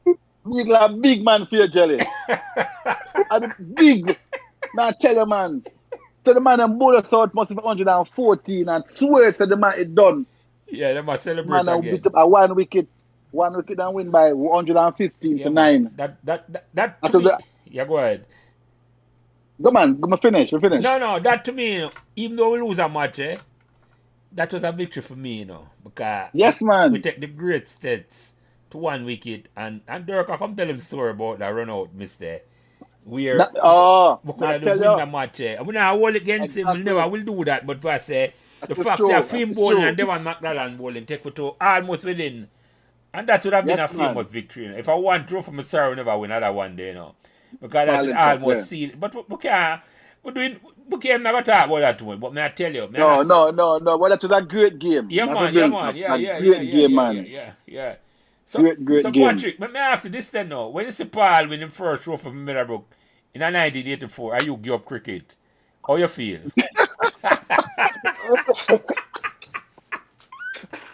Meikle a big man for you, Jelly. And big. Man, I tell you, man. So the man and bowler thought must be 114 and swear to the man it done. Yeah, they must celebrate Man, again. beat up a one wicket and win by 115 to 9. That to After me. that- Yeah, go ahead. Go man, we finish. No, that to me, even though we lose a match, that was a victory for me, because Yes, man. we take the great stats to one wicket, and Dirk, I come tell him story about that run out mister. We could I have tell win the you. match. We not hold against him, we Exactly. never will do that, but I say, the That is fact true, that that Finn is bowling true. and Devon McDonald bowling take me to almost within, and that would have been Yes, a man. famous victory. If I want to from a sorry, we never win another one day, because that's Sparling almost Cup, sealed. But we can't. We can't never talk about that one, but may I tell you, No. Well, that was a great game. Yeah, That's man. a great game, man. Yeah. So, Great so game. Patrick, let me ask you this then now. When you see Paul win the first row for Meadowbrook In 1984, I you give up cricket. How you feel?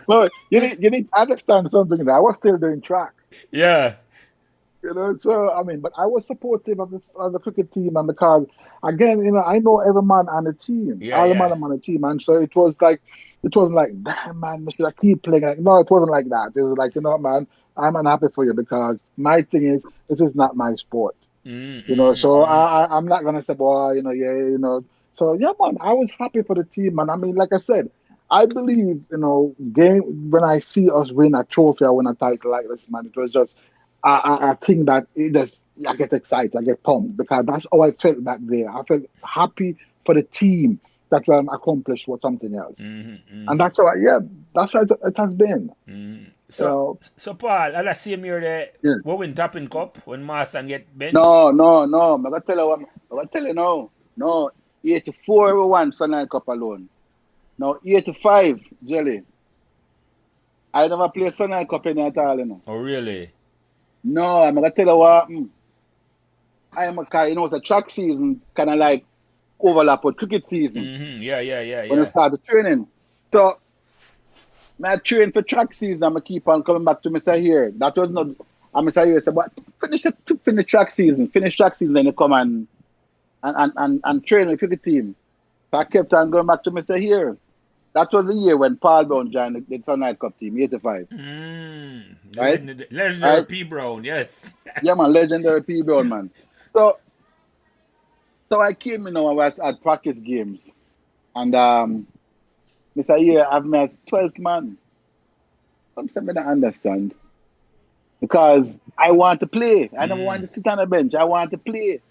Well, you need to understand something. That I was still doing track. Yeah. So I mean, but I was supportive of the cricket team, and because again, I know every man on the team, Yeah, all the yeah. man on the team, and so it wasn't like, damn man, should I keep playing? Like, no, it wasn't like that. It was like, man, I'm unhappy for you because my thing is this is not my sport, So I'm not gonna say, boy, So yeah, man, I was happy for the team, man. I mean, like I said, I believe, game when I see us win a trophy or win a title like this, man, it was just I think that it just I get excited, I get pumped because that's how I felt back there. I felt happy for the team that we accomplished for something else, and that's how that's how it has been. So Paul, at the same year there, Yeah. we win Tappin Cup when Marston get bench. No. I'm gonna tell you what. I'm gonna tell you now. No, 84 we won Sunlight Cup alone. Now 85, Jelly. I never play Sunlight Cup in at all, Oh really? No, I'm gonna tell you what. I am a guy, it's a track season, kind of like overlap with cricket season. Yeah. When I start the training. So, I train for track season, I'm going to keep on coming back to Mr. Here. That was not, and Mr. Here said, but finish track season, then you come and train with the cricket team. So I kept on going back to Mr. Here. That was the year when Paul Brown joined the Sunlight Cup team, 85. Right? Legendary P. Brown, yes. Yeah, man, legendary P. Brown, man. So I came, I was at practice games. And Mr. Here, I've met 12th man. Something I don't understand. Because I want to play. I never want to sit on a bench. I want to play.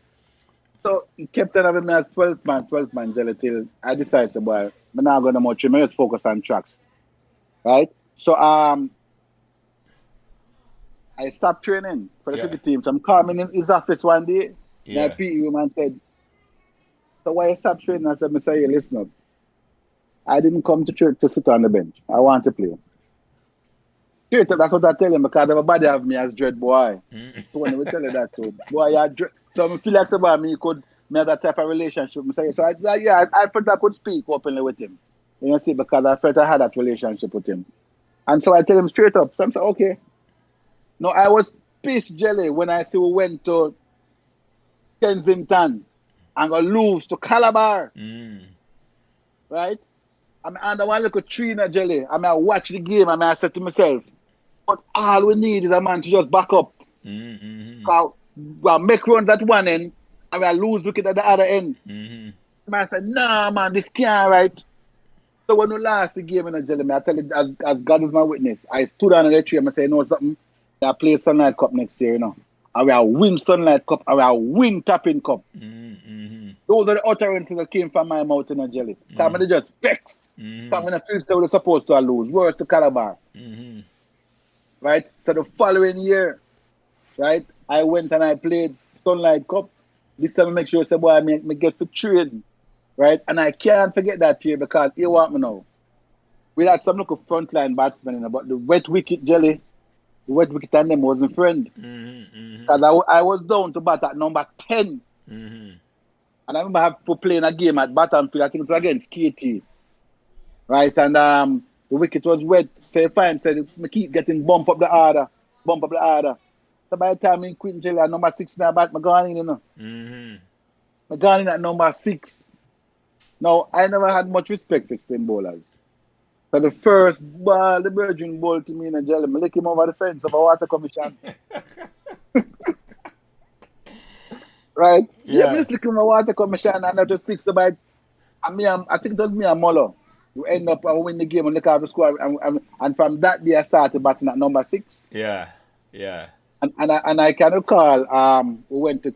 So he kept on having me as 12th man, Jelly, till I decided, boy, I'm not going to much. I'm just focus on tracks. Right? So I stopped training for the cricket team. So I'm coming in his office one day. Yeah. And the PE man said, so why you stop training? I said, Mr. Here, listen up. I didn't come to church to sit on the bench. I want to play. Straight up, that's what I tell him because everybody have me as dread boy. So when we tell you that too, boy, you're dread. So I feel like somebody could have that type of relationship. So I felt I could speak openly with him. See, because I felt I had that relationship with him. And so I tell him straight up. So I'm saying, okay. No, I was pissed, Jelly, when I see we went to Kensington and got lose to Calabar. Right? I'm under one little tree in a Jelly. I watch the game and I said to myself, but all we need is a man to just back up. We'll make runs at one end and we'll lose wicket at the other end. And I said, nah, man, this can't, right? So when we lost the game in a Jelly, I tell you, as God is my witness, I stood on the tree and I said, you know something? I'll play Sunlight Cup next year, And we'll win Sunlight Cup and we'll win Tappin Cup. Those are the utterances that came from my mouth in a Jelly. Because they just vexed. Because when I feel so we're supposed to lose. Worse to Calabar. Right? So the following year, right, I went and I played Sunlight Cup. This time I make sure I say, boy, I get to train. Right? And I can't forget that year because you want me now. We had some local frontline batsmen, but the wet wicket Jelly, the wet wicket and them wasn't friend. Because I was down to bat at number 10. And I remember playing a game at Battenfield, I think it was against KT. Right? And the wicket was wet. So if I said, I keep getting bump up the order. So by the time I quit Jelly at number 6, I gone in, I gone in at number 6. Now, I never had much respect for spin bowlers. So the first ball, the Virgin ball to me in a Jelly, I lick him over the fence of a water commission. Right? Yeah, just lick him over water commission and I just fix the bite. I think it was me and Molo. You end up win the game and look at the score. And from that day, I started batting at number 6. Yeah. And I can recall, we went to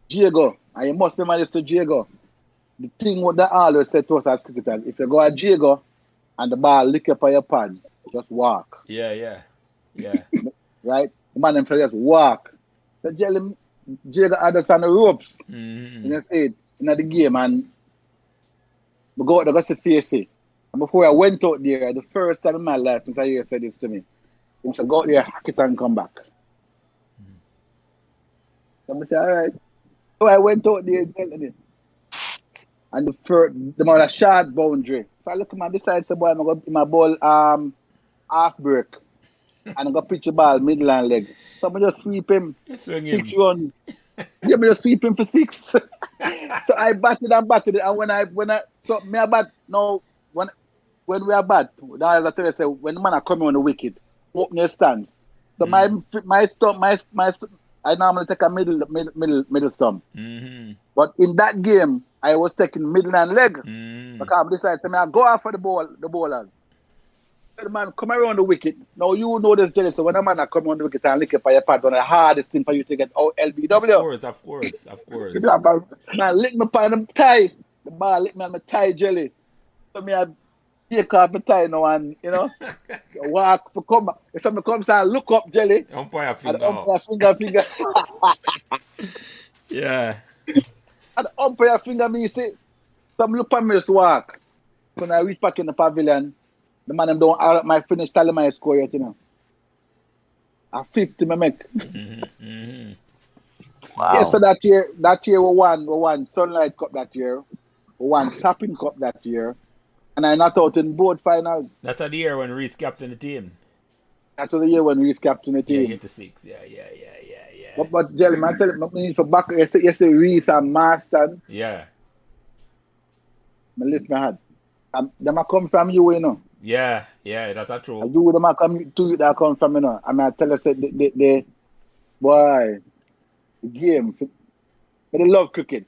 Diego. And you must remember this to Diego. The thing what they always said to us as cricketers, if you go at Diego and the ball lick up on your pads, just walk. Yeah. Right? The man them say just walk. So Diego had us on the ropes. You see it in the game and we go out there, to face it. And before I went out there, the first time in my life, Mr. Here said this to me. He said, go out there, hack it and come back. So I said, all right. So I went out there and the man a short boundary. So I look at my decide, so boy, I'm going to my ball half break. And I'm going to pitch the ball middle and leg. So I just sweep him Swing 6 him. runs. Yeah, me just sweep him for 6. So I batted and batted it. And so me a bat now when we are bat, as I tell you, say when the man are coming on the wicket, open your stance. So my stump, I normally take a middle stump. But in that game, I was taking middle and leg. Because I decided, so I go after the bowlers. The man come around the wicket. Now you know this, Jelly. So when a man come on the wicket and lick it for your part, on the hardest thing for you to get out LBW. Of course. Man, lick me by the tie. The ball lick me on my tie, Jelly. So me I take off my tie now and walk for come. If somebody comes and look up, Jelly. Umpire And finger. finger. Yeah. And umpire finger me say, some look at me just walk. When I reach back in the pavilion, the man them don't add my finish tally my score yet, A 50 me make. Wow. Yeah, so that year we won Sunlight Cup that year. We won Tappin Cup that year. And I not out in both finals. That's the year when Reese captained the team. That was the year when Reese captained the team. Yeah, 86. Yeah. But Jelly, man, tell me for back, you say Reese and Marston. Yeah. I lift my hand. Them a come from you, Yeah, that's true. You them a come to you that come from, I mean, I tell you, say, the game, but they love cricket.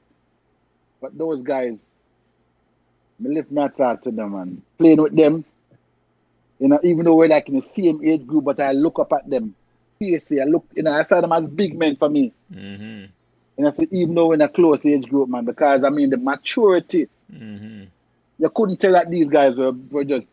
But those guys, I lift my heart to them, man. Playing with them, even though we're like in the same age group, but I look up at them. Seriously, I saw them as big men for me. And I said, even though we're in a close age group, man, because I mean the maturity. You couldn't tell that these guys were just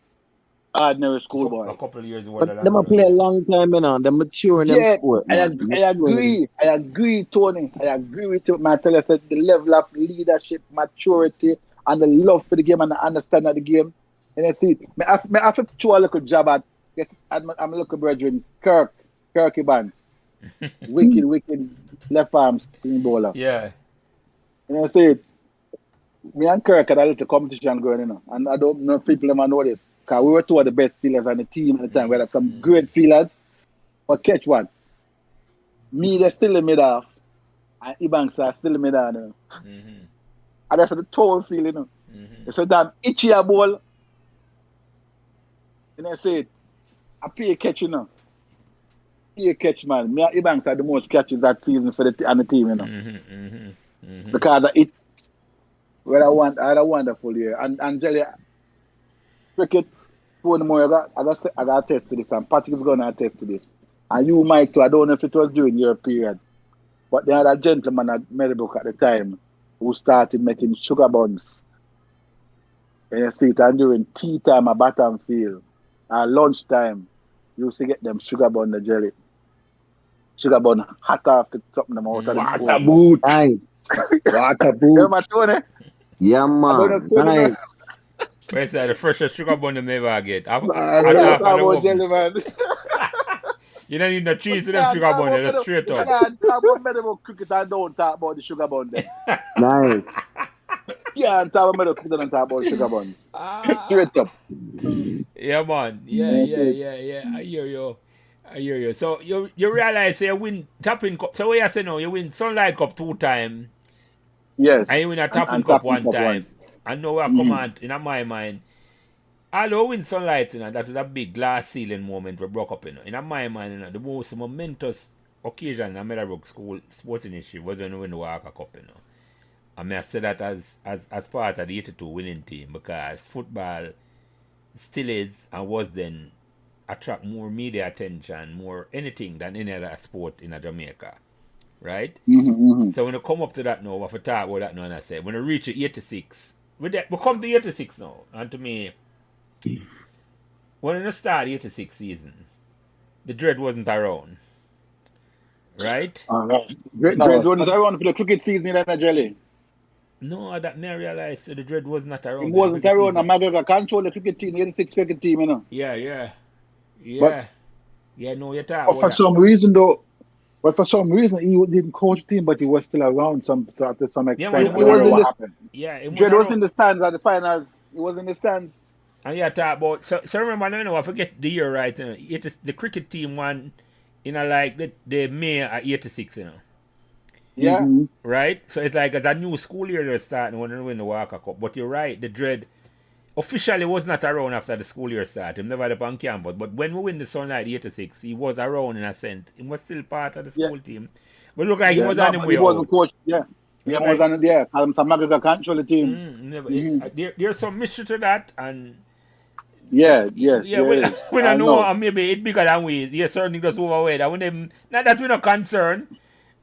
ordinary schoolboys. A couple of years older But them a play a long time, They mature in them sport, man. I agree, Tony. I agree with you, man. I tell you, I said the level of leadership, maturity, and the love for the game and the understanding of the game. And I see, I have to throw a little jab at, I'm a little brethren, Kirky Banks. wicked left arm spin bowler. Yeah. And I say, me and Kirk had a little competition going, and I don't know if people know this, because we were two of the best fielders on the team at the time. We had some great fielders, but catch one. Me, they're still in mid-half, and Ebanks are still in mid-half. And that's for the total field, It's a damn itchy a ball. And I said, I pay a catch, Pay a catch, man. Me and Ebanks had the most catches that season for on the team, Because it. Well, I had a wonderful year. And Jelly, cricket, I got to attest to this, and Patrick's going to attest to this. And you might too. I don't know if it was during your period, but they had a gentleman at Meadowbrook at the time who started making sugar buns. And you see it, and during tea time at Baton Field, at lunchtime, you used to get them sugar bun, the Jelly. Sugar bun hot off the top of them out of the Water boot. Nice. Water boot. Yeah, Tony. Yeah, man. Nice. Where's that? The freshest sugar bun them never get. Jelly, man. You don't need no cheese to them sugar bun. That's straight up. Yeah, talk about Meadowbrook cricket and don't talk about the sugar bun then. Nice. Yeah, talk about Meadowbrook cricket and talk about the sugar bun. Straight up. Yeah, man. Yeah. I hear you. So you realize you win Tappin Cup. So what you say now? You win Sunlight Cup 2 times. Yes. And you win a Tappin Cup 1 time. And now I come out in my mind. Although win Sunlight, that was a big glass ceiling moment we broke up. In my mind, the most momentous occasion in Meadowbrook School sporting history was when we win the Walker Cup. I mean, I say that as part of the 82 winning team, because football still is and was then attract more media attention, more anything than any other sport in Jamaica. Right? So when you come up to that now, we have to talk about that now, and I say, when you reach 86, we come to 86 now, and to me, when you start 86 season, the dread wasn't around. Right? Dread wasn't around for the cricket season in Jelly. No, that may realize the dread was not around. It wasn't around. McGregor controlled the cricket team, the 86 cricket team, Yeah. But No, you're talking for some reason, though, But for some reason, he didn't coach the team, but he was still around to some Yeah, extent. man, I it don't was know around. what happened. Yeah, it was Dread was around. in the stands at the finals. He was in the stands. And yeah, talk about so remember I forget the year right, it is the cricket team won like the May at 86, Yeah. Mhm. Right? So it's like a new school year they're starting when they win the Walker Cup. But you're right, the Dread officially was not around after the school year started. He never had on campus. But when we win the Sunlight 86, he was around in a sense. He was still part of the Yeah. school team. But look like he Yeah. was No, on his but way he wasn't out. coach. Yeah. It Yeah, look was like on yeah. Some Magica control the team. there's some mystery to that, and Yeah, yes, yeah, there is. we I don't know, know. and maybe it's bigger than we. Yeah, certainly just overweight. And when them, not that we're not concerned,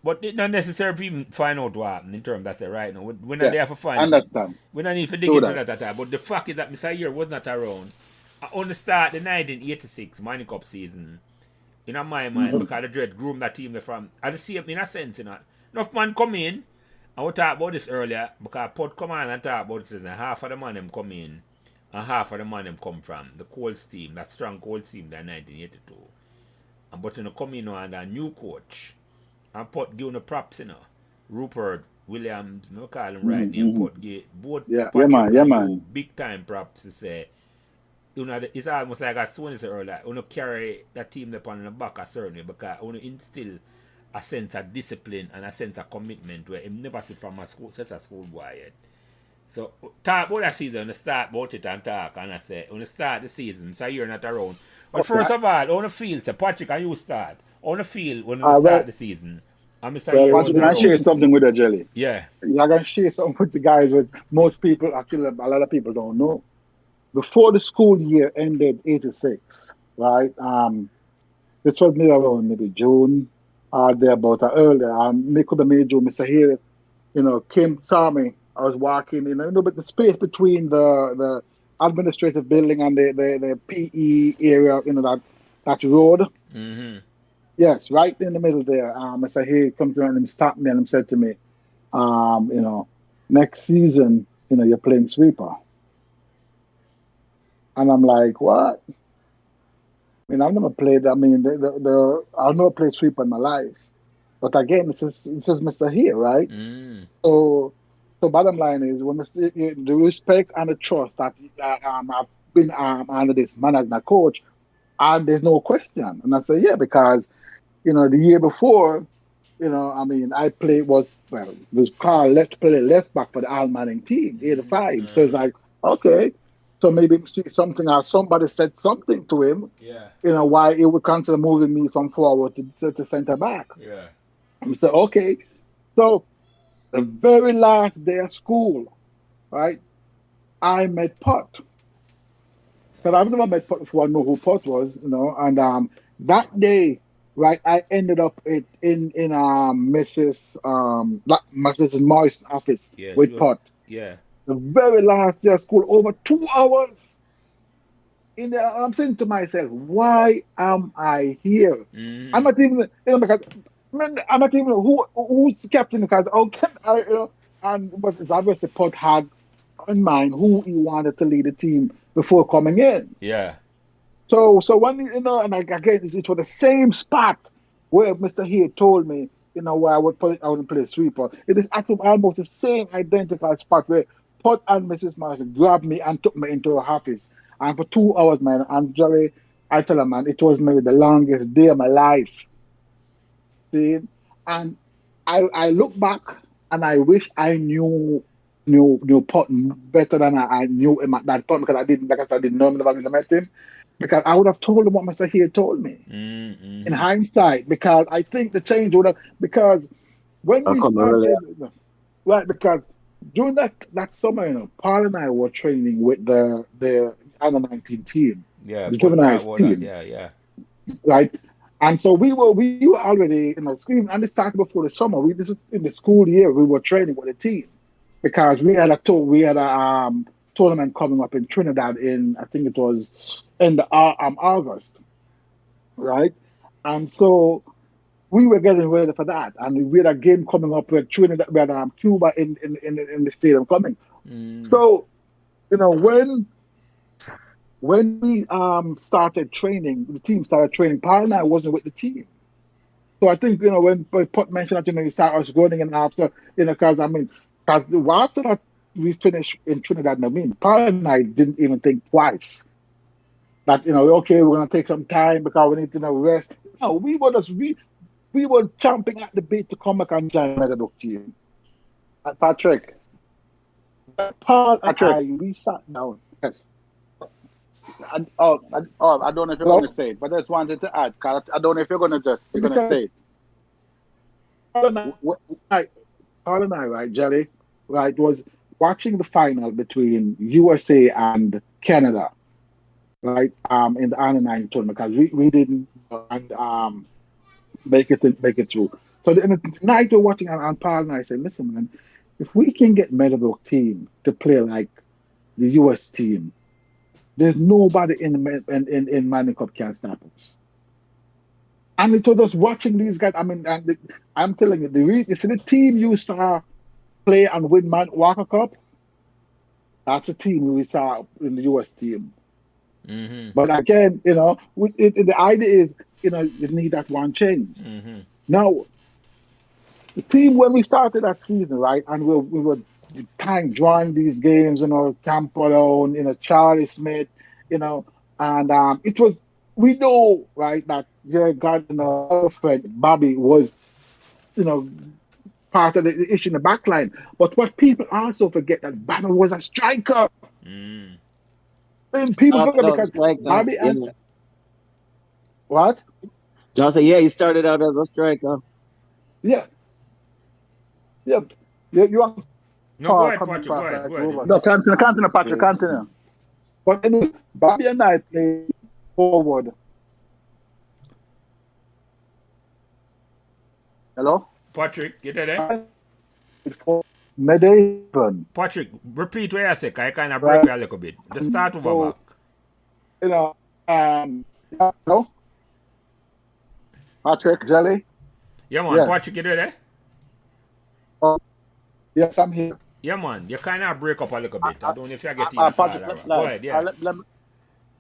but it's not necessary for even find out what happened in terms that's it right now. We're not Yeah. there for find out. Understand. We don't need to dig Do into that. that at all. But the fact is that Mr. Year was not around. On the start, the 1986 Mining Cup season, in my mind, because the Dread groomed that team from, I just see it in a sense, Enough man come in, and we talked about this earlier, because Pod come on and talk about this, and half of the man them come in, and half of the man them come from the Colts team, that strong Colts team, that 1982. And but come in under a new coach, and Pod give the props, Rupert Williams, I call him right name, Pod give both Patrick man. Yeah, and man. you big time props to say, it's almost like as soon as earlier, carry that team upon the back a certain way because instill a sense of discipline and a sense of commitment where him never see from such a school boy yet. So talk about that season, I start about it and talk and I say, when you start the season, so you're not around. But first of all, on the field, so Patrick and you start. On the field when you start the season. And Mr. well, Year was Patrick, can I share around. something with the jelly? Yeah. I'm gonna share something with the guys with most people actually a lot of people don't know. Before the school year ended 86, right? This was maybe around maybe June there about earlier. Me could have made June, Mr. Here, came saw me. I was walking, but the space between the administrative building and the PE area, that road. Mm-hmm. Yes, right in the middle there. Mr. Here comes around and stopped me and he said to me, next season, you're playing sweeper. And I'm like, what? I mean, I've never played. I mean, I've never played sweeper in my life. But again, this is Mr. Here, right? Mm. So bottom line is, when the respect and the trust that I've been under this man as my coach, and there's no question. And I say, yeah, because the year before, I played was Carl left play left back for the Al Manning team, 85. So it's like, okay. So maybe see something or somebody said something to him, why he would consider moving me from forward to center back. Yeah. I said, okay. So the very last day of school, right, I met Pot. Because I've never met Pot before, I know who Pot was, and that day, right, I ended up in Mrs. Morris' office with Pot. Yeah. The very last day of school, over 2 hours. In there, I'm saying to myself, why am I here? Mm. I'm not even, because I'm not even who's the captain, because how can I, but it's obviously Pot had in mind who he wanted to lead the team before coming in. Yeah. So when and again, it was the same spot where Mr. Here told me, where I would play sweeper. It is actually almost the same identical spot where Pot and Mrs. Marshall grabbed me and took me into her office. And for 2 hours, man, and Jerry, I tell her, man, it was maybe the longest day of my life. See? And I look back and I wish I knew Pot better than I knew him at that point, because I didn't, like I said, I didn't know him, never really met him. Because I would have told him what Mr. Here told me in hindsight, because I think the change would have, because when we started, right, because during that summer, Paul and I were training with the under 19 team, the juvenile team, yeah, right, and so we were already screaming, and it started before the summer. This was in the school year. We were training with the team because we had a tournament coming up in Trinidad in, I think it was in the August, right, and so we were getting ready for that, and we had a game coming up with Trinidad, we had Cuba in the stadium coming. So, when we started training, the team started training. Paul and I wasn't with the team, So I think, when Put mentioned that, he started us running and after, because because after that we finished in Trinidad, Paul and I didn't even think twice that, okay, we're gonna take some time because we need to rest. No, we were chomping at the bit to come back and join the Meadowbrook team. Patrick, Paul and Patrick. we sat down. Yes. I don't know if you're Hello? going to say it, but I just wanted to add, because I don't know if you're going to say Because it. Paul and I, right, Jerry, right, was watching the final between USA and Canada, right, in the under 9 tournament because we didn't and make it through. So in the night we're watching, and Paul and I said, listen, man, if we can get Meadowbrook team to play like the US team, there's nobody in Manning Cup can stop us. And it was just watching these guys. I'm telling you, you see the team you saw play and win Walker Cup. That's a team we saw in the US team. Mm-hmm. But again, the idea is, you need that one change. Mm-hmm. Now, the team when we started that season, right, and we were kind drawing these games, Camp Malone, Charlie Smith, and it was we know, right, that your our friend Bobby was, part of the issue in the back line. But what people also forget that Bobby was a striker. Mm. And people forget Started out because striker. Bobby and Yeah. what? Just say, yeah, he started out as a striker. Yeah. Yeah. You want No, go ahead, coming Patrick. Go across ahead. like Go ahead. Rovers. No, continue, Patrick, continue. But anyway, Bobby and I played forward. Hello? Patrick, you there? For Meadowbrook. Patrick, repeat what you said, 'cause I kind of break you a little bit. The start over back. No? Patrick? Jelly? Yeah, man. Yes. Patrick, you there? Yes, I'm here. Yeah, man. You kind of break up a little bit. I don't know if you're getting the call Patrick, around. Go ahead, yeah.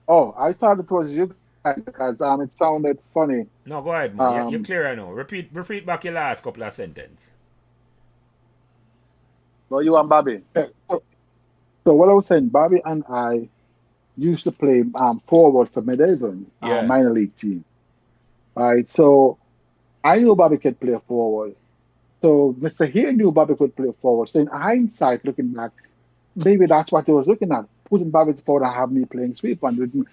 Oh, I thought it was you guys because it sounded funny. No, go ahead, man. You're clear now. Repeat back your last couple of sentences. No, you and Bobby. So what I was saying, Bobby and I used to play forward for Meadowbrook, Yeah. minor league team. All right, so I knew Bobby could play forward. So Mr. Here knew Bobby could play forward. So in hindsight, looking back, maybe that's what he was looking at. Putting Bobby forward and have me playing sweep and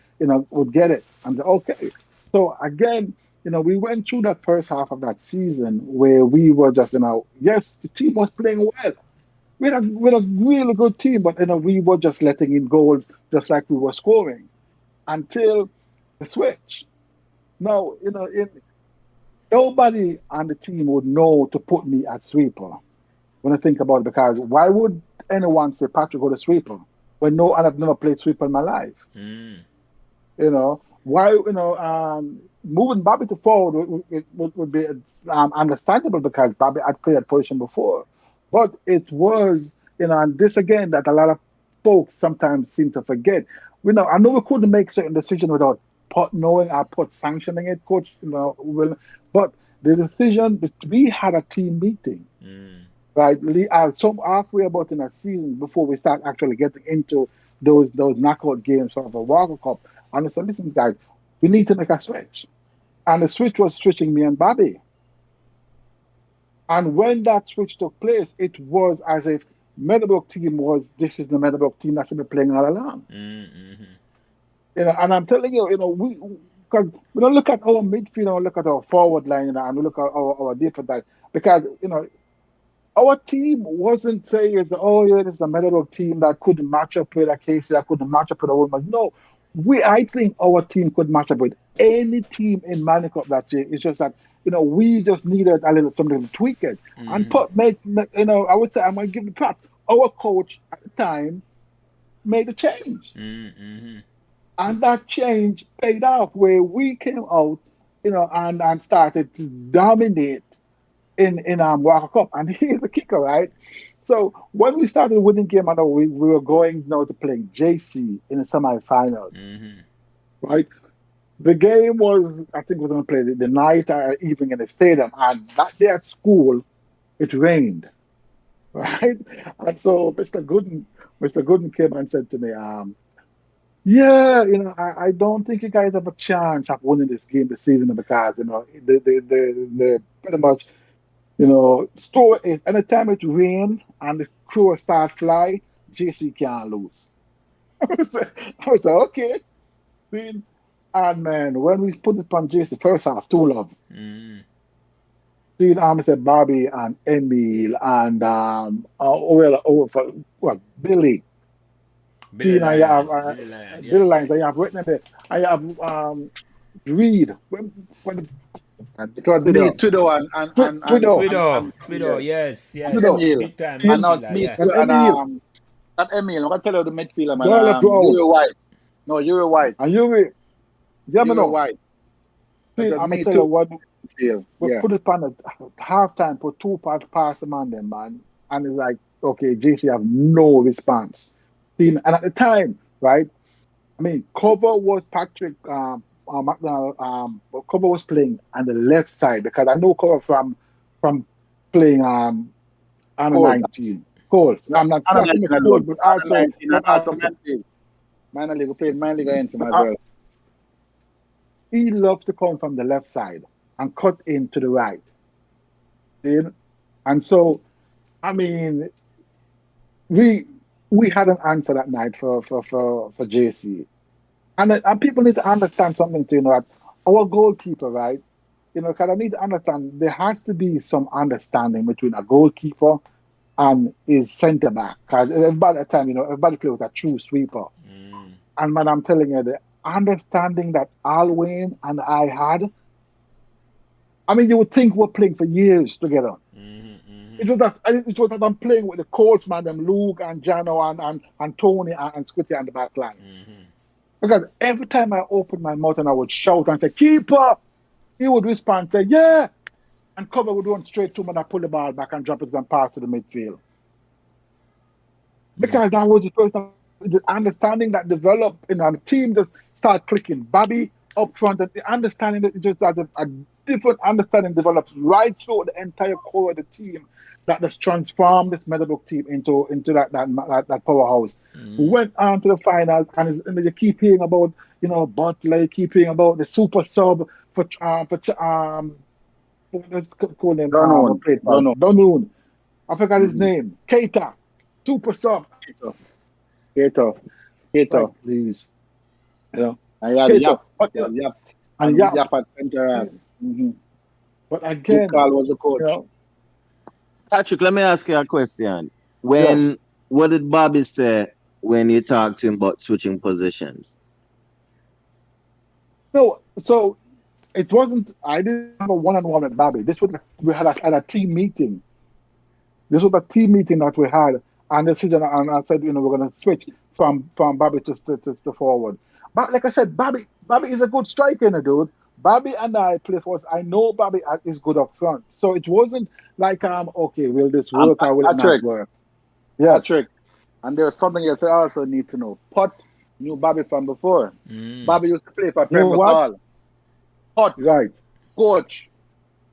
would get it. And okay. So again, we went through that first half of that season where we were just, yes, the team was playing well. We had a really good team, but we were just letting in goals just like we were scoring until the switch. Now, nobody on the team would know to put me at sweeper when I think about it, because why would anyone say Patrick go to sweeper when I've never played sweeper in my life? Mm. Why moving Bobby to forward would be understandable because Bobby had played that position before, but it was and this again that a lot of folks sometimes seem to forget. I know we couldn't make certain decisions without knowing or sanctioning it, coach. But the decision we had a team meeting, right? Some halfway about in a season before we start actually getting into those knockout games of a Walker Cup. And I said, listen, guys, we need to make a switch. And the switch was switching me and Bobby. And when that switch took place, it was as if Meadowbrook team this is the Meadowbrook team that should be playing all along. Mm-hmm. And I'm telling you, because we don't look at our midfield, we look at our forward line, and we look at our defense line, because our team wasn't saying, oh yeah, this is a Meadowbrook team that couldn't match up with a Casey, that couldn't match up with a Woolman. No, I think our team could match up with any team in Manning Cup that year. It's just that we just needed a little something to tweak it. And I would say I'm going to give the props. Our coach at the time made a change. Mm-hmm. And that change paid off where we came out, and started to dominate in Walker Cup. And here's the kicker, right? So when we started winning game, we were going now to play JC in the semifinals, right? The game was, I think, we're going to play the night or evening in the stadium, and that day at school, it rained, right? And so Mr. Gooden came and said to me, yeah, I don't think you guys have a chance of winning this game this season because, the pretty much, store is anytime it rain and the crew start fly, JC can't lose. I was like, okay. See? And man, when we put it on JC first half, two love. Mm. See, said Bobby and Emil and for what Billy. See, Billy now you have Lion. Billy Lion, yeah. Billy Lines. I have written there. I have Reed. When It was me, Twido. Tudo, Twido, Twido, yes, Twido, Emil. big time And him, not midfielder, me, yeah. and and Emil, not Emil. I'm gonna tell you the midfielder, man. Garlic Road, Yuri White. No, Yuri White. and Yuri. Yeah, man, Yuri no. White. It See, was I'm gonna me tell too. you what. Midfield. We Yeah. put it on at halftime, put two parts past the man, then, man. And it's like, okay, JC have no response. See, and at the time, right? I mean, cover was Patrick McDonald, but cover was playing on the left side because I know cover from playing under Cold. 19. Cold. I'm not Under too 19 much alone. cold, but Under also 19 and also minor league. Minor league. We played minor league against him but as well. he loves to come from the left side and cut into the right. See? And so, I mean, we we had an answer that night for JC. And people need to understand something too, that our goalkeeper, right? Because I need to understand there has to be some understanding between a goalkeeper and his centre back. Because everybody at the time, everybody play with a true sweeper. Mm. And man, I'm telling you, the understanding that Alwyn and I had, I mean, you would think we're playing for years together. It was that I'm playing with the coach, man, them Luke and Jano and Tony and Scotty on the back line. Because every time I opened my mouth and I would shout and say, keeper, he would respond, say, yeah. And cover would run straight to me and I pull the ball back and drop it and pass to the midfield. Because that was the first time, the understanding that developed, the team just start clicking. Bobby up front, and the understanding that it just a different understanding develops right through the entire core of the team that just transformed this Meadowbrook team into that powerhouse. We went on to the finals, and you keep hearing about Butler, you keep hearing about the super sub let's call him Donoon. I forgot his name. Keita, super sub. Keita. Like, please, And Keita. Yap at center. But again, Carl was the coach. Patrick, let me ask you a question. What did Bobby say when you talked to him about switching positions? No, so it wasn't. I didn't have a one-on-one with Bobby. We had a team meeting. This was a team meeting that we had, and I said, we're going to switch from Bobby to forward. But like I said, Bobby is a good striker, dude. Bobby and I play for us. I know Bobby is good up front, so it wasn't like okay, will this work or will it not work? Yeah, Patrick. And there's something else I also need to know. Pot knew Bobby from before. Bobby used to play for Pembroke Hall. Pot, right? Coach,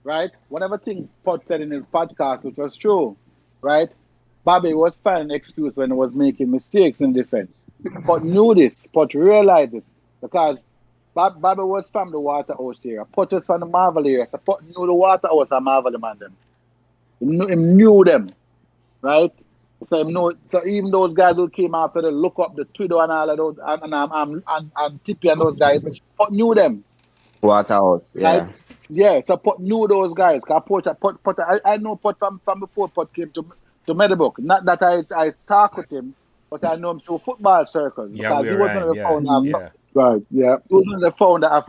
right? Whatever thing Pot said in his podcast, which was true, right? Bobby was finding an excuse when he was making mistakes in defense. Pot knew this. Pot realized this because Bobby was from the Waterhouse area. Pot was from the Marvel area. So Pot knew the Waterhouse and Marvel man them. He knew them, right? So even those guys who came after the look up the Twitter and all of those and Tippy and those guys, Pot knew them. Waterhouse, yeah. Right? Yeah, so Pot knew those guys. I know Pot from before Pot came to Meadowbrook. Not that I talk with him, but I know him through football circles. Yeah, because he was one of the founder of right, yeah. He was one of the founder of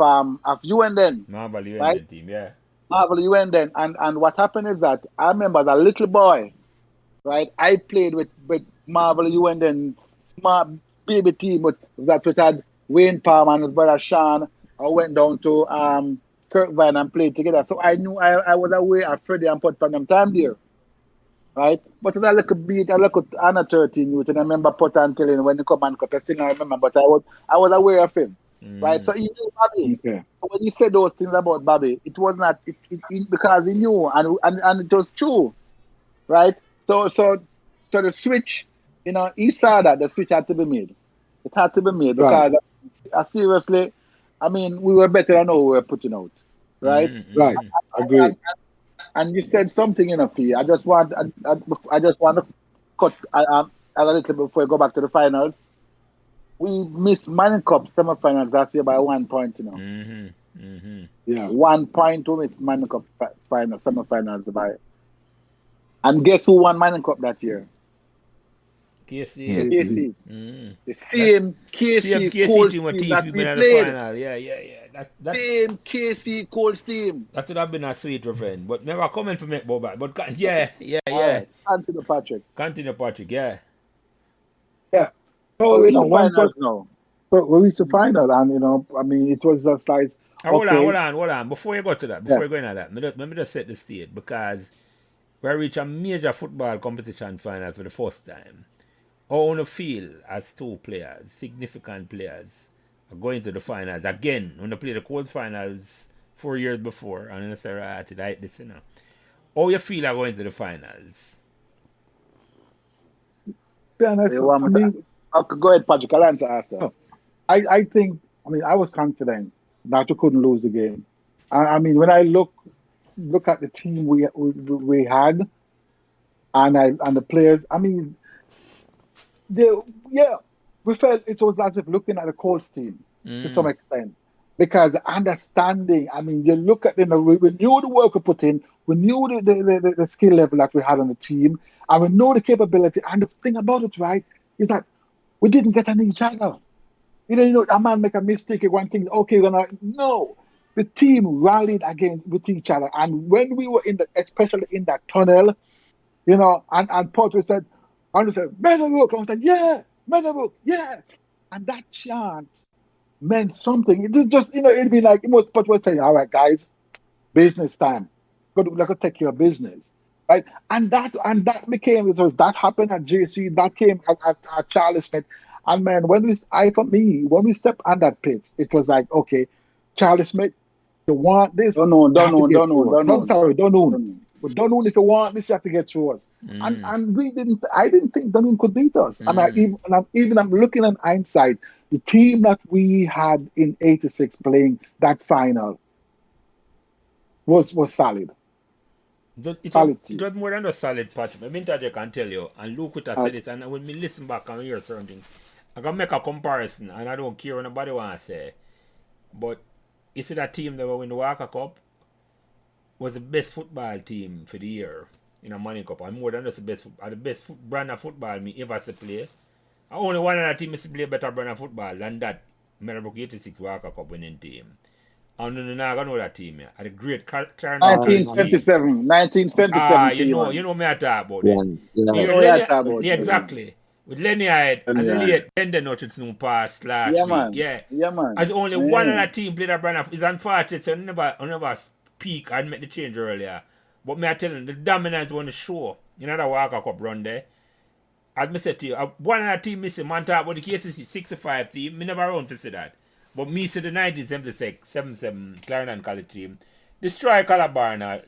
UNDN. Marvel UNDN right? team, yeah. Marvel UNDN. And what happened is that I remember as a little boy, right? I played with Marvel UNDN smart baby team with had Wayne Palmer and his brother Sean. I went down to Kirkvine and played together. So I knew I was aware of Freddie and Pot from them time there. Right? But as I look under 13 youth, and I remember Pot and telling when he come and cut, I still don't remember, but I was aware of him. right? So he knew Bobby. Okay. When he said those things about Bobby, it was not because he knew, and it was true, right? So the switch, he saw that the switch had to be made. It had to be made Right. because seriously, I mean, we were better than what we were putting out, right? Right. Agreed. And you said something, P. I just want to cut a little bit before we go back to the finals. We missed Manning Cup semifinals last year by 1 point, Yeah. 1 point we missed Manning Cup semifinals by. And guess who won Manning Cup that year? KC. KC. The same KC Cold team team that we been at the played. final. Yeah. Same KC Cold team. That would have been a sweet revenge, but never coming for make back. But yeah. Right. Continue, Patrick. Continue, Patrick. Yeah. Yeah. So So we you know, reached one finals person, now. so we reached the final, and I mean, it was just like, Hold okay, on. Before you go to that, before you go into that, let me just set the stage because we reach a major football competition final for the first time. How on the field as two players, significant players, are going to the finals again when they play the quarterfinals 4 years before, and I say right, like this, How you feel are going to the finals? be honest, You want I me to- mean, Okay, go ahead, Patrick. I'll answer after. Oh. I think, I mean, I was confident that we couldn't lose the game. I mean, when I look at the team we had, and the players, I mean, we felt it was as if looking at a Colts team to some extent. Because understanding, I mean, you look at, we knew the work we put in, we knew the skill level that we had on the team, and we know the capability. And the thing about it, right, is that we didn't get on each other. A man make a mistake, one thing, okay, no. The team rallied again with each other. And when we were especially in that tunnel, and Potter said, Meadowbrook. I was like, yeah, Meadowbrook, yeah. And that chant meant something. It is just, it'd be like, Potter was saying, all right, guys, business time. Let's take care of business. Right? And that became, that happened at JC, that came at Charlie Smith. And man, when we stepped on that pitch, it was like, okay, Charlie Smith, you want this? Don't know. But don't know if you want this, you have to get through us. And I didn't think Dunedin could beat us. And I'm looking at hindsight, the team that we had in '86 playing that final was solid. It was more than a solid patch. I mean, I can tell you, and Luke would have said this, and when me listen back and hear certain things, I can make a comparison, and I don't care what nobody want to say. But you see that team that win the Walker Cup was the best football team for the year in a Money Cup, and more than just the best brand of football me ever to play. And only one other team is to play better brand of football than that Meadowbrook 86 Walker Cup winning team. And no, I don't know that team, yeah. The great Clarendon 1977 you know me I talk about it. Yes. Exactly. With Lenny Hyde and the late Bender Hutchinson passed last week. Yeah, man. As only one other team played a brand of, it's unfortunate, so I never speak and make the change earlier. But me I tell you, the dominance on the show, the Walker Cup run there. As I said to you, one other team missing, man talk about the KCC 65 team, me never run to see that. But me see the 1976 77 Clarendon College team destroy Calabarna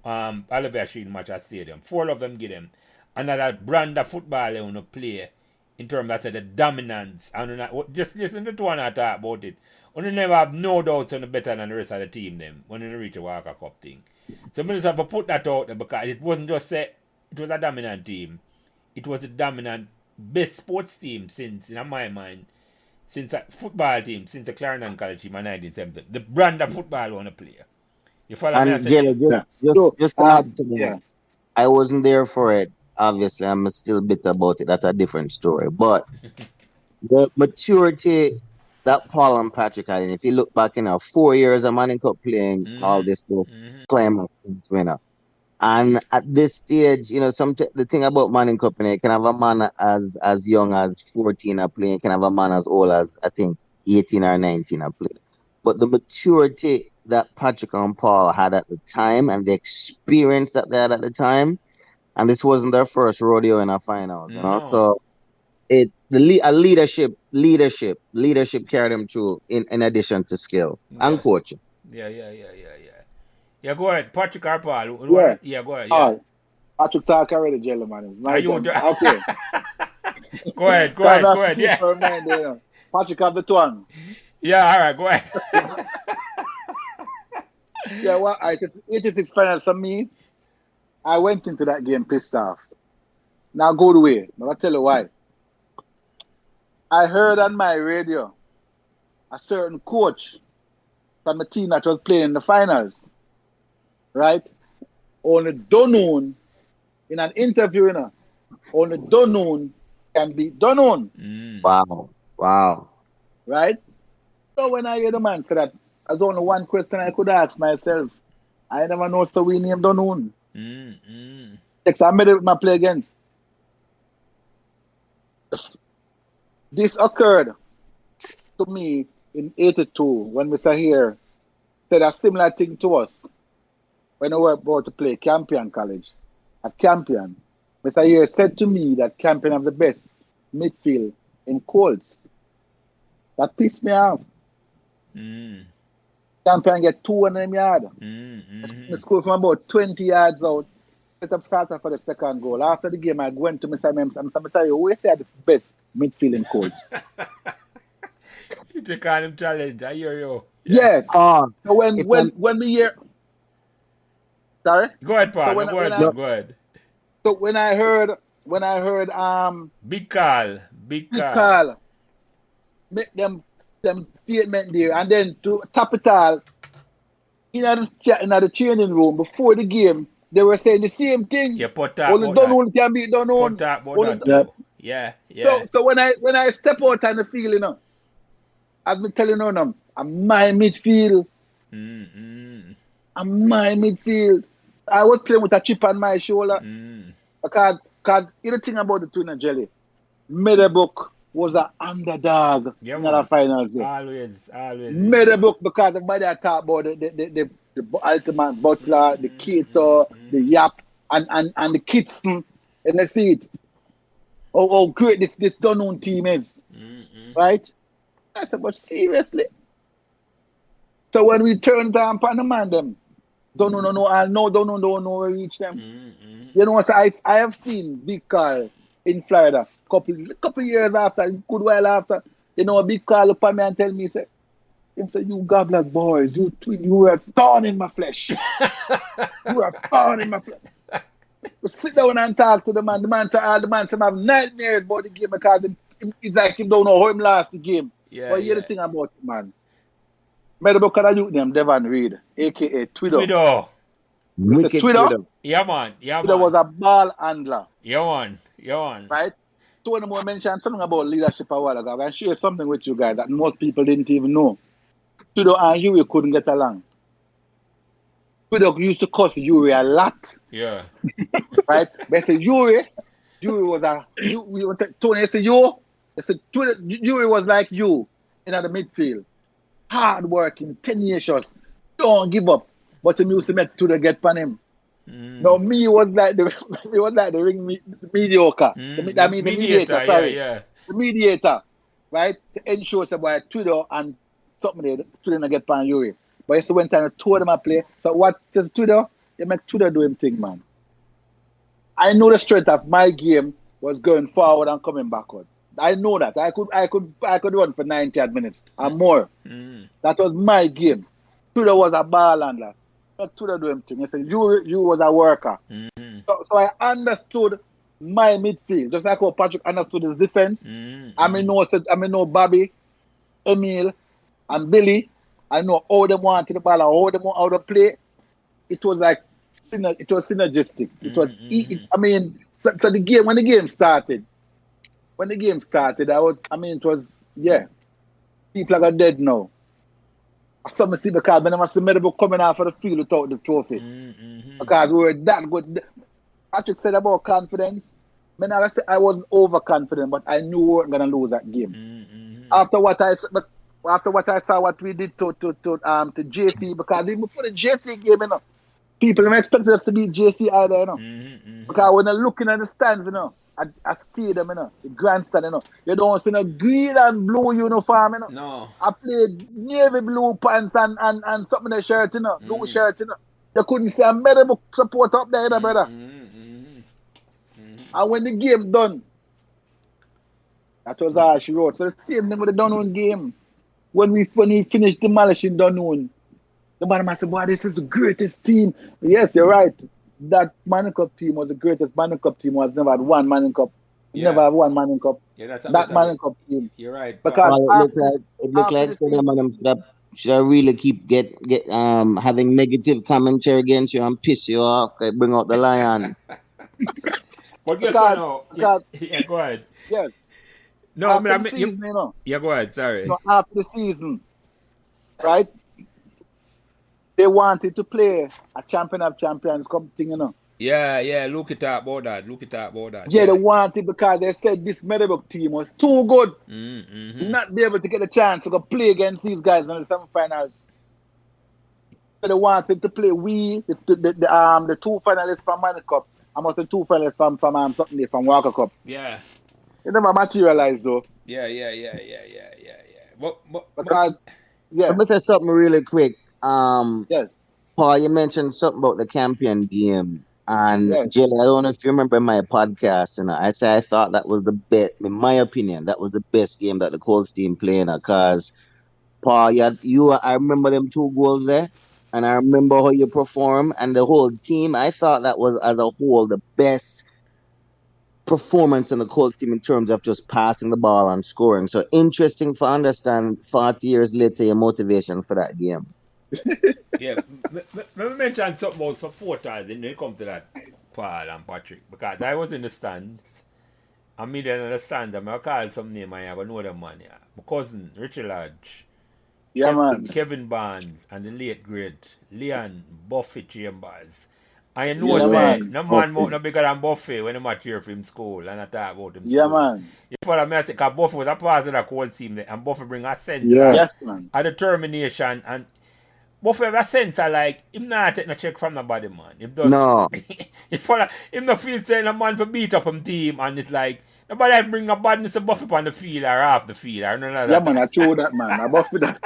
Oliver Sheen match at stadium. 4 of them give them. And that brand of football they want to play in terms of the dominance. And just listen to one I talk about it. And you never have no doubts on the better than the rest of the team them when they reach a Walker Cup thing. So I just have to put that out there because it wasn't just say it was a dominant team. It was a dominant best sports team since, in my mind, since a football team, since the Clarendon College team in 1970. The brand of football I want to play. You follow me? And Jelly, just to add to that, I wasn't there for it. Obviously, I'm still bitter about it. That's a different story. But the maturity that Paul and Patrick had, and if you look back in 4 years of Manning Cup playing all this stuff, climax since winner. And at this stage, the thing about Manning Cup, you can have a man as young as 14 a playing, you can have a man as old as, I think, 18 or 19 a playing. But the maturity that Patrick and Paul had at the time and the experience that they had at the time, and this wasn't their first rodeo in a finals, No. So it leadership carried him through in addition to skill and coaching. Yeah. Yeah, go ahead. Patrick or Paul. Yeah. Go ahead. All Yeah. right. Patrick talk already, Jelly man. It's my You turn. Okay. Go ahead. Yeah. Patrick have the tongue. Yeah, all right, go ahead. Yeah, well, it's 86 finals for me. I went into that game pissed off. Now go away. But I'll tell you why. I heard on my radio a certain coach from the team that was playing in the finals, right? Only Donoon in an interview, only Donoon can beat Donoon. Wow. Right? So when I hear the man say that, there's only one question I could ask myself. I never know so we named Donoon. Next, I made it with my play against. This occurred to me in 82 when Mr. Here said a similar thing to us when we were about to play Campion College. At Campion, Mr. Here said to me that Campion have the best midfield in Colts. That pissed me off. Campion get 200 yards. I scored from about 20 yards out. Set up starter for the second goal. After the game, I went to Mr. Mr. You always say the best midfield in Colts. You take on him challenge. I hear you. Yes. So when we hear... Sorry? Go ahead, Paul. So go ahead. So when I heard Big call. Make them statement there, and then to top it all, in the training room before the game, they were saying the same thing. Yeah, put that. Only Donoon can beat Donoon. Yeah. So when I step out on the field, as me telling you, I'm my midfield. I'm my midfield. I was playing with a chip on my shoulder. Because you know the thing about the twin Jelly, Meadowbrook was an underdog in the finals. Always. Meadowbrook, because everybody talk about the ultimate butler, the Keto, the Yap, and the Kitson, and they see it. How great this Donoon team is. Right? I said, but seriously? So when we turned down upon the man, them, don't know where reach them. You know, so I have seen Big Carl in Florida couple years after, good while after, a Big Carl look at me and tell me, say, you Gobbler boys, you were thorn in my flesh. You were thorn in my flesh. We sit down and talk to the man. The man say, I have nightmares about the game because it's like him don't know how him lost the game. But hear the thing about it, man. Meadowbrook had a youth named Devon Reed, a.k.a. Twiddle. Twiddle? Yeah, man. Twiddle was a ball handler. Yeah, man. Right? So when I mentioned something about leadership a while ago, I'm going to share something with you guys that most people didn't even know. Twiddle and Yuri couldn't get along. Twiddle used to cuss Yuri a lot. Yeah. Right? But I said Yuri was Tony, I said you. I said Yuri was like you in the midfield. Hard working, tenacious, don't give up. But he used to make to get pan him. No, me was like the ring mediocre. The mediator, sorry. Yeah. The mediator, right? To ensure somebody Twiddle and something there, Twiddle get pan Yuri. But it's when time two of them play. So what does Twiddle? They make Twiddle do him thing, man. I know the strength of my game was going forward and coming backward. I know that. I could run for 90 minutes and more. That was my game. Twiddle was a ball handler. Not Twiddle do him thing. I said, you was a worker. So I understood my midfield. Just like how Patrick understood his defense. I know Bobby, Emil, and Billy. I know how they wanted the ball and how they want how to play. It was like synergistic. It was so the game when the game started, it was people are dead now. Some see because when I see Meadowbrook coming out for the field without the trophy. Because we were that good. Patrick said about confidence. I wasn't overconfident, but I knew we weren't gonna lose that game. After what I saw what we did to JC, because even before the JC game, people don't expect us to beat JC either, you know. Because when you're looking at the stands, you know, at stadium, you know, the grandstand, you know, you don't see no green and blue uniform, you know. No. I played navy blue pants and something in the shirt, you know, blue shirt, you know. You couldn't see a Meadowbrook support up there, you know, brother. And when the game done, that was all she wrote. So the same thing with the Dunoon game. When we finished demolishing Dunoon, the man said, boy, this is the greatest team. Yes, you're right. That Manning Cup team was the greatest Manning Cup team. Was never had one Manning Cup. Never had one Manning Cup. Yeah, that's that Manning Cup team. You're right. Because it looked like some should I really keep having negative commentary against you and piss you off, bring out the lion. But guess what now? Yeah, go ahead. Yes. No, after the season, you know. Yeah, go ahead. Sorry. No, after the season, right? They wanted to play a Champion of Champions Cup thing, you know. Yeah. Look it up about that. Yeah, they wanted because they said this Meadowbrook team was too good to not be able to get a chance to go play against these guys in the semi-finals. So they wanted to play the two finalists from Manning Cup and also the two finalists from Walker Cup. Yeah. It never materialized though. Yeah. Because Let me say something really quick. Yes. Paul, you mentioned something about the Campion game. And yes. Jelly, I don't know if you remember my podcast, and I say I thought that was the best, in my opinion, that was the best game that the Colts team played. Because Paul, I remember them 2 goals there, and I remember how you perform, and the whole team. I thought that was, as a whole, the best performance in the Colts team in terms of just passing the ball and scoring. So interesting to understand 40 years later your motivation for that game. Yeah, let me mention something about supporters when it comes to that, Paul and Patrick, because I was in the stands. I mean, in the stands, I'm going to call some name and I know them, man. Yeah. My cousin, Richard Lodge, man. Kevin Barnes, and the late great Leon Buffy Chambers. I know say, no man no bigger than Buffy when I'm at here for him school and I talk about him school. Yeah, man. You follow me, I say, because Buffy was a part of the Cold team there, and Buffy bring a sense yes, man. of determination, and Buffy have a sense of like, him not take no check from nobody, man. Him does, no. Him no feel saying a man for beat up him team, and it's like, nobody bring a badness of Buffy on the field or off the field or none of that. Yeah, man, I told that, man. I Buffy that.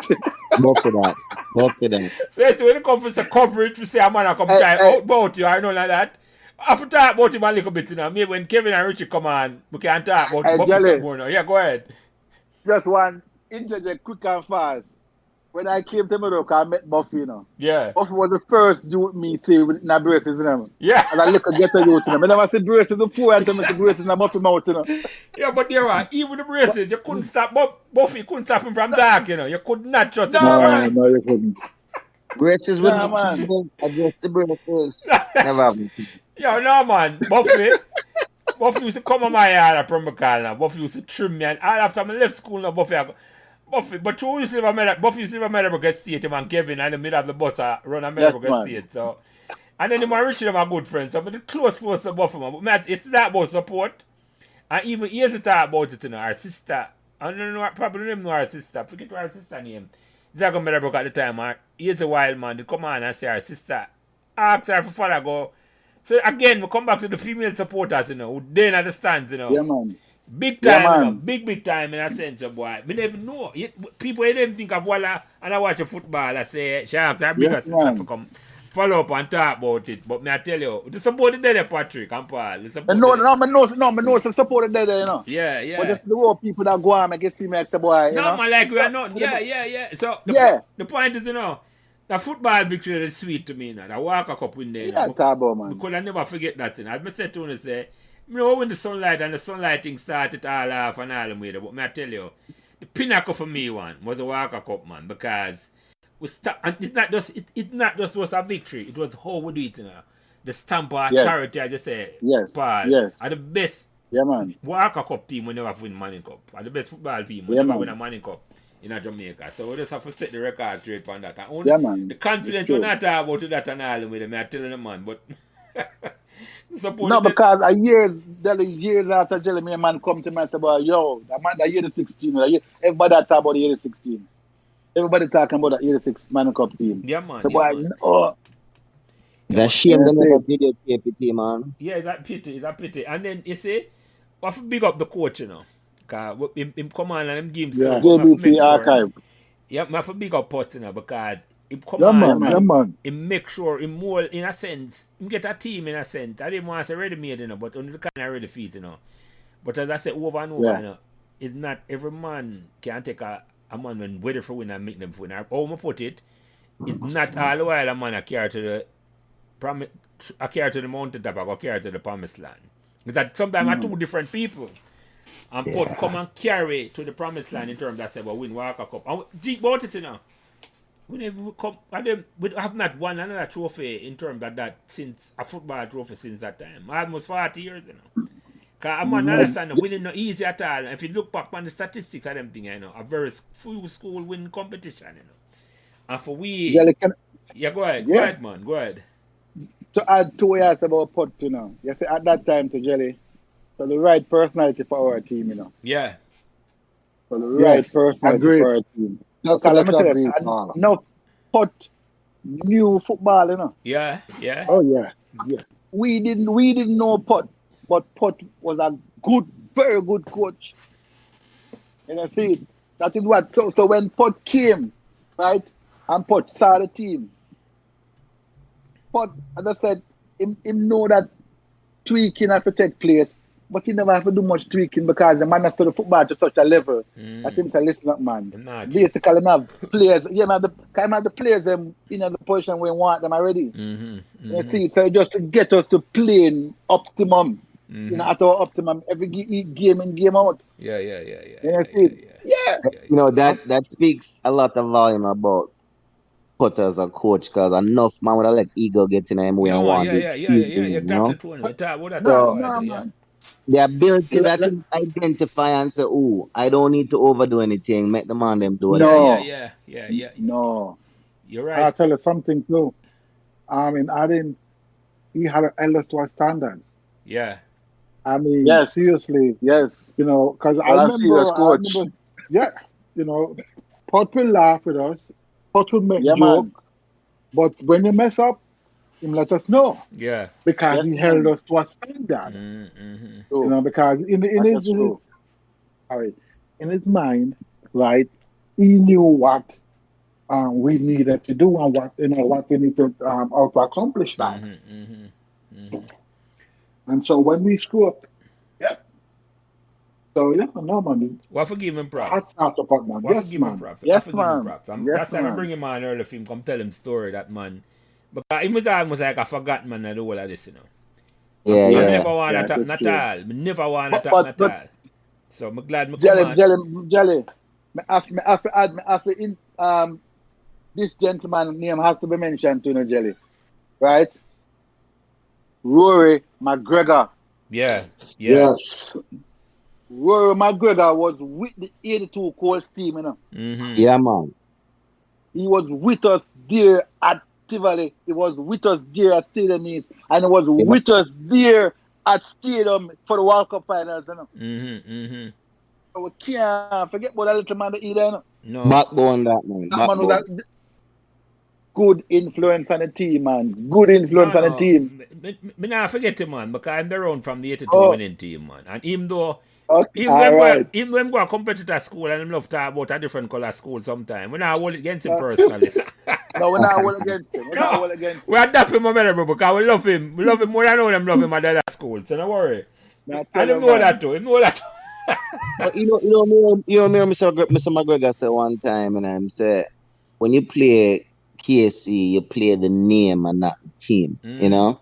Buffy that. So when it comes to coverage, we say a man come try out about you or none like that. I have to talk about him a little bit, you know. Maybe when Kevin and Richie come on, we can talk about Buffy some more now. Yeah, go ahead. Just one interject quick and fast. When I came to Meadowbrook, I met Buffy, you know. Yeah. Buffy was the first dude me see with my braces, you know. Yeah. And I look at get a youth, you know. I never see braces before and tell me the braces in Buffy mouth, you know. Yeah, but there are even the braces, you couldn't stop Buffy couldn't stop him from dark, you know. You could not trust him. No, you couldn't. Braces with adjust the braces. Never happened. Yo, no man, Buffy used to come on my yard at Promocal now. Buffy used to trim me and all after I left school now, Buffy, but you used to Buffy used to have Meadowbrook Estate, him and Kevin and the middle of the bus run a Meadowbrook Estate. So, and then him and Richard are good friends. So, but the close to Buffy, man. But it's that about support. And even here's the talk about it, you know, our sister. I don't know, probably don't even know our sister. Forget what our sister name. Dragon Meadowbrook at the time. Here's a wild man. They come on and say our sister. Ask her for father go. So again, we come back to the female supporters, you know, who then understand, you know. Yeah, man. Big time, you know, big time in a sense, boy. We never know. People ain't think of Walla and I watch a football. I say, Sharp, I bring us to come follow up and talk about it. But me I tell you, the support is there, Patrick and Paul. The support no, the support is there, you know. Yeah. But just the raw people that go on make it seem like, boy, you know. Man, like we are not. Yeah. So the point is, you know, the football victory is sweet to me, you know. The Walker Cup win there. Yeah, Tabo, man. Because I never forget that thing. As I said to you, say, you know, when the sunlight and the sunlight thing started all off and all the way, but I tell you, the pinnacle for me was the Walker Cup, man, because we start, and it's not just was a victory, it was how we do it, you know. The stamp of authority, I just say, Paul, are the best Walker Cup team we never win Manning Cup, are the best football team we never win a Manning Cup in Jamaica. So we just have to set the record straight on that. And only the confidence we're not talking about that and all the way, I tell you, man, but no, because years after Jelly, me a man come to me and say, boy, yo, that year the 16, everybody talk about the year the 16. Everybody talking about the year the 6 Man Cup team. Yeah, man. So, boy, It's a shame they never videotape it, man. Yeah, it's a pity. And then you see, I have to big up the coach, you know. Because him come on and him give him so, but I have to make JBC sure. archive. Yeah, I have to big up Potts, you know, because him come Yeah, on man. and Yeah, man. him make sure him more, in a sense, him get a team in a sense. I didn't want to say ready made, you know, but only the kind of ready feet, you know. But as I said over and over, Yeah. you know, it's not every man can take a man when whether for win and make them for win. How I put it, it's not all the while a man a carry to the I carry to the mountaintop, I go carry to the promised land. Because that sometimes are two different people. And put come and carry to the promised land in terms of say, well, win Walker Cup. And deep about it, you know. We never come, we have not won another trophy in terms of that since a football trophy since that time. Almost 40 years, you know. Because I'm not understand, winning not easy at all. And if you look back on the statistics of them thing, you know, a very few school win competition, you know. And for we, yeah, go ahead, man, go ahead. To add 2 years about Pot, you know. You see, at that time to Jelly, so the right personality for our team, you know. Yeah. So the right personality for our team. That's Because let me what tell I you, mean. no Pot knew football, you know. Yeah. Oh, yeah. Yeah. We didn't know Pot, but Pot was a very good coach. You know, see, that is what. So when Pot came, right, and Pot saw the team, Pot, as I said, him know that tweaking have to take place, but he never have to do much tweaking because the man has to the football to such a level that him say, listen up, man. Basically, have players, have the players them in the position we want them already. You see, so just to get us to playing optimum, you know, at our optimum every game in, game out. Yeah. You know, that speaks a lot of volume about Potter as a coach, because enough man would have let ego get in him way and want to Exactly. Man. The ability that to identify and say, oh, I don't need to overdo anything, make the man them do it. Yeah. No. You're right. I'll tell you something too. I mean, he had an endless to a standard. Yeah. I mean, Yes. seriously. Yes. You know, because I serious coach. remember, yeah, you know, Pot will laugh with us. Pot will make joke. Man. But when you mess up, he let us know. Yeah. Because he held us to a standard. You know, because in his mind, right, he knew what we needed to do and what we need to how to accomplish that. And so when we screw up, so no man. Well, forgive him props. That's not man. Well, Yes, man. Props. Yes, man. Props. That's why I bring him on early for him, come tell him story that man. Because he was almost like a forgotten man and all of this, you know. Yeah. I never want to tap Natal. I never want to tap Natal. So I'm glad me come on. Jelly. This gentleman's name has to be mentioned to Jelly. Right? Rory McGregor. Yeah. Yes. Rory McGregor was with the 82 Colts team, you know. Yeah, man. He was with us there at Tivoli. He was with us there at Stadium East. And he was with us there at Stadium for the World Cup finals, you know. So we can't forget about that little man that he there, you know. No. Backbone that man. That man was that good influence on the team, man. Good influence on the team. Me not forget him, man, because I'm around from the 82 winning team, man. And even though even when go a competitor school and him love to talk about a different color school sometime, we not hold it against him personally. No, we're not hold against him. We adapt him a better, because we love him. We love him more than I know them love him at the other school. So don't worry. And him know that too. But you know, Mr. McGregor said one time, and I'm say, when you play KC, you play the name and not the team. You know,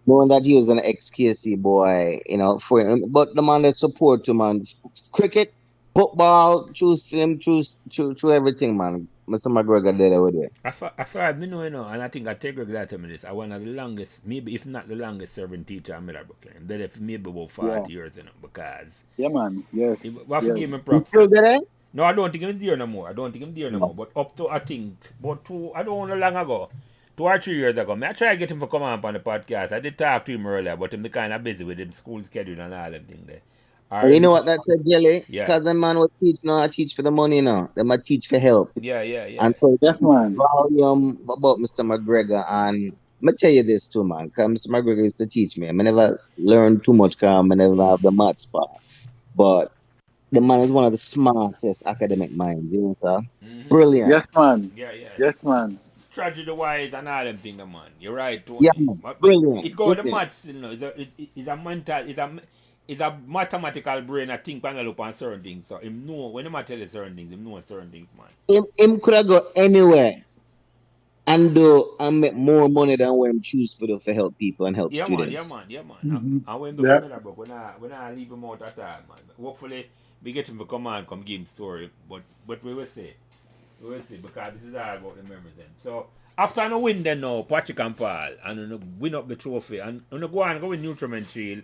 knowing that he was an ex-KC boy, you know, for him, but the man that support him, man, cricket, football, choose everything, man. Mr. McGregor did it with it. I thought, you know, and I think I take regret to this. I one of the longest, maybe if not the longest serving teacher in Meadowbrook. I'm there for maybe about 40 years, you know, because. Yeah, man. Yes. What forgive me, props. You still there? No, I don't think he's there no more. But up to, I think, I don't know long ago, 2 or 3 years ago, I tried to get him to come on the podcast. I did talk to him earlier, but him the kind of busy with him school schedule and all them things there. Or You know what that said, Jelly? Yeah. Because the man will teach, no, I teach for the money, no. They might teach for help. Yeah, yeah, yeah. And so Yes, man. volume about Mr. McGregor, and me tell you this too, man, because Mr. McGregor used to teach me. I never learned too much because I never have the maths part. But the man is one of the smartest academic minds, you know, sir? Brilliant. Yes, man. Yeah, yeah. Yes, man. Tragedy wise and all them things, man. You're right, Yeah, Tony. man. But Brilliant. it go the Brilliant. maths, it's a mental, it's a mathematical brain. I think panel up on certain things. So him know when him a tell you certain things, him know certain things, man. Him could have go anywhere and do and make more money than where him choose for do for help people and help Yeah, man. Yeah, students. man. Yeah, man. Mm-hmm. And when the Yeah. familiar book, when I leave him out at time, man. Hopefully we get him to come on, come give him story. But we will see. We will see because this is all about the memories then. So after I win then now, Patrick and Paul, and win up the trophy, and go on go with Nutrament Shield,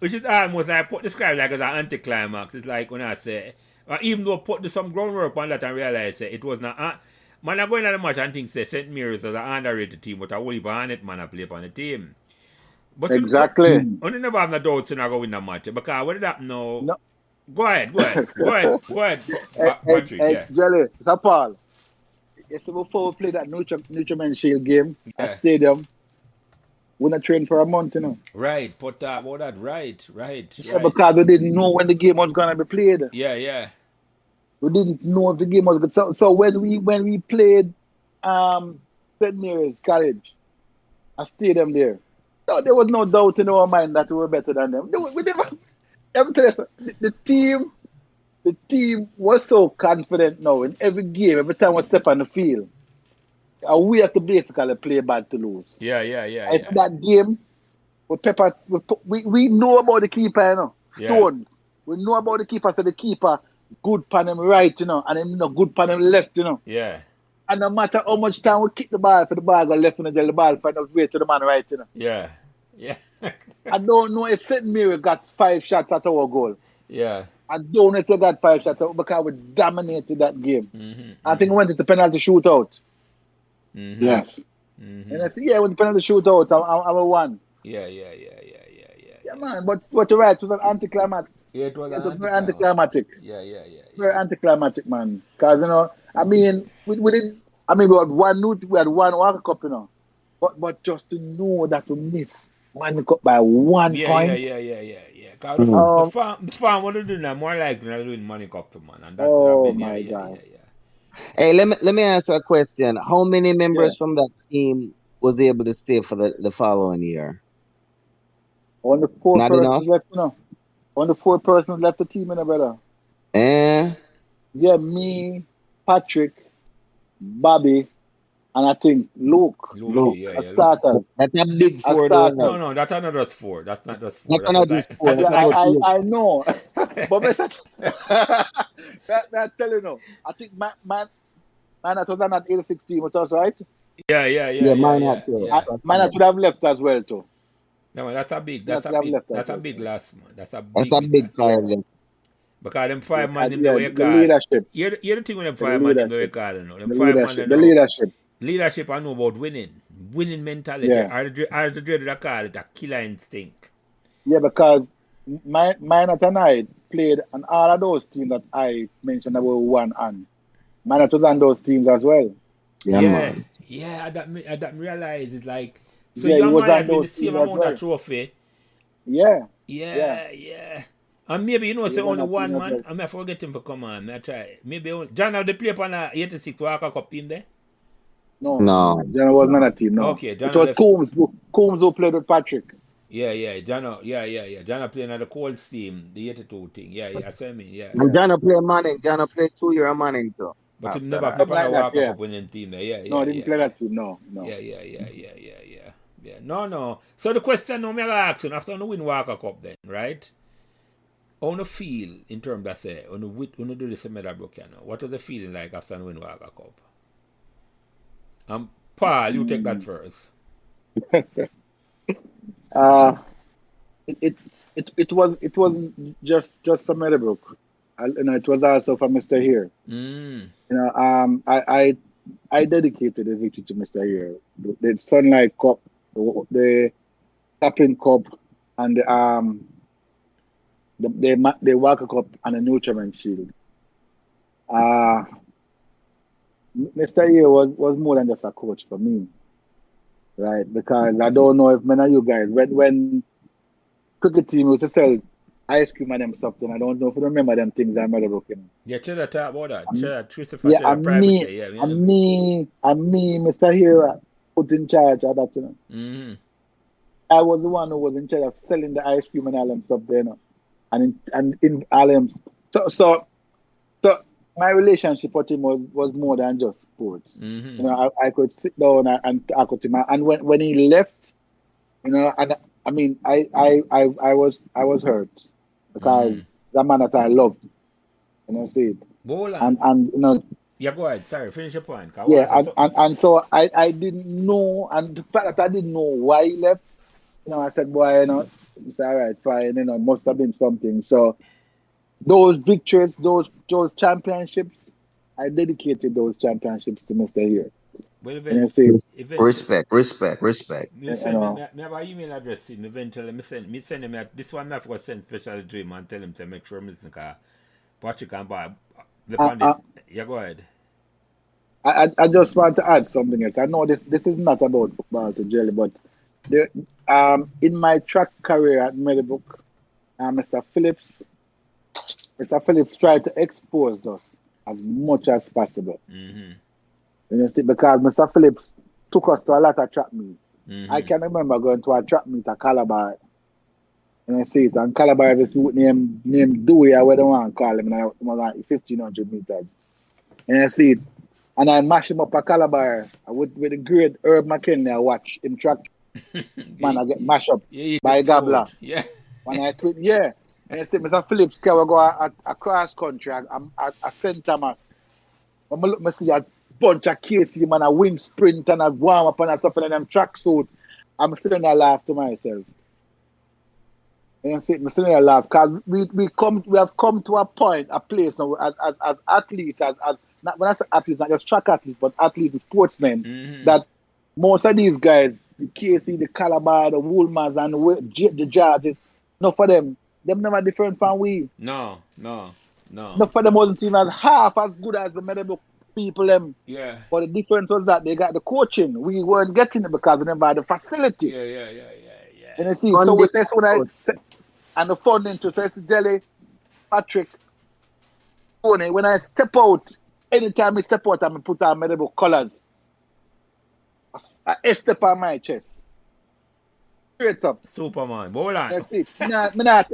which is almost I put describe like as an anticlimax. It's like when I say, even though I put some groundwork on that and realize it was not. Man, I go in at the match and think say St. Mary's is an underrated team, but I only ban it man I play on the team. But Exactly. I never have no doubts in I go win the match because what did that now? No. Go ahead, Hey, Patrick. Yeah. Jelly, Sir Paul. Yesterday before we played that Nutriment Shield game Yeah. at stadium, we not trained for a month, Right, put that about that. Right. Yeah, because we didn't know when the game was gonna be played. Yeah. We didn't know if the game was good. So when we played St. Mary's College, a stadium there, no, there was no doubt in our mind that we were better than them. We never. Let me tell you something. The team was so confident now in every game, every time we step on the field. And we have to basically play bad to lose. Yeah. It's that game we know about the keeper, Stone. We know about the keeper, so the keeper good pan him right, and him good pan him left, Yeah. And no matter how much time we kick the ball for the ball go left and the ball find out way to the man right, Yeah. I don't know if St. Mary got 5 shots at our goal. Yeah. I don't know if we got 5 shots because we dominated that game. Mm-hmm. I think we went into penalty shootout. Mm-hmm. Yes. Mm-hmm. And I said, yeah, when the penalty shootout, I won. Yeah. Yeah, man, but you're right, it was an anticlimactic. Yeah, it was very anticlimactic. Yeah. Very anticlimactic, man. Because, I mean, we didn't, we had one World Cup, But just to know that we missed one cup by 1 point. Yeah. The farm what to do now more likely to win money cup to man. And that's my God. Hey, let me ask a question. How many members from that team was able to stay for the following year? Only 4 Not persons enough? left, Only 4 persons left the team, brother. Yeah, me, Patrick, Bobby, and I think Luke. Yeah. Starters. That's a big 4 though. No, that's not just 4. That's not just 4. That's not just 4. Yeah, I know. But I tell you, I think man, that was on that 86 team with us, right? Yeah, mine had to. Man would have left as well, too. No, that's a big loss, man. That's a big 5. Because them 5 man in the leadership. You're the thing with them 5 man in the card, Them 5 man the leadership. Leadership, I know about winning mentality. Yeah. Or the dread that call it a killer instinct. Yeah, because mine and I played on all of those teams that I mentioned about 1 and mine was on those teams as well. Man. Yeah, that realize it's like so Yeah, young was man on had been the those same teams as amount well. of trophy. Yeah. And maybe say Yeah, only that's one it, man. that's I may forget him for come on. I try. Maybe John have the play upon a 86 Walker Cup team there. No. John was not a team, no. Okay, John it was left. Coombs who played with Patrick. Yeah. John playing at the Colts team, the 82 thing. Yeah. I say And John play Manning. John play 2 year Manning too. But he never played on a Walker Cup winning team there. Yeah. No, didn't play that team, no. Yeah. No. So the question now me ask you after you win Walker Cup then, right? How you feel in terms of say, when you do this in Meadowbrook, what was the feeling like after you win Walker Cup? Paul, you take that first. It wasn't just for Meadowbrook. It was also for Mr. Here. I dedicated the victory to Mr. Here. The Sunlight Cup, the Tappin Cup, and they Walker Cup and a Nutrament Shield. Mr. Year was more than just a coach for me, right? Because I don't know if many of you guys, when cricket team used to sell ice cream and them stuff, then I don't know if you remember them things I might have broken. Yeah, Cheddar talk about that. Cheddar, Christopher Yeah, Cheddar, and privately. Yeah, me, Mr. Hero, put in charge of that, you know. Mm-hmm. I was the one who was in charge of selling the ice cream and all them stuff there, you know. And in all them. So my relationship with him was more than just sports. Mm-hmm. You know, I could sit down and talk with him. And when he left, you know, and I mean, I was hurt because the man that I loved, you know, see it. And you know. Yeah, go ahead. Sorry, finish your point. Yeah, and so I didn't know, and the fact that I didn't know why he left, you know, I said, boy, you know, it's all right, fine, you know, it must have been something. So those victories, those championships, I dedicated those championships to Mr. Here. Well, respect. You send me my email address to him eventually. Me send him this one. I'm not going to send special to him and tell him to make sure Mr. Patrick can buy this. Yeah, go ahead. I just want to add something else. I know this is not about football to Jelly, but in my track career at Meadowbrook, Mr. Phillips tried to expose us as much as possible. Mm-hmm. You know, because Mr. Phillips took us to a lot of track meet. Mm-hmm. I can remember going to a track meet at Calabar. And I see it, and Calabar have a suit named Dewey, or whatever I want to call him, and I was like 1,500 meters. And I see it. And I mash him up at Calabar with the great Herb McKinley. I watch him track. Man, I get mashed up by Gabbler. Yeah. When I quit, yeah. And I say, Mr. Phillips, can we go a cross country at St. Thomas? When I look, I see a bunch of Casey, man, a wind sprint and a warm up and stuff in them track suit. I'm sitting there laugh to myself. And I'm sitting there laugh because we have come to a place now as athletes, as not, when I say athletes, not just track athletes, but athletes, sportsmen, that most of these guys, the Casey, the Calabar, the Woolmans, and the Judges, no for them never different from we. No. No for them wasn't even half as good as the Meadowbrook people them. Yeah. But the difference was that they got the coaching. We weren't getting it because we never had the facility. Yeah. And you see, so we say and the funding to say Jelly, Patrick, Tony, when I step out, anytime I step out, I put on Meadowbrook colours. I step on my chest. Straight up. Superman. Hold on. That's it.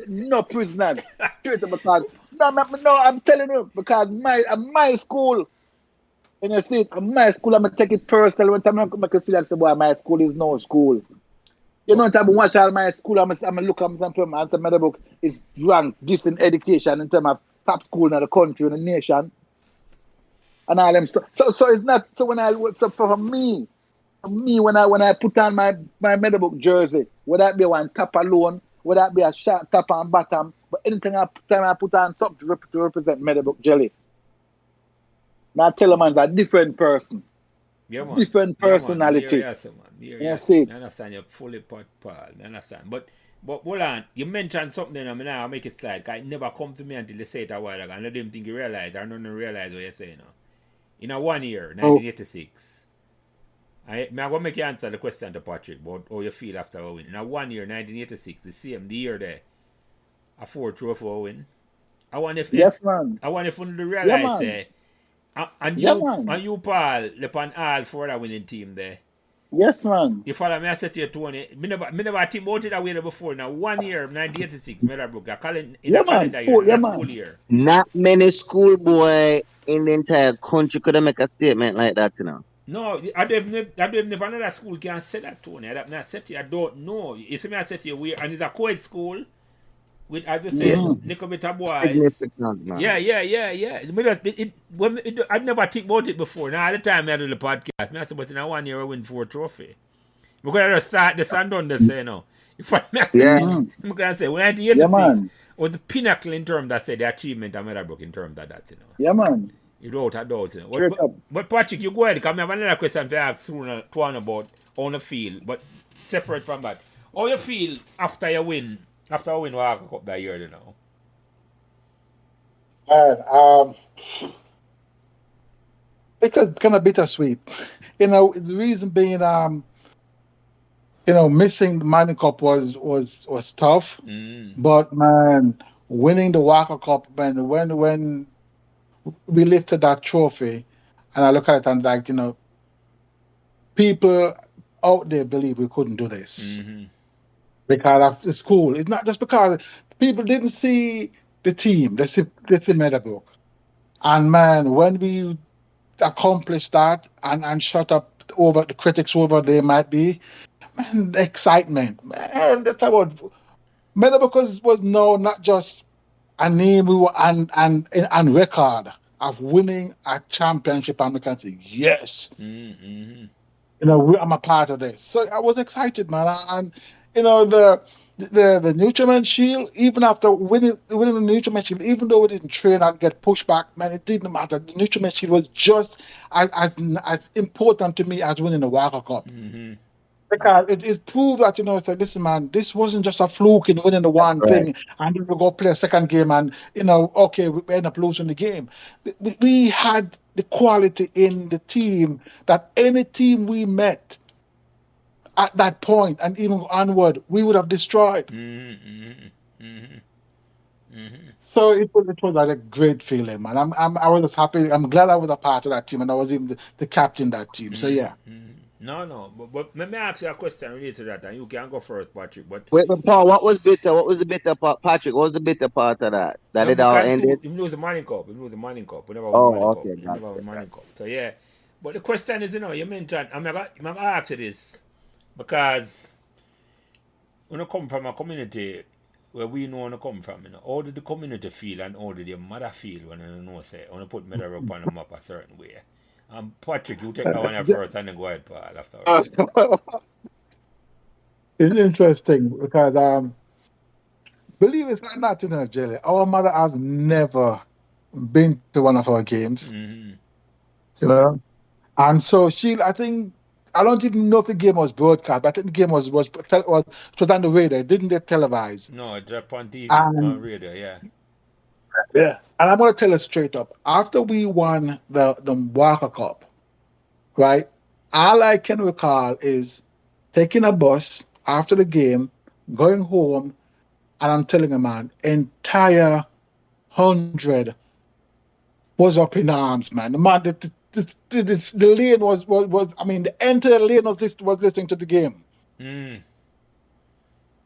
No prisoners. Straight up because I'm telling you, because my school, and you see it, my school, I'm gonna take it personal. When time I make it feel like boy, my school is no school. You know, time I watch all my school, I'm gonna look at something and say Meadowbrook is ranked this in education in terms of top school in the country, in the nation. And all them stuff. So it's not for me when I put on my Meadowbrook jersey, would that be one top alone, would that be a short top and bottom, but anything I put on something to represent Meadowbrook jelly. Now I tell a man a different person. Yeah, man. Different personality. Yeah, see. I understand you fully, Paul. I understand. But hold on, you mentioned something and now I'll make it slide. It never come to me until you say it a while ago. And I didn't think you realize, I don't realize what you're saying now. In a 1 year, 1986. I'm going to make you answer the question to Patrick about how you feel after a win. In a 1 year, 1986, the year there, a 4-4 win. I want if you realize, and you, Paul, upon all for the winning team there. Yes, man. You follow me, I said to you, Tony, me never think about it that way before. Now, 1 year, 1986, Meadowbrook, calendar year, school year. Not many schoolboy in the entire country could make a statement like that, you know. No, I don't never another school can say that, Tony. I don't know. You see me, I said to you, and it's a co-ed school with, as you said, little bit of boys. Yeah. I never think about it before. Now, at the time I do the podcast, I said, but in a 1 year I win 4 trophy. Because I just start the sun down there, say, no. If I'm going to say, when I did it was the pinnacle in terms that said the achievement of Meadowbrook in terms of that, you know. Yeah, man. Without a doubt, you know. But Patrick, you go ahead, because I have another question to ask Tuan about on the field, but separate from that. How you feel after you win, Walker Cup that year, you know? Man, because kind of bittersweet. The reason being, missing the Mining Cup was tough, but man, winning the Walker Cup, man, when we lifted that trophy, and I look at it and like, people out there believe we couldn't do this because of the school. It's not just because people didn't see the team, they see Meadowbrook. And man, when we accomplished that and shut up over the critics whoever they might be, man, the excitement, man, that's about Meadowbrook was now not just a name we were and record of winning a championship, and we can say yes. I'm a part of this. So I was excited, man. And the Nutrament Shield, even after winning the Nutrament Shield, even though we didn't train and get pushed back, man, it didn't matter. The Nutrament Shield was just as important to me as winning the Walker Cup. Because it proved that, said, listen, man, this wasn't just a fluke in winning the one thing, and then we go play a second game, and okay, we end up losing the game. We had the quality in the team that any team we met at that point and even onward, we would have destroyed. So it was like a great feeling, man. I was just happy. I'm glad I was a part of that team, and I was even the captain of that team. So yeah. No. But let me ask you a question related to that, and you can go first, Patrick. But Paul, what was bitter? What was the bitter part? Patrick, what was the bitter part of that? That it all ended? He lose the Mining Cup. We never won the Mining Cup. So yeah. But the question is, you mentioned, I'm gonna ask you this because when I come from a community where we know when I come from, how did the community feel and how did your mother feel when when I put Meadowbrook on the map a certain way? Patrick, you take that one first and then go ahead, Paul, afterwards. It's interesting because, believe it or not, Jelly, our mother has never been to one of our games. And so I don't even know if the game was broadcast, but I think the game was on the radio. Didn't they televise? No, it dropped on TV, on radio, yeah. Yeah. And I'm going to tell you straight up. After we won the Walker Cup, right, all I can recall is taking a bus after the game, going home, and I'm telling you, man, entire 100 was up in arms, man. The man, the lane was the entire lane was listening to the game.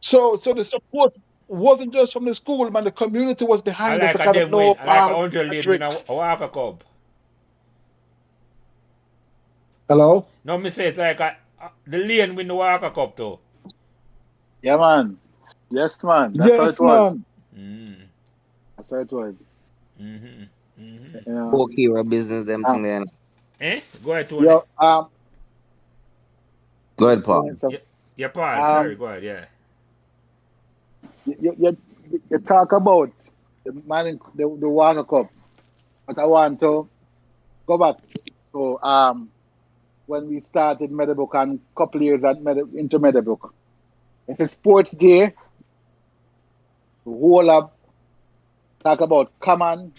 So the support wasn't just from the school, man. The community was behind us. I like 100 lane win a Walker Cup. Hello? No, me say it's like the lane win the Walker Cup too. Yeah, man. Yes, man. That's how it was. That's how it was. Hero business, them thing then. Go ahead, Tony. Go ahead, Paul. Yeah, Paul. Sorry, go ahead. Yeah. You talk about the Walker Cup, but I want to go back to when we started Meadowbrook and a couple of years into Meadowbrook. It's a sports day. The whole up talk about Common,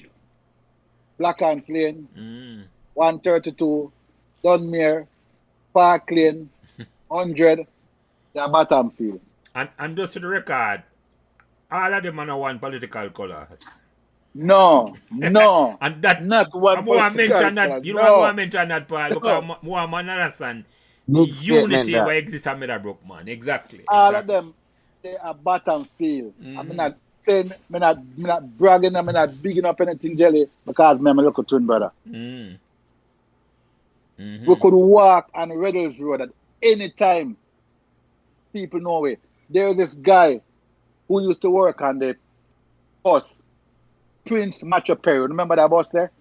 Black Ants Lane, 132, Dunmere, Park Lane, 100, the bottom field. And just for the record, all of them are one political colors. No. And that not one political color. You don't want to mention that, Paul, because more man understand the unity where exists at Meadowbrook, man. Exactly. All of them, they are bottom field. I'm not saying, I'm not bragging, I'm not bigging up anything, Jelly, because I'm a local twin brother. We could walk on Reddles Road at any time. People know it. There's this guy who used to work on the bus, Prince Macho Perry. Remember that bus there?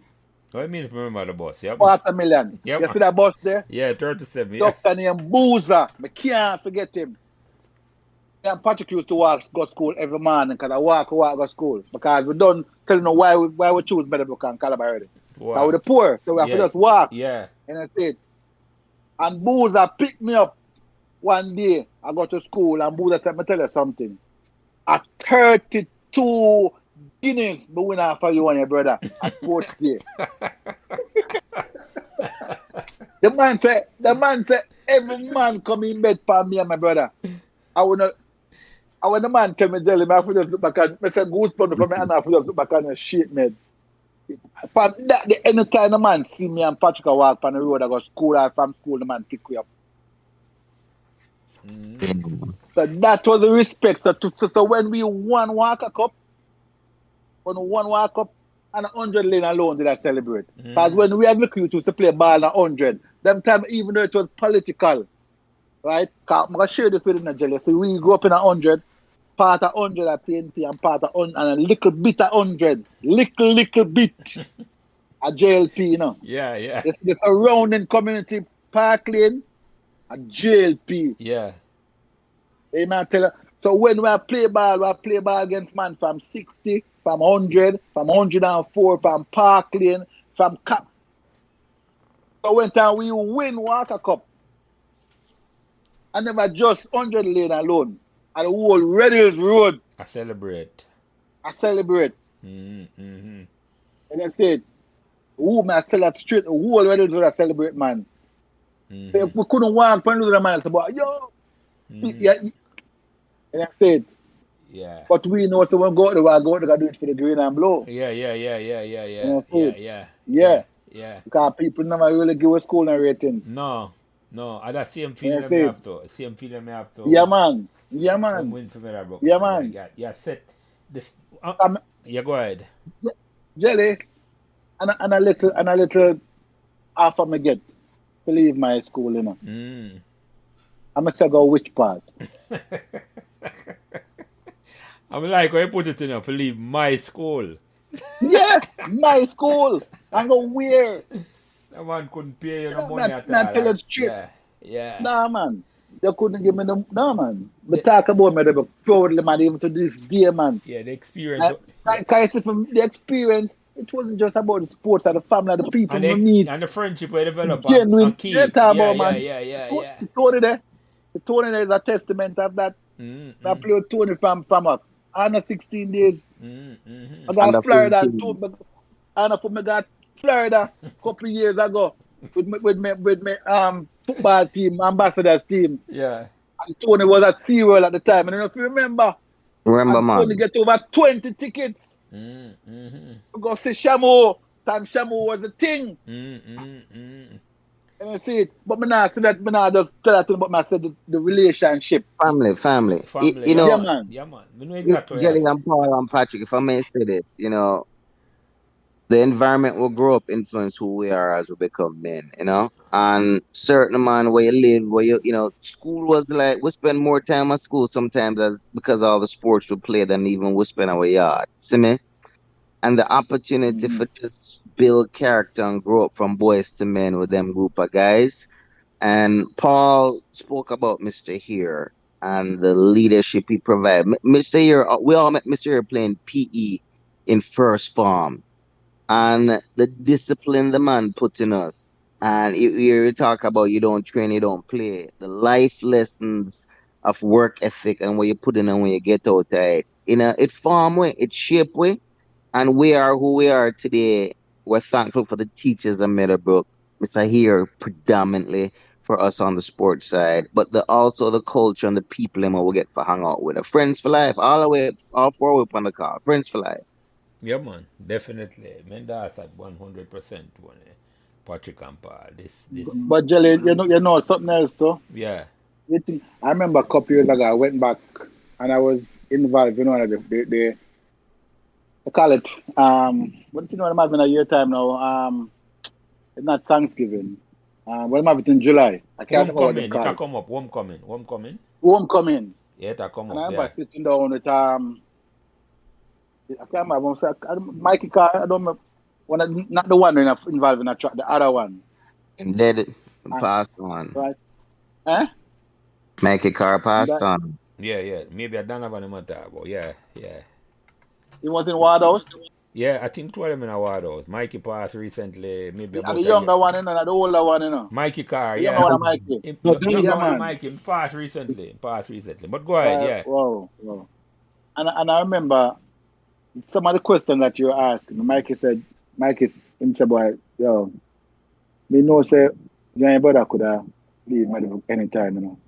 What do you mean remember the bus? Yep. $250,000. Yep. You see that bus there? Yeah, 37. Doctor named Boozer. I can't forget him. And Patrick used to go to school every morning because I walk go to school. Because we don't tell you why we choose Meadowbrook and Calabar already. Wow. We're the poor, so we have to just walk. Yeah. And I said, and Boozer picked me up one day. I go to school and Boozer said, "Me tell you something. A 32 Guinness, but win for you and your brother at sports day. The man said, every man come in bed for me and my brother. I when the man tell me, Jelly, I have to just look back at, I said, goosebumps from me and I have to just look back on the shit, man. From that, anytime the man see me and Patrick walk on the road, I go school, or from school, the man pick me up. So that was the respect. So when we won Walker Cup, and 100 lane alone did I celebrate. Because when we had recruited to play ball at 100, them time, even though it was political, right? I'm going to share this with you, Jelly. So we grew up in 100, part of 100 at PNP and part of 100, and a little bit at 100. Little bit at JLP, you know. Yeah. The surrounding community, Park Lane, at JLP. Yeah. Amen. So when we play ball against man from 60, from 100, from 104, from Park Lane, from Cap. So when time we win Walker Cup, I never just 100 lane alone. And the whole Reddills Road. I celebrate. And I said, I tell that straight, the whole Reddills Road I celebrate, man. So if we couldn't walk on the man, I said, yo. Yeah. And I said, yeah. But we know, so when we go to do it for the green and blue. Yeah. Yeah. Because people never really give us school and ratings. No. I that same feeling I have to. Yeah, man. Win for Meadowbrook. Yeah, man. Yeah, set this. Yeah, go ahead. Jelly, and a little half of me get to leave my school, you know. I'm going to go which part? I'm like, when you put it in, to leave my school. Yeah, my school. I'm going where? That man couldn't pay you no money at all. Not tell it straight. Yeah. Nah, man. You couldn't give me no, man. But talk about me, but proudly, man, even to this day, man. Yeah, the experience. The experience, it wasn't just about the sports and the family and the people we meet. And the friendship we develop. Genuine. Yeah. Tony there is a testament of that. I played with Tony from under 16 days. I got Florida too. And I got Florida a couple of years ago with my football team, ambassadors team. Yeah. And Tony was at SeaWorld at the time. And I don't know if you remember. Man. Tony get over 20 tickets. We go see Shamu. Time Shamu was a thing. And I see it. But I not say that, I not just tell that about myself, the relationship. Family. You know, Yeah, man. Jelly and Paul and Patrick, if I may say this, you know, the environment we grow up influence who we are as we become men, you know. And certain man where you live, where you know, school was like we spend more time at school sometimes because all the sports we play than even we spend our yard. See me? And the opportunity for just build character and grow up from boys to men with them group of guys. And Paul spoke about Mr. Here and the leadership he provided. Mr. Here, we all met Mr. Here playing PE in first form. And the discipline the man put in us. And you talk about you don't train, you don't play. The life lessons of work ethic and what you put in and when you get out there. It form way, it shape way. And we are who we are today. We're thankful for the teachers of Meadowbrook. Mr. Here predominantly for us on the sports side, but also the culture and the people and what we get for hang out with. Friends for life, all four way up on the car. Friends for life. Yeah, man, definitely. Man, that's at 100% one. Patrick and Paul. This. But Jelly, you know something else too. Yeah. I remember a couple years ago, I went back and I was involved. You know, they call it what do you know? I'm having a year time now. It's not Thanksgiving. What am I having in July? I can't remember what they call it. Come up. Homecoming. Yeah, it come up. And I remember sitting down with I can't remember. Mikey Carr, I don't remember. Not the one involved in a track, the other one. Dead passed on. Right. Eh? Mikey Carr passed on. Yeah. Maybe I don't have any matter about. Yeah. He was in Wardhouse? Yeah, I think two of them in a Wardhouse. Mikey passed recently. Maybe about the younger one, and the older one, Mikey Carr, the younger one, Mikey. Mikey passed recently. But go ahead, yeah. Wow. And I remember some of the questions that you're asking, Mikey said, him say, boy, yo, me know say, your brother could have leave Meadowbrook anytime, you know.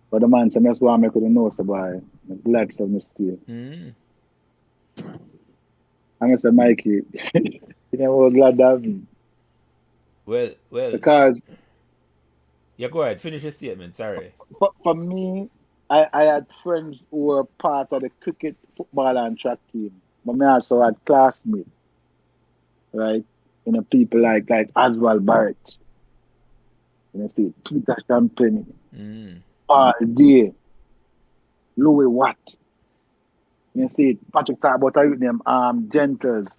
But the man said, that's why I could know, say, boy, I'm glad to stay. Mm. And I said, Mikey, you never was glad to have me. Well. Because Yeah, go ahead. Finish your statement. Sorry. for me, I had friends who were part of the cricket, football, and track team. But I also had classmates, right? You know, people like Oswald Barrett. You know, see, Peter Champagne, Mm. all day, Louis Watt. You see, Patrick talk about our name, Gentles.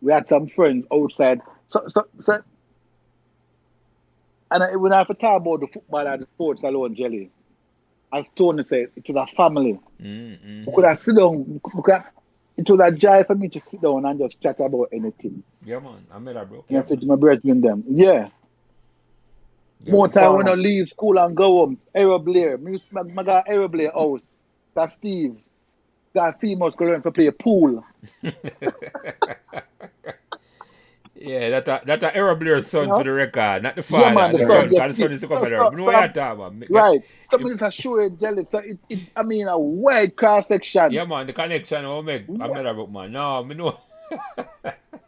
We had some friends outside. So and when I have to talk about the football and the sports alone, Jelly, as Tony said, it was a family. Mm. We could have sit down. It was a joy for me to sit down and just chat about anything. Yeah, man. I met her, bro. And I said to my brethren them, yeah. More time when I leave school and go home. Aero Blair. I got Aero Blair house. That's Steve. Got females going to play pool. Yeah, that a Arab Blair's son for the record, not the father. Yeah, man, the son, because the son is to come there. You know what you're talking about. Right. Something is a sure Jelly. So I mean, a wide cross section. Yeah, man, the connection will make. I'm not about, man. No, I know.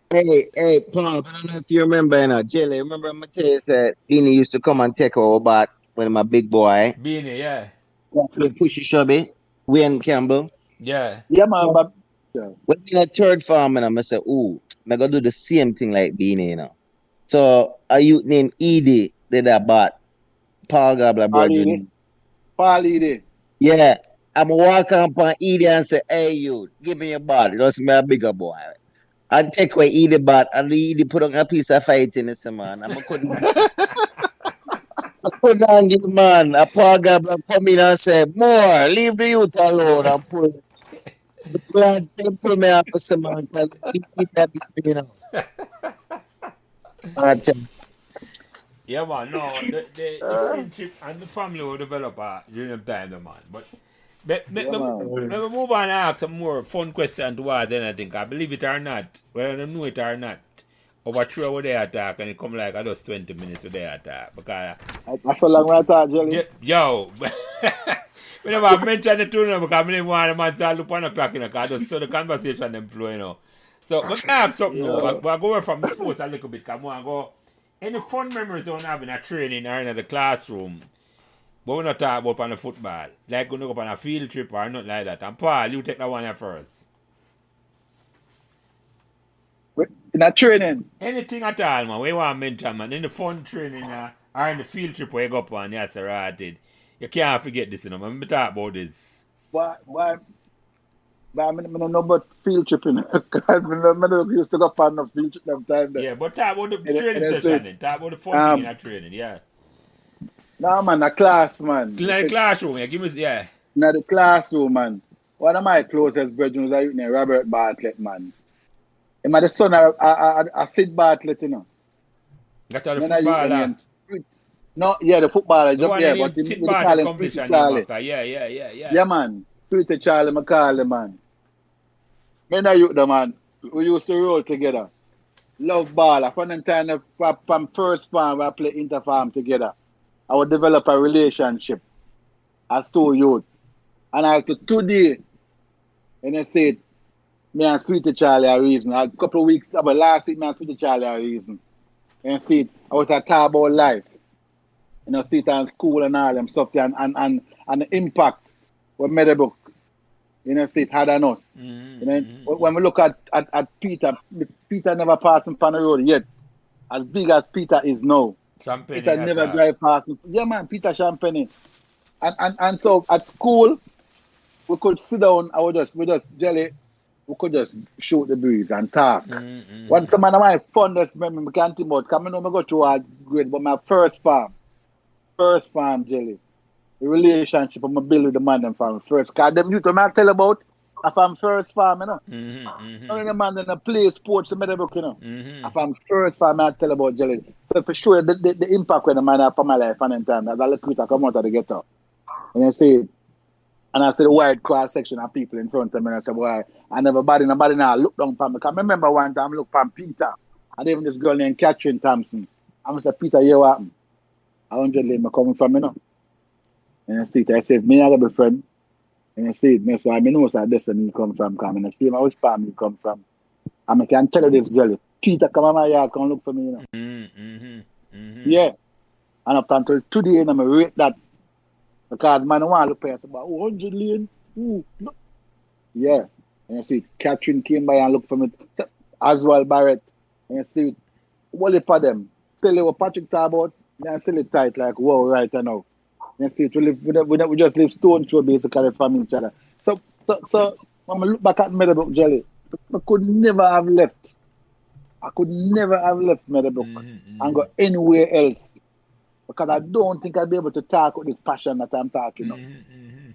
Hey, Paul, I don't know if you remember, you know, Jelly. Remember, I tell you said Beanie used to come and take our back when my big boy. Beanie, yeah. The pushy chubby, Wayne Campbell. Yeah. Yeah, man, but when we in a third farm, and I say, ooh, I'm gonna do the same thing like Beanie, you know. So a youth named Edie did that, but Paul Gabbler, brother. Paul Edie. Yeah, I'm walk up on Edie and say, hey, you, give me your body. That's me a bigger boy. And take away Edie bat, and Edie put on a piece of fight in this, man. I couldn't give man. A Paul Gabbler come in and say, more, leave the youth alone and pull. The plan say pull me up for some man, because he that you know. Yeah, man, no, the friendship and the family will develop during the time, man. But let me move on and ask some more fun questions towards then, I think. I believe it or not, whether they know it or not, over 3 hours they attack and it come like just 20 minutes to their attack. Because that's so long we attack, Jelly. Yo, whenever I mention the tournament, because I didn't want the man to look 1 o'clock, you know, because I just saw the conversation them flow, you know. So, let me ask something now. We'll go away from the sports a little bit, because I want to go. Any fun memories you have in a training or in the classroom, but we're not talking about on the football, like going to go on a field trip or nothing like that. And Paul, you take that one here first. In a training? Anything at all, man. What you want to mention, man? In the fun training or in the field trip where you go up on, yes, right. You can't forget this, you know. I'm talk about this. Why? I don't know about field tripping, because I used to go up on the field trip them time. Yeah, but talk about the training session then. Talk about the fun thing in that training, yeah. No, man, a class, man. In the classroom, yeah. Give me, yeah. In the classroom, man. One of my closest brethren was Robert Bartlett, man. Him had the son of Sid Bartlett, you know. Got all the footballer. No, yeah, the footballer. The one but Sid Bartlett competition. Yeah. Yeah, man. Pretty Charlie McCarley, man. Me and you, the man, we used to roll together. Love ball. From the time from first farm, we play interfarm together. I would develop a relationship as two youth. And after today, and I said, me and Sweetie Charlie a reason. A couple of weeks, but last week, me and Sweetie Charlie a reason. And I said, I was talk about life. You know, sit in school and all them stuff there, and the impact what Meadowbrook, you know, it had on us. Mm-hmm. You know, when we look at Peter never passed him on the road yet. As big as Peter is now. Champagne, Peter never drive past him. Yeah, man, Peter Champagne. And so at school, we could sit down, we could just shoot the breeze and talk. Mm-hmm. One of my fondest memories, I can't think about, because I know I go through a grade, but my first farm, Jelly. The relationship I'm build with the man them from first. Because them you to tell about if I'm first farm, you know. None of the man in play sports in Meadowbrook, you know. If I'm first farm, I tell about Jelly. So for sure the impact when the man have on my life and in time, that the recruiter come out of the ghetto. And I say, And I see the wide cross section of people in front of me. And I said, boy, I never body nobody now look down for me. Because I remember one time I looked for Peter. And even this girl named Catherine Thompson. I said, Peter, you what happened? 100 lane me coming from, you know. And I see it, I said, me I got a friend. And I see it, me so I know so that's where me come from. And I see my which farm me come from. And I can tell you this girl, Peter come on my yard, come look for me, you know. Yeah. And up until today, you know, I rate that. Because man, I want to look for it about 100 lane. Ooh, look. Yeah. And I see it, Catherine came by and looked for me. As well, Barrett. And I see it, what it for them? Still what Patrick talk about, and still it tight like, whoa, right now. And I see it, we just live stone throw basically from each other. So when I look back at Meadowbrook Jelly, I could never have left. I could never have left Meadowbrook and go anywhere else. Because I don't think I'd be able to talk with this passion that I'm talking of. And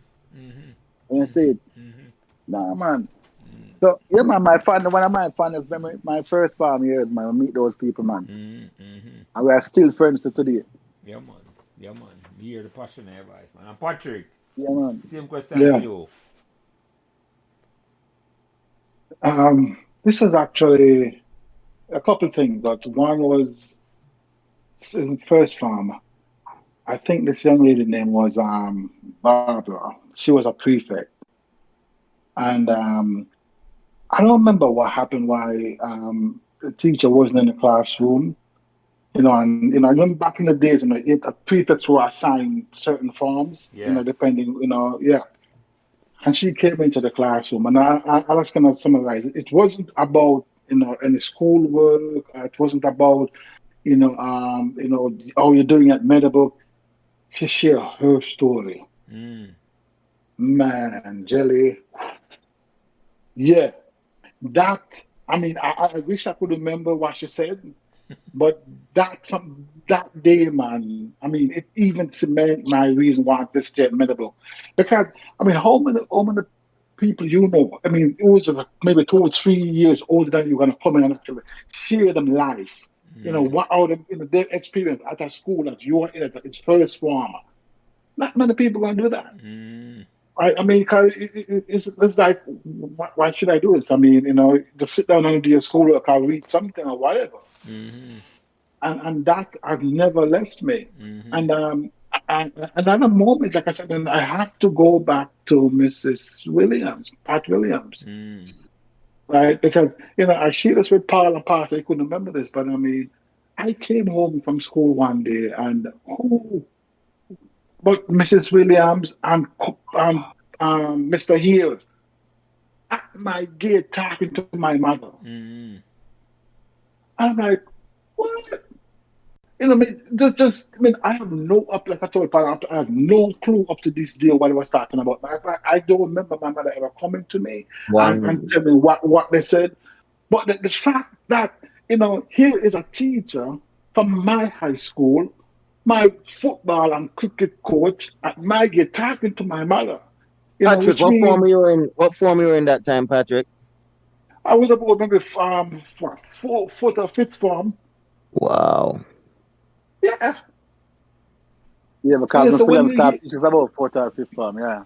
you see it? Nah, man. So, yeah, man, one of my fondest memories, my first farm years, man, I meet those people, man. And we are still friends to today. Yeah, man. You hear the passion in your voice, man. And Patrick, Yeah, man. same question to you. This is actually a couple of things, but one was in first farm. I think this young lady name was Barbara. She was a prefect. And I don't remember what happened, why the teacher wasn't in the classroom. You know, and I remember back in the days, prefects were assigned certain forms, depending, And she came into the classroom, and I was gonna summarize it. It wasn't about any schoolwork. It wasn't about how you're doing at Meadowbrook. She shared her story. Man, Jelly. Yeah, that. I mean, I wish I could remember what she said, but that day, man. I mean, it even cement my reason why to stay at Meadowbrook, because I mean, how many people you know? I mean, it was maybe 2 or 3 years older than you're gonna come in and actually share them life. What out of their experience at a school that you are in at its first form. Not many people gonna do that. I mean, because it's like, why should I do this? I mean, just sit down and do your schoolwork or read something or whatever. And that has never left me. And another moment, like I said, and I have to go back to Mrs. Williams, Pat Williams, right? Because I share this with Paul and Pat. I couldn't remember this, but I mean, I came home from school one day, and but Mrs. Williams and Mr. Hill at my gate talking to my mother. I'm like, what? I have no like I told Paul, I have no clue up to this day what I was talking about. I don't remember my mother ever coming to me and telling me what they said. But the fact that here is a teacher from my high school, my football and cricket coach at my gate talking to my mother. Patrick, what form you were in that time, Patrick? I was about maybe fourth or fifth form. Wow. Yeah. Yeah, because so Williams it's about 4th or 5th form, yeah.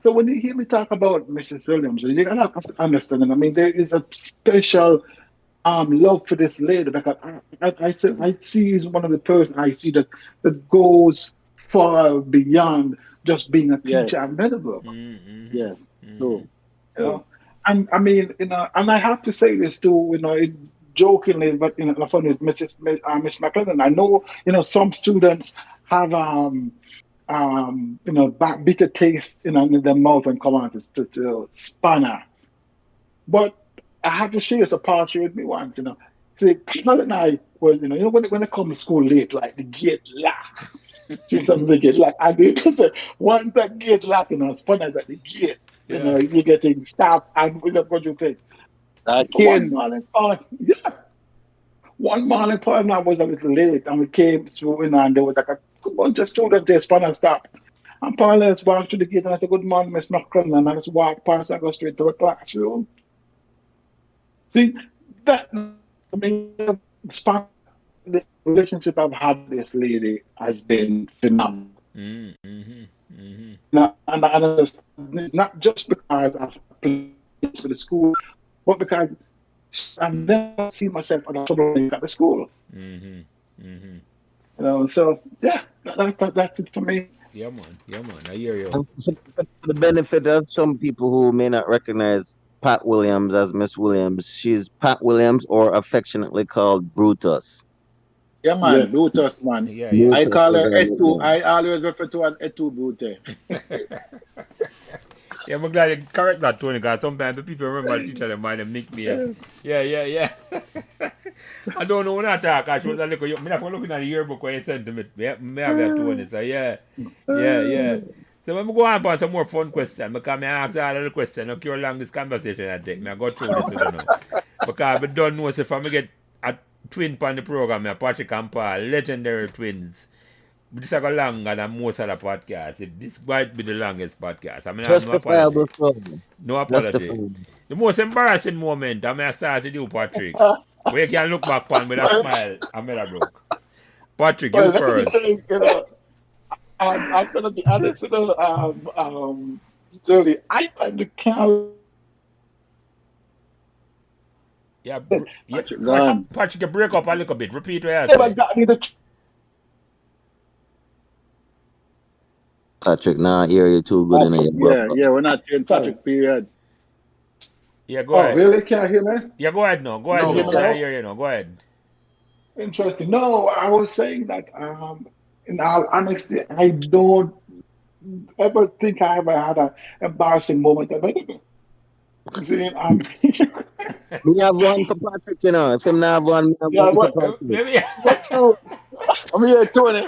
So when you hear me talk about Mrs. Williams, you have to understand. I mean, there is a special love for this lady, because I see is one of the person I see that goes far beyond just being a teacher at Meadowbrook. Yes. True. And I mean, and I have to say this too, jokingly, but fun with Miss McClellan. I know, some students have bitter taste in their mouth and come on to spanner. But I have to share this apart with me once, See, Carl and I was, when they come to school late, like the gate locked. See something the gate locked. And they just said, once that gate locked, spanners at the gate, you're getting stopped, and we don't what you think. One morning, Paul and I was a little late, and we came through, and there was like a bunch of students there, spanner stopped. And Paul let's walk to the gate, and I said, "Good morning, Miss McClellan," and I just walked past and go straight to the classroom. See, that, I mean, the relationship I've had with this lady has been phenomenal. It's not just because I've played for the school, but because I've never seen myself on a trouble at the school. So yeah, that's it for me. Yeah, man. I hear you. And for the benefit of some people who may not recognize Pat Williams as Miss Williams, she's Pat Williams, or affectionately called Brutus. Yeah, man, Yeah. Brutus, man. Yeah. I Brutus call is her her Etu. nickname. I always refer to her as Etu Brute. Yeah, I'm glad you correct that, Tony, because sometimes the people remember the teacher them by them nickname. Yeah. I don't know when I talk, I was a little, I'm looking at the yearbook where you sent to me. Me have that Tony, so yeah. So when we go on for some more fun questions, because I ask all of the questions, look how long this conversation I take. I go through this, you know. Because I don't know if I get a twin on the program, Patrick and Paul, legendary twins. This is longer than most of the podcasts. This might be the longest podcast. I mean, I have no apology. No apology. The most embarrassing moment, I mean, I started you, Patrick. Where you can look back on with a smile and Meadowbrook. Patrick, you first. I'm gonna be honest, Julie, I find the cow. Yeah, Patrick, go on. Patrick, you break up a little bit. Repeat what you Never said. got me the Patrick, now hear you too good in here. Yeah, we're not doing Patrick, period. Yeah, go Oh, ahead. really? Can't hear me? Yeah, go ahead now. Go ahead. No. I hear you now. Go ahead. Interesting. No, I was saying that in all honesty, I don't ever think I ever had an embarrassing moment of anything. See, We have one for Patrick, you know. If him not have one, we have one for Patrick. Maybe. I'm here, Tony.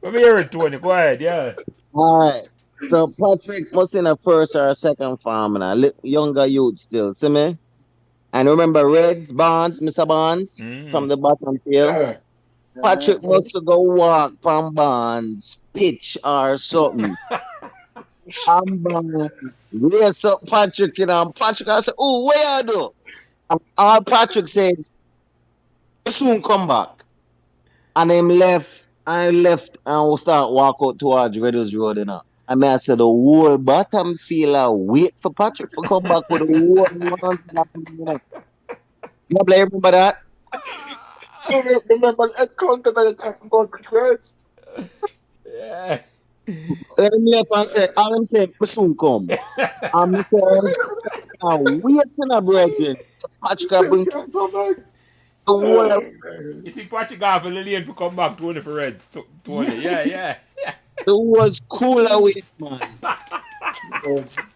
Let me hear it, Tony. Go ahead. Yeah. All right. So Patrick must in a first or a second farm, and a younger youth still, see me? And remember Reds, Bonds, Mr. Bonds, from the bottom field? Yeah. Patrick must go walk from Bonds, pitch or something. And Bonds, race up Patrick, you know, and Patrick, I say, oh, where you do? And all Patrick says, soon come back. And him left, and we start walk out towards Redwood Road, you know. And I said, the whole bottom field wait for Patrick to come back with the whole one. You remember that? Remember, I counted by the time about the words. Yeah. And him left and said, all him said, soon come. And I said, wait for the brethren. Patrick bring the whole. You think Patrick got for Lillian to come back, Tony for Reds? Tony, yeah. The was cool away, man.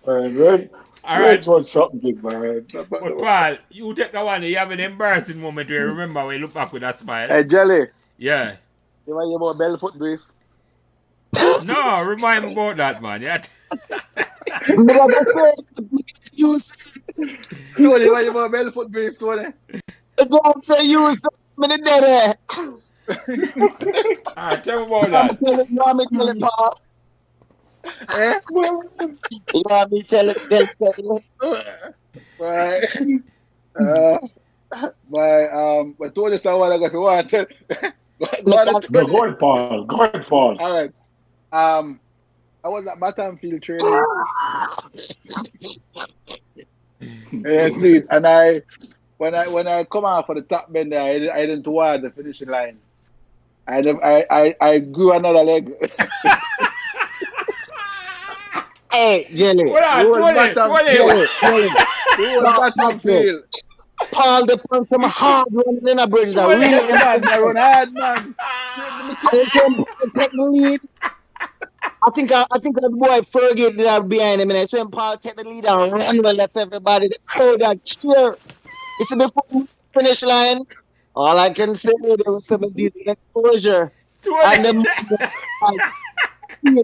Red All right. was something big, man. But Paul, you take that one, you have an embarrassing moment where you remember when you look back with that smile. Hey, Jelly, Yeah. you want to hear about Belfoot brief? No, remind me about that, man. Yeah. You Tony, you want to hear about Belfoot brief, Tony? don't say you something there. All right, tell me about that. You want me to tell it, Paul? Eh? You want me to tell it? But Tony said a while ago, if you want to tell. Go ahead, Paul. All right. I was at Battlefield training. Yeah, see, and when I come out for the top bend, I didn't toward the finishing line. I grew another leg. Hey, Jelly. What on, Tony? It was Battlefield. Paul, they put some hard running in a bridge. I Really, really man, I run hard, man. they came take the lead. I think the boy Fergie did that behind him, and I saw him Paul take the lead and run well left everybody. The crowd that cheer. You see before the finish line, all I can say there was some decent exposure. And the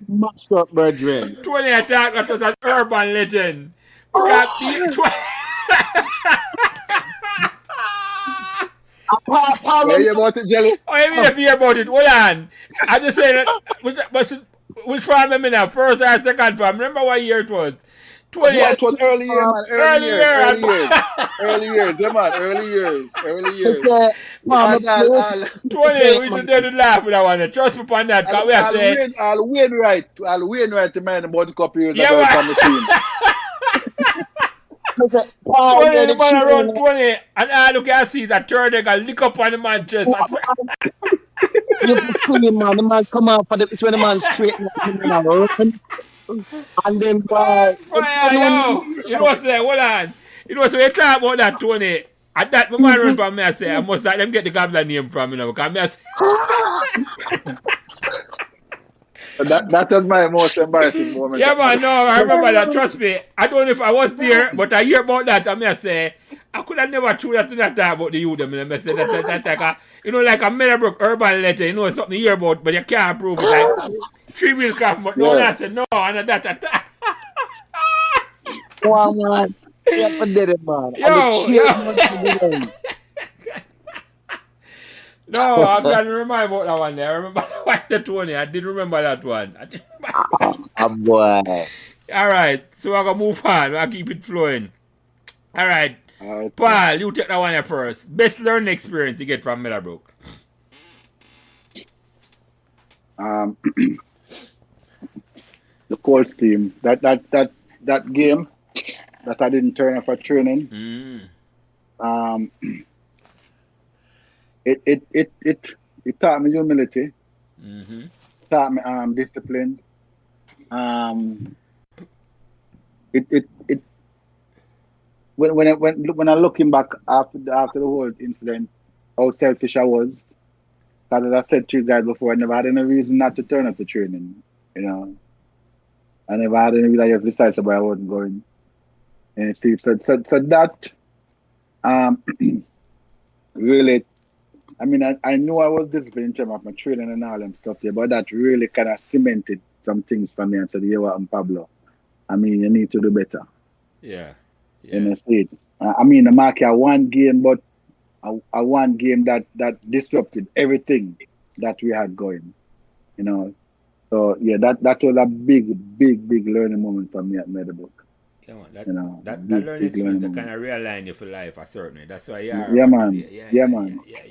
matched up, brethren. 20 attack that was an urban legend. Because Where you about it, Jelly? Oh, you mean if you hear about it? Hold on. I just say that which farm am I now? First or second farm? Remember what year it was? 20. Yeah, it was early year, man. Early year. Yeah, man. Early I years. say, Mama, Because I'll 20, we should do the laugh with that one. Trust me upon that, because we have said. I'll win right to man about a couple years Yeah, ago man. from the team. I say, Paul, 20, get the it man true. around 20, and I look at see that third they can lick up on the man chest. You can see him, man. The man come out for this when the man straighten up him, run. And then, boy, On fire, yo. You know what I'm saying? Hold on. You know, so we talk about that, Tony. At that, my man run from me, I say, I must let them get the Gabbler name from me now. Because me, I say, That was my most embarrassing moment. yeah, man, no, I remember that. Trust me. I don't know if I was there, but I hear about that. And I say, I could have never threw that to that time about the youth. I say, that's like a, you know, like a Meadowbrook urban letter, you know, something you hear about, but you can't prove it. Like 3-wheel craft, but no, I said, no, and that. One man. Yeah, but did it, man. Yo. No, I'm glad to remind about that one there. I remember that one, the 20. I did remember that one. Boy. All right, so we're going to move on. We'll keep it flowing. All right. Paul, you take that one here first. Best learning experience you get from Meadowbrook. The Colts team. That game that I didn't turn up for training. It taught me humility. Taught me discipline. When I looking back after the whole incident, how selfish I was. Because as I said to you guys before, I never had any reason not to turn up to training. You know, I never had any reason. I just decided why I wasn't going. And see, so that really. I mean, I knew I was disciplined in terms of my training and all them stuff there, but that really kind of cemented some things for me and said, "Yeah, I'm Pablo. I mean, you need to do better." Yeah. In the state. I mean, the market one game, but a one game that disrupted everything that we had going. You know. So yeah, that was a big learning moment for me at Meadowbrook. Yeah, man. That big learning experience that moment. kind of realign you for life, certainly. That's why you are. Yeah, man. Yeah, Man. Yeah.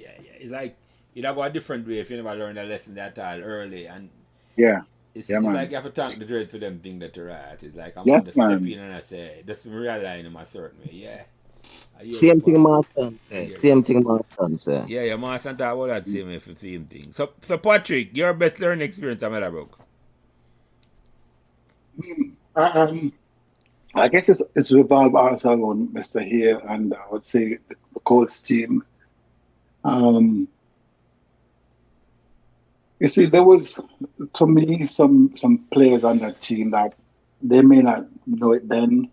It's like it'll go a different way if you never learn a lesson that all early. And it's man. like you have to thank the dread for them thing that you're at. It's like I'm Yes, going to man. step in and I say, just realign them a certain way. Yeah. Same thing my son say. Yeah, my son talk about that same thing. So Patrick, your best learning experience at Meadowbrook? I guess it's revolved also on Mr. Here and I would say the Colts team. You see, there was, to me, some players on that team that they may not know it then,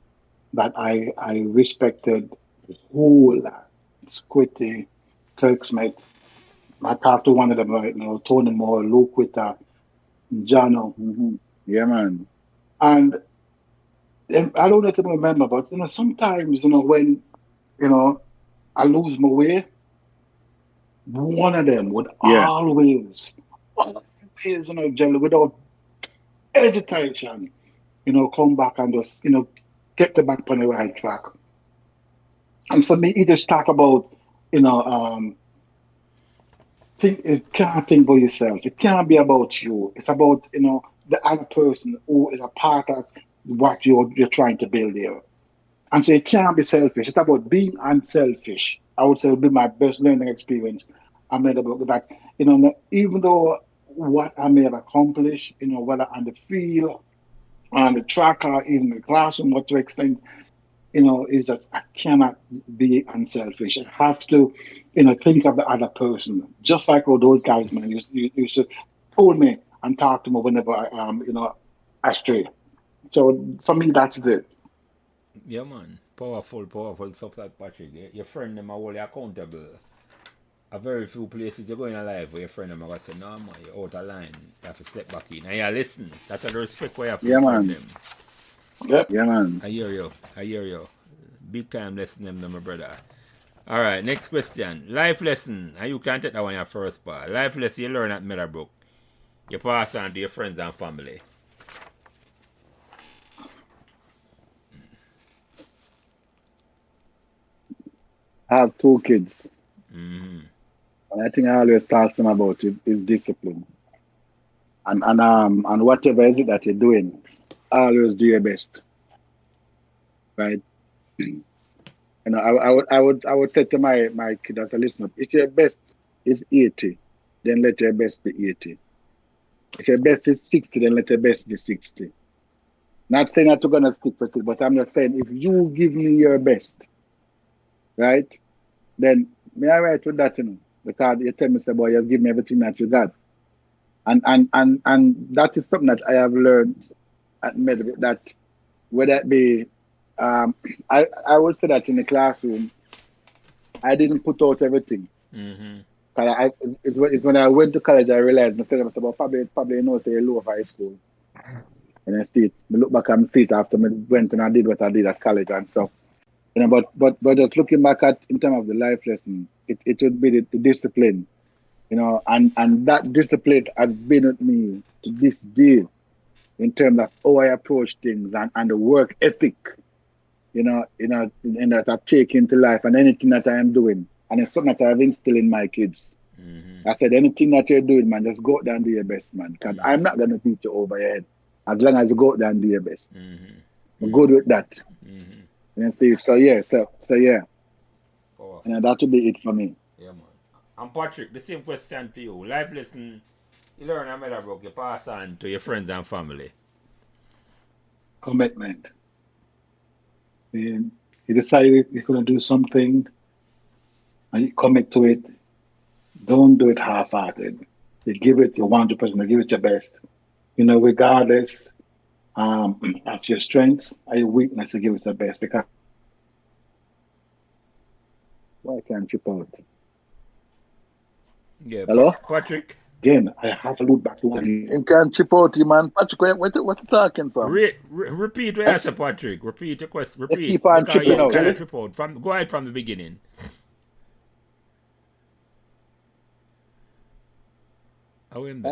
that I respected a whole lot. Squitty, Kirk Smith. I talked to one of them right now, Tony Moore, Luke Witter, Jono. Yeah, man. And I don't know if you remember, but sometimes when I lose my way, one of them would always, Jelly, without hesitation, come back and just get the back on the right track. And for me, he just talk about it can't think for yourself. It can't be about you. It's about the other person who is a part of what you're trying to build here. And so it can't be selfish. It's about being unselfish. I would say it would be my best learning experience. I made about that. Even though what I may have accomplished, whether on the field, on the track, or even the classroom, what to extent, is just I cannot be unselfish. I have to, think of the other person. Just like all those guys, man, used to pull me and talk to me whenever I stray. So for me, that's it. Yeah, man. Powerful stuff like Patrick. Your friend them are only accountable. A very few places you go in life where your friend them are going to say, no, man, you're out of line. You have to step back in. And you listen. That's the respect where you have to friend them. Yep. Yeah, man. I hear you. Big time lesson them, my brother. All right, next question. Life lesson. And you can take that one your first part. Life lesson you learn at Meadowbrook. You pass on to your friends and family. I have 2 kids. Mm-hmm. And I think I always talk to them about is discipline. And whatever is it that you're doing, always do your best. Right? I would say to my kid as a listener, if your best is 80, then let your best be 80. If your best is 60, then let your best be 60. Not saying that you're gonna stick with it, but I'm just saying if you give me your best, right? Then may I write with that, because you tell me, say, boy, you give me everything that you got. And that is something that I have learned at Meadowbrook, that whether it be I would say that in the classroom, I didn't put out everything. Mm-hmm. It's when I went to college I realized myself about probably say low of high school. And I see it. I look back and see it after I went and I did what I did at college and stuff. But just looking back at in terms of the life lesson, it would be the discipline, and that discipline has been with me to this day in terms of how I approach things and the work ethic, that I take into life and anything that I am doing. And it's something that I've instilled in my kids. Mm-hmm. I said, anything that you're doing, man, just go out there and do your best, man. Because I'm not going to beat you over your head as long as you go out there and do your best. Mm-hmm. I'm good with that. Mm-hmm. And see, so yeah. Powerful. And that would be it for me. Yeah, man. And Patrick, the same question to you. Life lesson you learn at Meadowbrook, you pass on to your friends and family. Commitment. And you decided you're going to do something and you commit to it. Don't do it half-hearted. You give it your 100%, you give it your best. Regardless of your strengths or your weakness, you give it your best. Because Why can't you out? Yeah, Hello? Patrick. again, I have to look back to what You can't chip out, man. Patrick, what you talking from? Repeat what I said, Patrick. Repeat your question. You Repeat. keep on Because chipping you out. can't trip out. Go ahead from the beginning. How am I?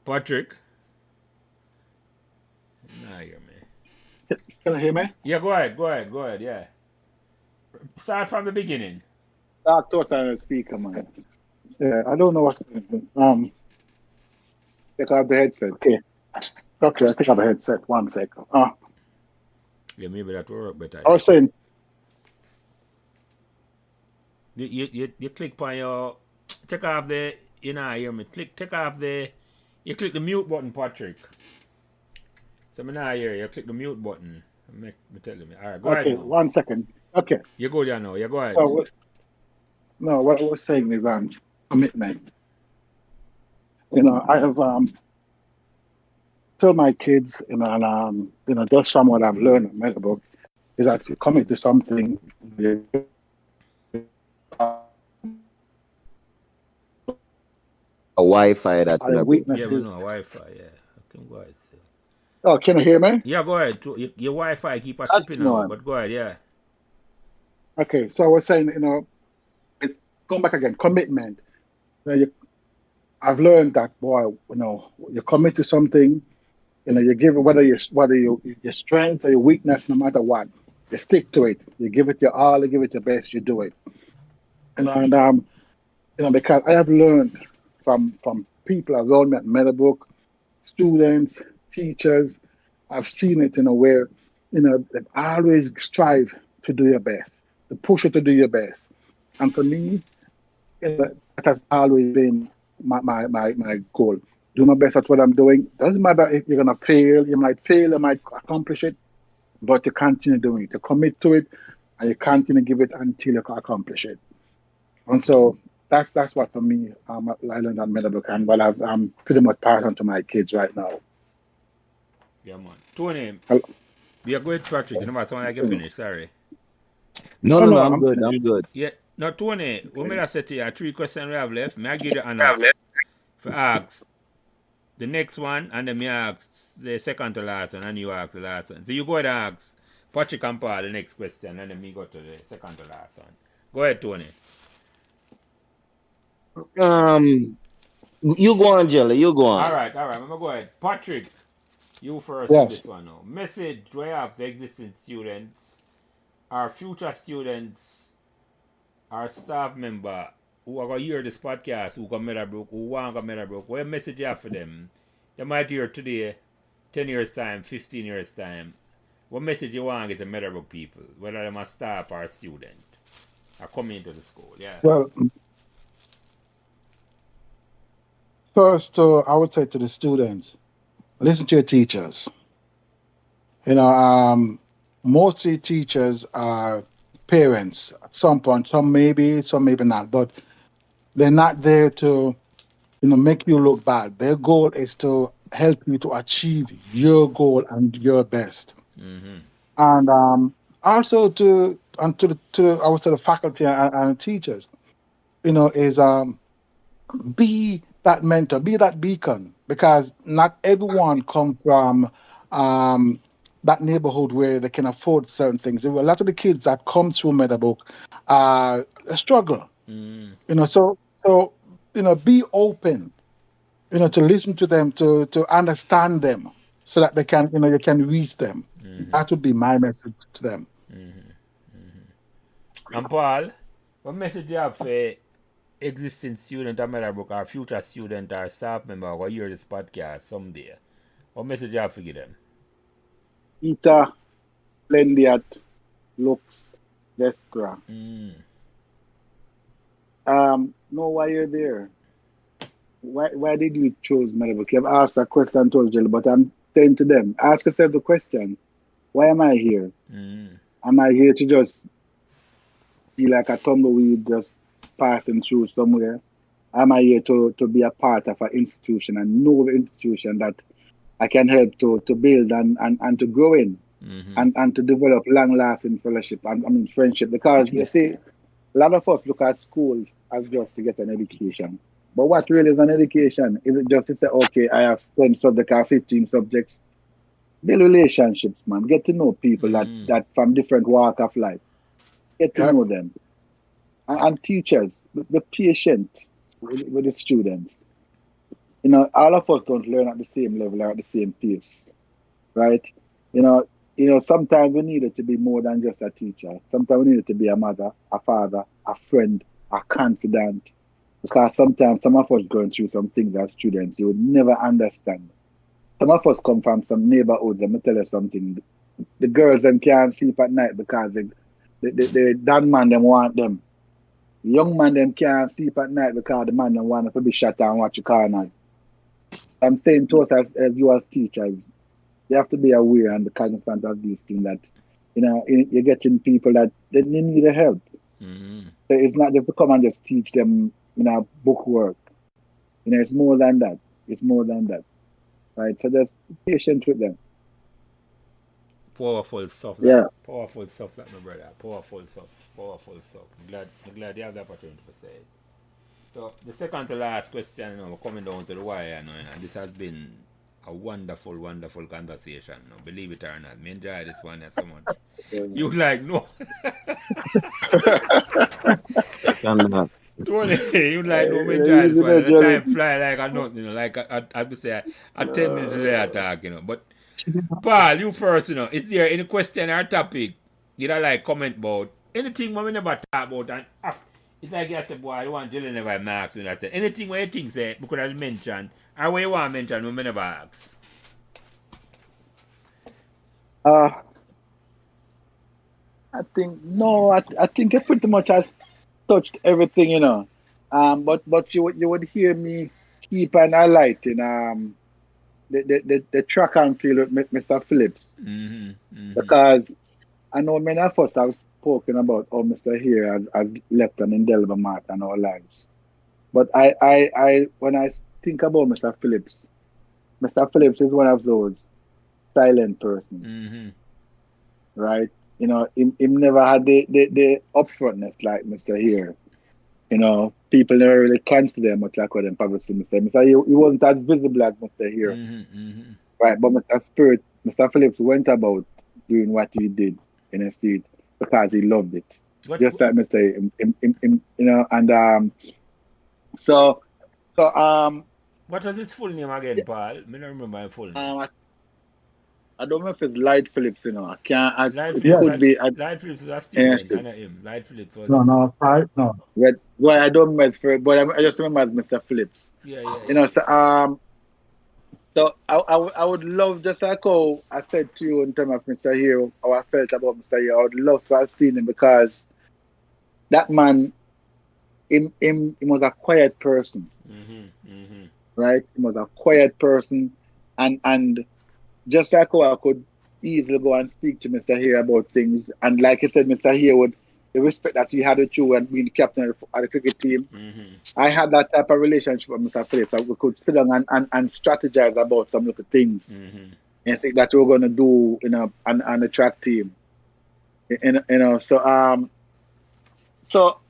Patrick? Nah, hear me. Can you hear me? Yeah, go ahead, yeah. Start from the beginning. Talk to us on the speaker, man. Yeah, I don't know what's going on. Take off the headset. Okay, I think I have a headset. 1 second. Yeah, maybe that will work better. I was saying, You click on your... Take off the... You know, hear me. Take off the... You click the mute button, Patrick. So I'm not here. You click the mute button. Me telling me. All right, go ahead now. 1 second. Okay. You go there now. You go ahead. What I was saying is commitment. I have told my kids, just from what I've learned at Meadowbrook, is that you commit to something. A Wi-Fi that Our weaknesses. Yeah, we know Wi-Fi. Yeah, I can go ahead. So. Oh, can you hear me? Yeah, go ahead. Your Wi-Fi keep a tripping now, but go ahead. Yeah. Okay, so I was saying, come back again. Commitment. I've learned that, boy. You commit to something. You give it whether your strength or your weakness, no matter what, you stick to it. You give it your all. You give it your best. You do it. Because I have learned from people around me at Meadowbrook, students, teachers. I've seen it, where, they always strive to do your best, to push you to do your best. And for me, that has always been my goal. Do my best at what I'm doing. Doesn't matter if you're gonna fail. You might fail. You might accomplish it, but you continue doing it. You commit to it, and you continue to give it until you accomplish it. And so that's what for me. I learned at Meadowbrook, and I'm pretty much passing on to my kids right now. Yeah, man. Tony, we are going to Patrick. You know, someone I can finish. Sorry. No, I'm good. I'm good. Yeah. Now, Tony, what may I say to you? 3 questions we have left. May I give the honors for ask the next one, and then me ask the second to last one, and you ask the last one. So you go ahead and ask Patrick and Paul the next question, and then me go to the second to last one. Go ahead, Tony. You go on, Jelly. You go on. All right. I'm going to go ahead. Patrick, you first Yes. on this one now. Message do I have to existing students our future students, our staff member who are going to hear this podcast, who go Meadowbrook, who want to go Meadowbrook, what message you have for them? They might hear today, 10 years time, 15 years time. What message you want is a Meadowbrook people, whether they're a staff or a student, are coming into the school, yeah. Well, first, I would say to the students, listen to your teachers. Mostly teachers are parents at some point. Some maybe not, but they're not there to, make you look bad. Their goal is to help you to achieve your goal and your best. Mm-hmm. And also to I would say the faculty and teachers, is be that mentor, be that beacon, because not everyone come from that neighborhood where they can afford certain things. A lot of the kids that come through Meadowbrook struggle. So be open, to listen to them, to understand them, so that they can, you can reach them. That would be my message to them. And Paul, what message do you have for existing student at Meadowbrook or future student or staff member who hear this podcast someday? What message do you have for give them? Ita, Plendiat, Lux, Vestra. Know why you're there. Why did you choose Meadowbrook? You've asked a question to Jill, but I'm saying to them, ask yourself the question, why am I here? Am I here to just be like a tumbleweed just passing through somewhere? Am I here to be a part of an institution and know the institution that I can help to build and to grow in and to develop long-lasting fellowship and friendship? Because you see, a lot of us look at school as just to get an education. But what really is an education? Is it just to say, okay, I have 10 subjects or 15 subjects? Build relationships, man. Get to know people that from different walk of life. Get to know them. And teachers, be patient with the students. All of us don't learn at the same level or at the same pace, right? Sometimes we need it to be more than just a teacher. Sometimes we need it to be a mother, a father, a friend, a confidant. Because sometimes some of us going through some things as students you would never understand. Some of us come from some neighborhoods. Let me tell you something. The girls them can't sleep at night because the dad man them want them. The young man them can't sleep at night because the man them want to be shut and watch the corners. I'm saying to us as you as teachers, you have to be aware and cognizant of these things that, you're getting people that they need help. So it's not just to come and just teach them, book work. It's more than that. It's more than that. Right? So just be patient with them. Powerful stuff. Yeah. Powerful stuff, like my brother. Powerful stuff. Powerful stuff. I'm glad you have the opportunity to say it. So the second to last question, we're coming down to the wire, and this has been a wonderful, wonderful conversation. Believe it or not, me enjoy this one so much. You like no. Tony, you like no, me enjoy this one. The time fly like a nothing, like I would say a 10 minutes delay attack, But Paul, you first, is there any question or topic you like comment about? Anything we never talk about, and it's like you said, boy, I don't want Jillian never ask me that. Anything where you think say we could have mentioned, or where you want to mention, we never ask. I think it pretty much has touched everything, But you would hear me keep an highlighting the track and field with Mr. Phillips. Because I know many of us have spoken about how Mr. Here has left an indelible mark on our lives. But I when I think about Mr. Phillips is one of those silent persons. Right? Him never had the upfrontness like Mr. Here. People never really consider him much like what them probably see Mr. Mr. He wasn't as visible as Mr. Here. Right, but Mr. Phillips went about doing what he did in a seat because he loved it. Just like Mr. and so what was his full name again, Paul? I don't remember my full name. I don't know if it's Light Phillips, you know. I can't. Light It Phillips, Yes. could be. Light Phillips is a Yeah, student, and him. Light Phillips was. No, five, no. but well, I don't mess for it, but I just remember as Mr. Phillips. Yeah, yeah, You yeah, know, so yeah. I would love, just like how I said to you in terms of Mr. Hero, how I felt about Mr. Hero. I would love to have seen him because that man, he was a quiet person, right? He was a quiet person, and just like how I could easily go and speak to Mr. Hero about things, and like you said, Mr. Hero would the respect that he had with you and being the captain of the cricket team. I had that type of relationship with Mr. Phillips that we could sit down and strategize about some little things and think that we are going to do, you know, on the track team. You know, so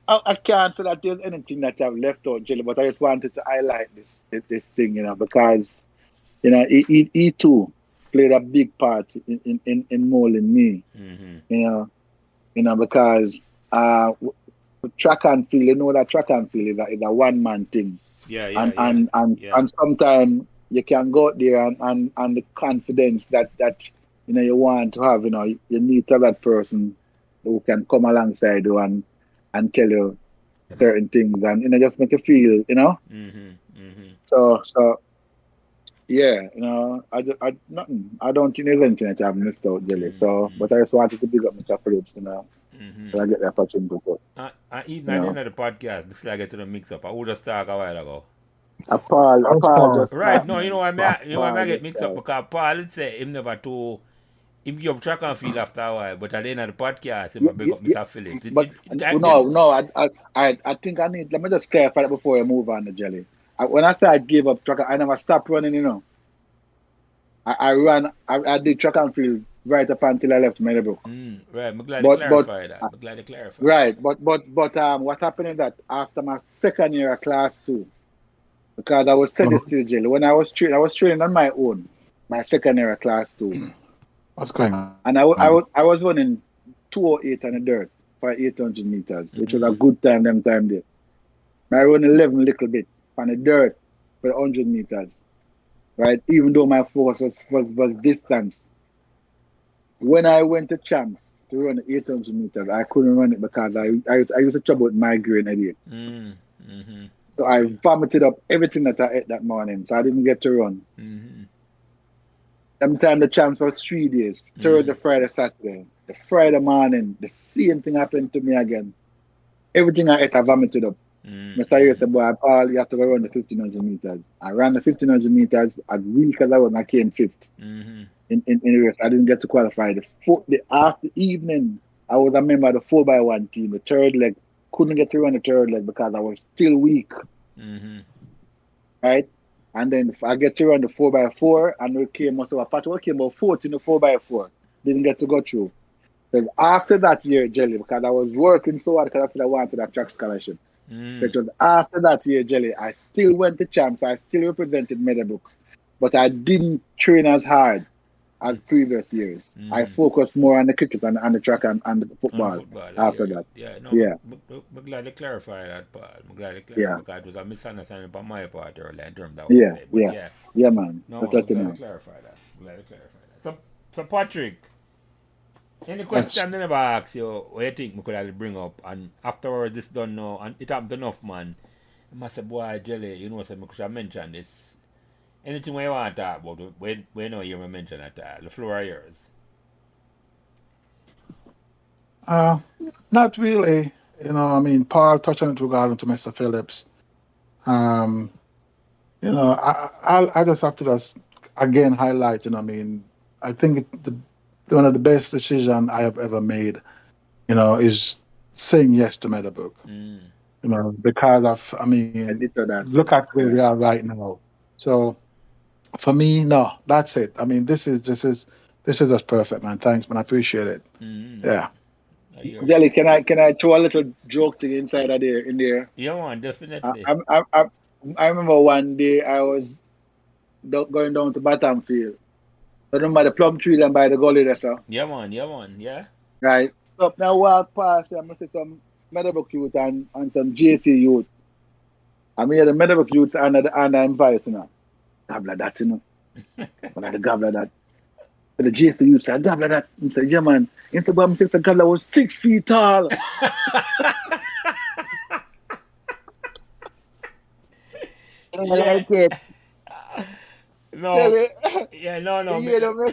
I can't say that there's anything that I've left out, Jelly, but I just wanted to highlight this thing, you know, because, you know, he too played a big part in molding me, you know, because track and field, you know that track and field is a one man thing. Yeah, And yeah, yeah. and sometimes you can go out there and the confidence that you know you want to have, you know, you need to have that person who can come alongside you and tell you certain things and, you know, just make you feel, you know. So yeah, you know, nothing. I don't think there's anything that I've missed out, Jelly. So, but I just wanted to big up Mr. Phillips, you know, so I get the opportunity to, Even you at the know. end of the podcast, before I get to the mix up, I would just talk a while ago. How's Paul Paul? just Right, start, no, you know man. why I Paul get just mixed up start. because Paul did say him never to him give up track and field after a while, but at the end of the podcast, him a big up Yeah, Mr. Phillips. but no, I think I need. Let me just clarify that before I move on to Jelly. When I say I gave up track, I never stopped running. You know, I ran. I did track and field right up until I left Meadowbrook. Right, I'm glad to But clarify that. I'm glad to clarify that. right, but what happened is that after my second year of class 2, because I was said this to Jelly when I was training on my own. My second year of class 2, What's going on? and I was running 208 on the dirt for 800 meters, which was a good time them time there. I run 11 little bit on the dirt for 100 meters, right? Even though my focus was distance. When I went to champs to run 800 meters, I couldn't run it because I used to trouble with migraine headache. So I vomited up everything that I ate that morning, so I didn't get to run. Sometimes the champs was 3 days, Thursday, Friday, Saturday. The Friday morning, the same thing happened to me again. Everything I ate, I vomited up. Mr. Harris said, boy, Paul, you have to go run the 1500 meters. I ran the 1500 meters as weak as I was, and I came fifth in the race. I didn't get to qualify. After evening, I was a member of the 4x1 team. The third leg, couldn't get to run the third leg because I was still weak. Right? And then if I get to run the 4x4, and we came also a part, we came about fourth in the 4x4. Didn't get to go through. Then after that year, Jelly, because I was working so hard because I said I wanted a track scholarship. It was after that year, Jelly, I still went to champs. I still represented Meadowbrook, but I didn't train as hard as previous years. I focused more on the cricket and the track and the football after that. Yeah, no, Yeah. I'm glad to clarify that, Paul. I'm glad to clarify Yeah. because it was a misunderstanding on my part earlier in terms of what Yeah. you said. But Yeah. Yeah, man. no, Just I'm let you glad know. to clarify that. I'm glad to clarify that. So Patrick, any question I never ask you, what you think we could have bring up, and afterwards this done now, and it happened enough, man. I must say, boy, Jelly, you know, so I could have mentioned this. Anything you want to talk about, when you know you mention at all, the floor is yours. Not really. You know, I mean, Paul touched on it regarding to Mr. Phillips. You know, I just have to just again highlight. You know, I mean, I think one of the best decisions I have ever made, you know, is saying yes to Meadowbrook. You know, because I mean, look at where we are right now. So for me, no, that's it. I mean, this is just perfect, man. Thanks, man. I appreciate it. Yeah. Jelly, can I throw a little joke thing inside of there in there? Yeah, man, definitely. I remember one day I was going down to Battlefield. I remember the plum tree and by the gully there, sir. Yeah, man, yeah. Right. So now walk past and I see some Meadowbrook youth and some JC youth. I mean the Meadowbrook youth and the invite, you know. Gabbler that, you know. But the Gabbler that. The JC youth said, Gabbler that. He said, yeah, man. He said, but Mr. Gabbler was 6 feet tall. I like it. No. Yeah, no. You know,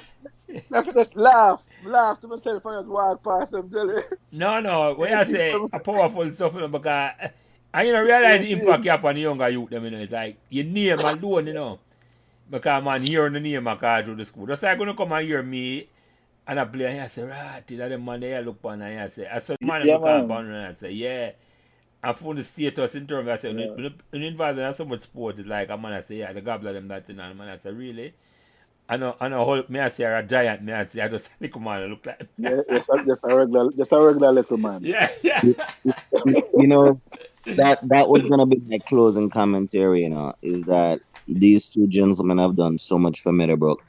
I just laugh to myself and just walk past them, tell you. No. When I say a powerful stuff, because I realize the impact you have on the younger youth, them, it's like your name alone, because man, hearing the name I call through the school. Just like gonna come and hear me and I play and I say, right, that them man there look on and I say, I saw man look on and I say, yeah. I found the status in terms of I say, when involved in so much sport, it's like a man I say, yeah, the Gabbler them that and man I say, really? I know whole me I say a giant, me I say I just little man look like Yeah, just a regular little man. Yeah. That was gonna be my closing commentary, is that these two gentlemen have done so much for Meadowbrook.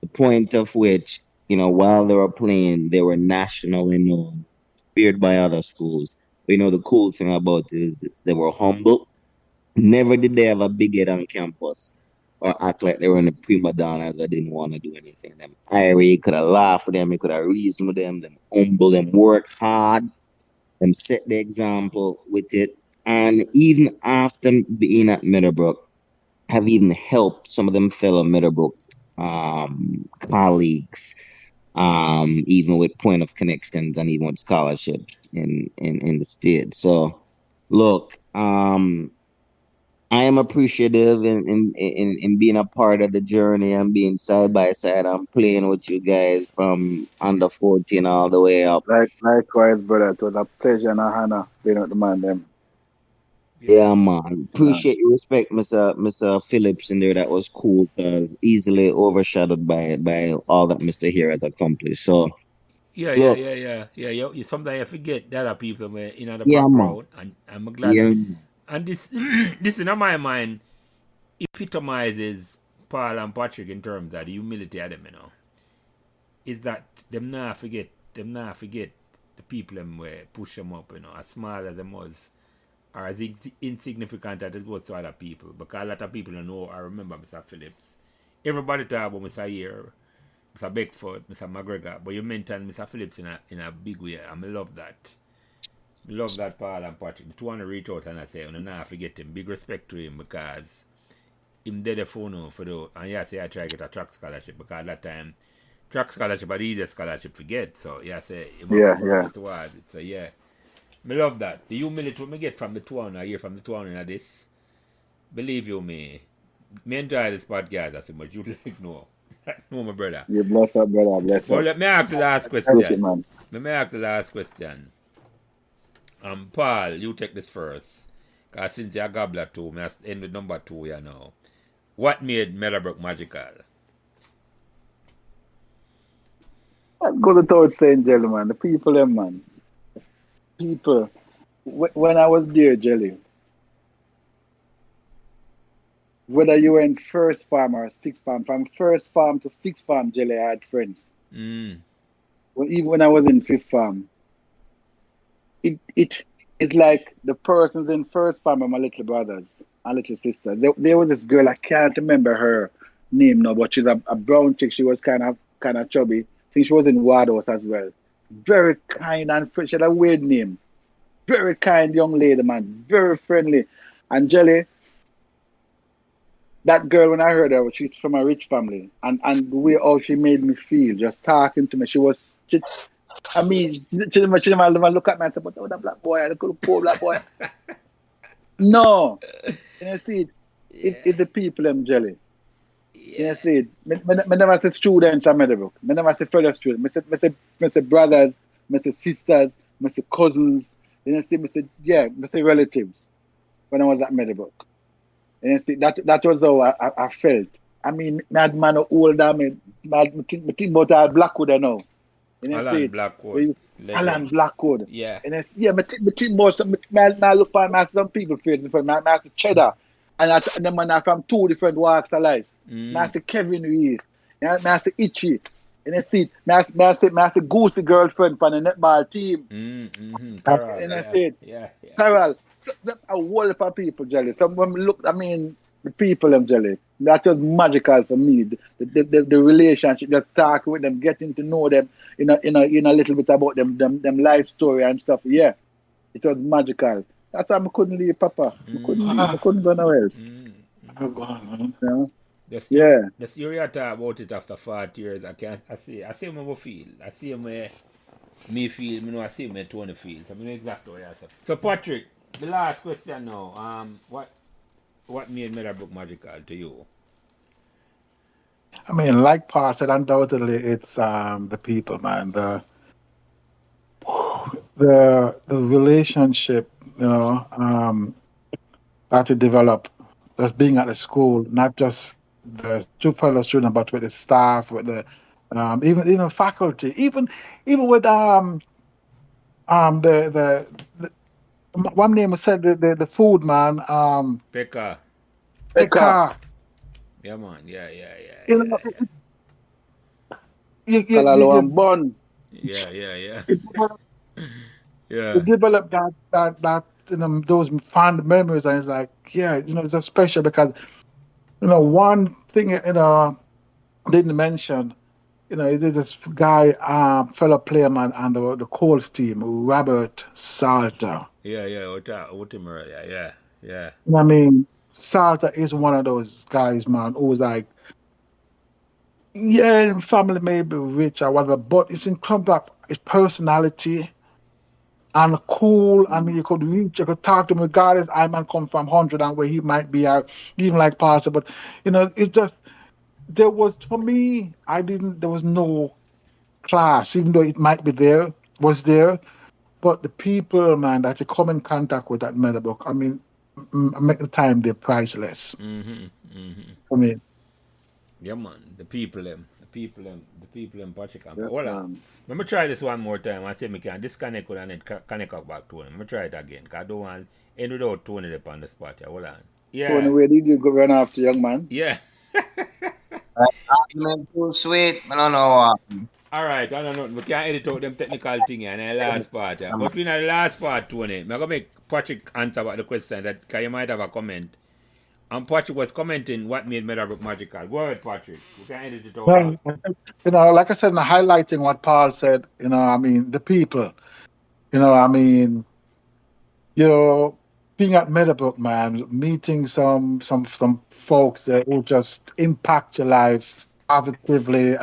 The point of which, while they were playing, they were nationally known, feared by other schools. But the cool thing about it is they were humble. Never did they have a big head on campus or act like they were in the prima donnas that didn't want to do anything. Them Irie could have laughed with them, he could have reasoned with them humble, them work hard, them set the example with it. And even after being at Meadowbrook, have even helped some of them fellow Meadowbrook colleagues, even with point of connections and even with scholarships in the state. So look, I am appreciative in being a part of the journey and being side by side. I'm playing with you guys from under 14 all the way up. Likewise, brother. It was a pleasure and a honor being with the man them. Yeah, man. Appreciate your respect, Mr. Phillips in there. That was cool because easily overshadowed by all that Mr. here has accomplished. So Yeah. look, You sometimes you forget that other people were in the yeah, background, man. and I'm glad. Yeah. And this in my mind epitomizes Paul and Patrick in terms of the humility of them, is that them not forget the people them were push them up, as small as them was, or as insignificant as it was to other people. Because a lot of people don't know or remember Mr. Phillips. Everybody talk about Mr. Here, Mr. Beckford, Mr. McGregor, but you mentioned Mr. Phillips in a big way, and I love that. Love that Paul and Patrick. The two want to reach out and I say, not forget him. Big respect to him because him did the phone for the, and yeah, say I try to get a track scholarship because that time track scholarship are the easiest scholarship to get. So yeah, say towards it. So yeah. Me love that. The humility what me get from the two on I hear from the two on in this. Believe you me enjoy this podcast as much you like no. No, my brother. You bless up, brother. Bless well, up. let me ask the last question. Man. Let me ask the last question. Paul, you take this first. Because since you're Gabbler too, I end with number 2 here now. What made Meadowbrook magical? I'd go without saying, Jelly, man. The people, them, man. People. When I was there, Jelly, whether you were in first farm or sixth farm, from first farm to sixth farm, Jelly, I had friends. Even when I was in fifth farm, it's like the persons in first farm are my little brothers and little sisters. There was this girl, I can't remember her name now, but she's a brown chick. She was kind of chubby. I think she was in Wardhouse as well. Very kind and friendly. She had a weird name. Very kind young lady, man. Very friendly. And Jelly, that girl, when I heard her, she's from a rich family. And the way how she made me feel, just talking to me, she didn't look at me and say, but that black boy, the poor black boy. No. You see, it's the people, them Jelly. You see, I never say students at Meadowbrook. I never say fellow students. I say brothers, I say sisters, I say cousins. I say relatives when I was at Meadowbrook. You see, that was how I felt. I mean, I had man older, I think about all Blackwood I know. Alan Blackwood. Alan Blackwood. Yeah. And I think about some, I look at some people face different. I see Cheddar. And them man are from 2 different walks of life. I see Kevin Reese. I see Itchy. And I see Goosey girlfriend from the netball team. Carol. And I see Yeah. Carol. So, a whole lot of people, Jelly. So when we look, I mean, The people, them jelly. That was magical for me. The relationship, just talking with them, getting to know them, a little bit about them life story and stuff. Yeah, it was magical. That's why I couldn't leave, Papa. I couldn't leave. I couldn't go nowhere else. You know? Yeah. Just hear talk about it after 40 years. I see how I feel. I see how me feel. I see how Tony feels. I mean exactly what I say. So Patrick, the last question now. What made Meadowbrook magical to you? I mean, like Paul said, undoubtedly it's the people, man. The relationship, that you develop, just being at the school, not just the two fellow students, but with the staff, with the even faculty, even with the one name said the food man, Pekka. Pekka. Yeah, man. Yeah. Kalalo and Bun. Yeah. You develop that those fond memories, and it's like, yeah, it's just special because one thing didn't mention, this guy, fellow player man on the Colts team, Robert Salter. Yeah. I mean, Salter is one of those guys, man, who's like, yeah, family may be rich or whatever, but it's in terms of his personality and cool. I mean, you could talk to him regardless. I might come from 100 and where he might be out, even like Pastor, but it's just, there was, for me, there was no class, even though it might be was there, but the people, man, that you come in contact with at Meadowbrook, I mean, make the time, they're priceless. For me. Yeah, man. The people, Patrick. Hold on. Let me try this one more time. I say me can disconnect with and connect back to him. Let me try it again. Because I don't want end without Tony up on the spot here. Hold on. Yeah. Tony, where did you go run after, young man? Yeah. I'm too sweet. I don't know. All right, I don't know. We can't edit out them technical thing here in the last part. Yeah. But in the last part, Tony, I'm going to make Patrick answer about the question that because you might have a comment. And Patrick was commenting what made Meadowbrook magical. Go ahead, Patrick. We can edit it out. Well, like I said, highlighting what Paul said, I mean, the people, I mean, being at Meadowbrook, man, meeting some folks that will just impact your life positively,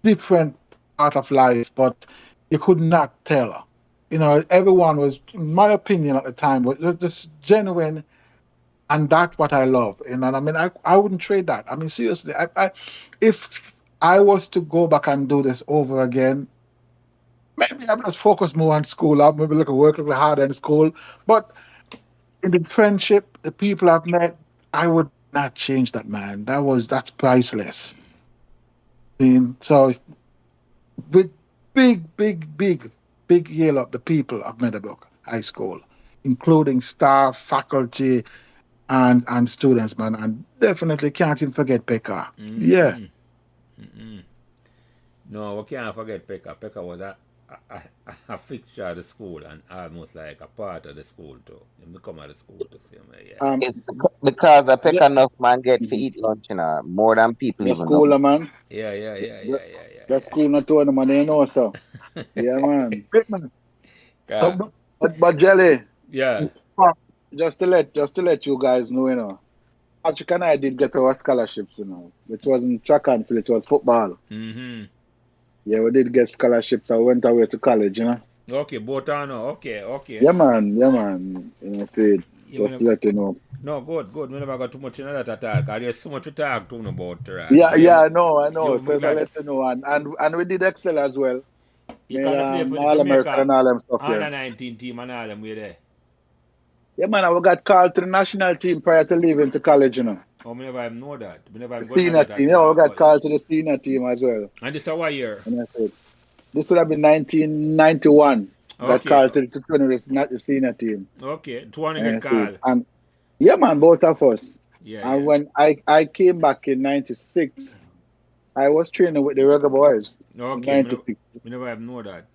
different part of life, but you could not tell. Everyone was, in my opinion at the time, was just genuine. And that's what I love. And I mean, I wouldn't trade that. I mean, seriously, if I was to go back and do this over again, maybe I would just focus more on school. I'll maybe work a little harder in school. But in the friendship, the people I've met, I would not change that, man. That's priceless. I mean, so with big yell up the people of Meadowbrook High School, including staff, faculty, and students, man, and definitely can't even forget Pekka. Yeah. No, we can't forget Pekka. Pekka was a fixture of the school and almost like a part of the school too. He come out of the school to see him. Yeah. It's because I pick enough man get to eat lunch, more than people the even school, know. Man. Yeah. That school not to the money, so. Yeah, man. But Jelly. Yeah. Just to let you guys know, Patrick and I did get our scholarships, It wasn't track and field, it was football. Mm-hmm. Yeah, we did get scholarships. I went away to college, Okay, both are no. Okay. Yeah, man. Just to let you know. No, good. We never got too much in that talk. There's so much to talk to about. Yeah, I know. So I let you know. And we did excel as well. You can play for the all Jamaica American and all them stuff under there. 19 team and all them way there. Yeah, man, we got called to the national team prior to leaving to college, Oh, we never even know that. We never even senior team. Yeah, we got called to the senior team as well. And this is what year? And I said, this would have been 1991. Got called to the senior team. Okay, 200 call. And yeah, man, both of us. Yeah. And when I came back in 96, I was training with the Reggae Boys. Okay, we never even know that.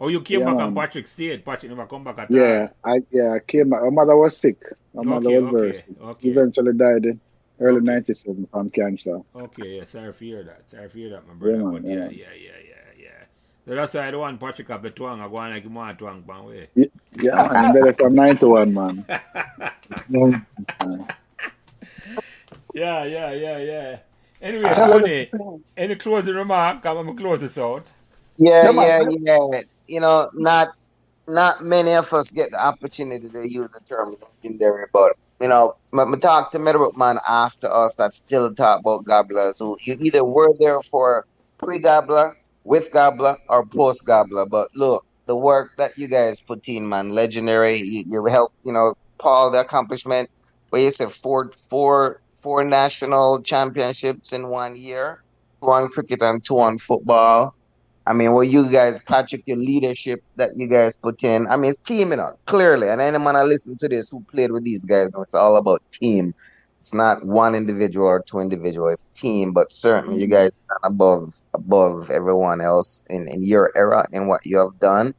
Oh, you came Yeah, back man. on Patrick stayed. Patrick never come back at Yeah, all. I came back. My mother was sick. My mother Okay, was very okay, sick. okay. Eventually died in early Okay. 97 from cancer. Okay, yeah, sorry for hear that. Sorry for hear that, my Yeah, brother. man. But Yeah, yeah, man. yeah, yeah, yeah, yeah. So that's why I don't want Patrick up the twang. I go on like him want twang pan way. Yeah, man. He died from 91, man. Yeah, yeah, yeah, yeah. Anyway, Tell her Tony, any closing remark? I'm gonna close this out. Yeah, yeah, man. yeah, yeah. You know, not many of us get the opportunity to use the term legendary, but you know, me talk to Meadowbrook man after us that still talk about gobblers who you either were there for pre-gobbler, with gobbler, or post-gobbler. But look, the work that you guys put in, man, legendary. You help, you know, Paul the accomplishment. Where you said four national championships in 1 year, two on cricket and two on football. I mean, what you guys, Patrick, your leadership that you guys put in. I mean, it's teaming up, clearly. And anyone I listen to this who played with these guys know it's all about team. It's not one individual or two individuals, it's team. But certainly you guys stand above everyone else in your era in what you have done.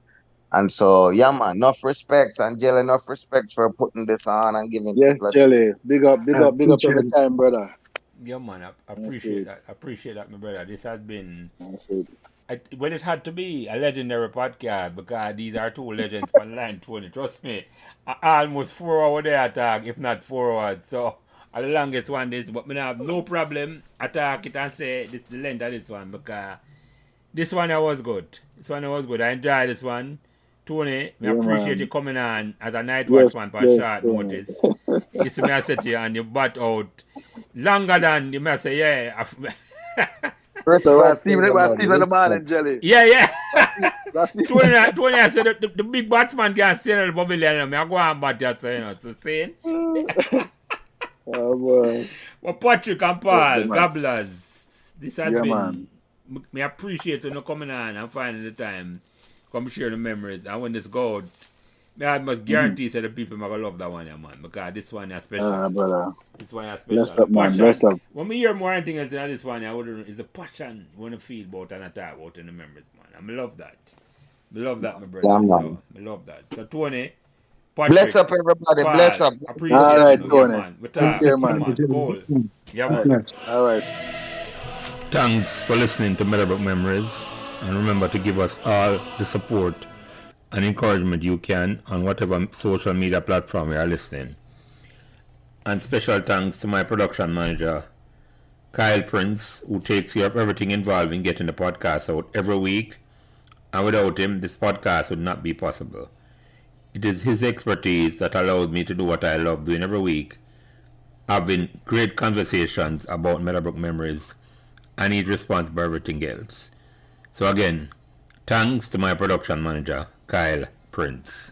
And so, yeah, man, enough respects, Angela, enough respects for putting this on and giving Yes, people a Jelly. Big up, big I up, big up appreciate every it. time, brother. Yeah, man, I That's appreciate it. that. I appreciate that, my brother. This has been That's it. well, it had to be a legendary podcast because these are two legends from line 20. Trust me, almost 4 hours there attack, if not 4 hours. So, the longest one is, but me have no problem attack it and say this the length of this one because this one I was good. This one I was good. I enjoyed this one. Tony, me Yeah, appreciate you man. coming on as a night Yes, watchman for yes. short notice. You see me I said to you and you butt out longer than you may say, yeah. So respect, Steve in everybody. the Respect. morning, Jelly. Yeah, yeah. That's Tony, I said the big batsman can stay in the pavilion. I go and bat that, so you know. So saying, Oh, boy. well, Patrick and Yes, Paul, man. Gabblers, this has Yeah, been. man. Me appreciate you coming on and finding the time, come share the memories. And when this go out, I must guarantee that the people are gonna love that one, yeah, man. Because this one is special. Brother. This one is Bless special. up, man. Passion. Bless up. When we hear more anything else than this one, I would is the passion we wanna feel about and attack about in the memories, man. I love that. I love that, my brother. Yeah, man. So I love that. So Tony, Patrick, Bless up, everybody. Paul, Bless up. appreciate All you, right, know. Yeah, Tony. man. We Take talk. care, Yeah, man. man. Cool. Yeah, All man. right. All right. Thanks for listening to Meadowbrook Memories, and remember to give us all the support and encouragement you can on whatever social media platform you are listening. And special thanks to my production manager, Kyle Prince, who takes care of everything involved in getting the podcast out every week. And without him, this podcast would not be possible. It is his expertise that allows me to do what I love doing every week, having great conversations about Meadowbrook Memories, and he's responsible for everything else. So again, thanks to my production manager, Kyle Prince.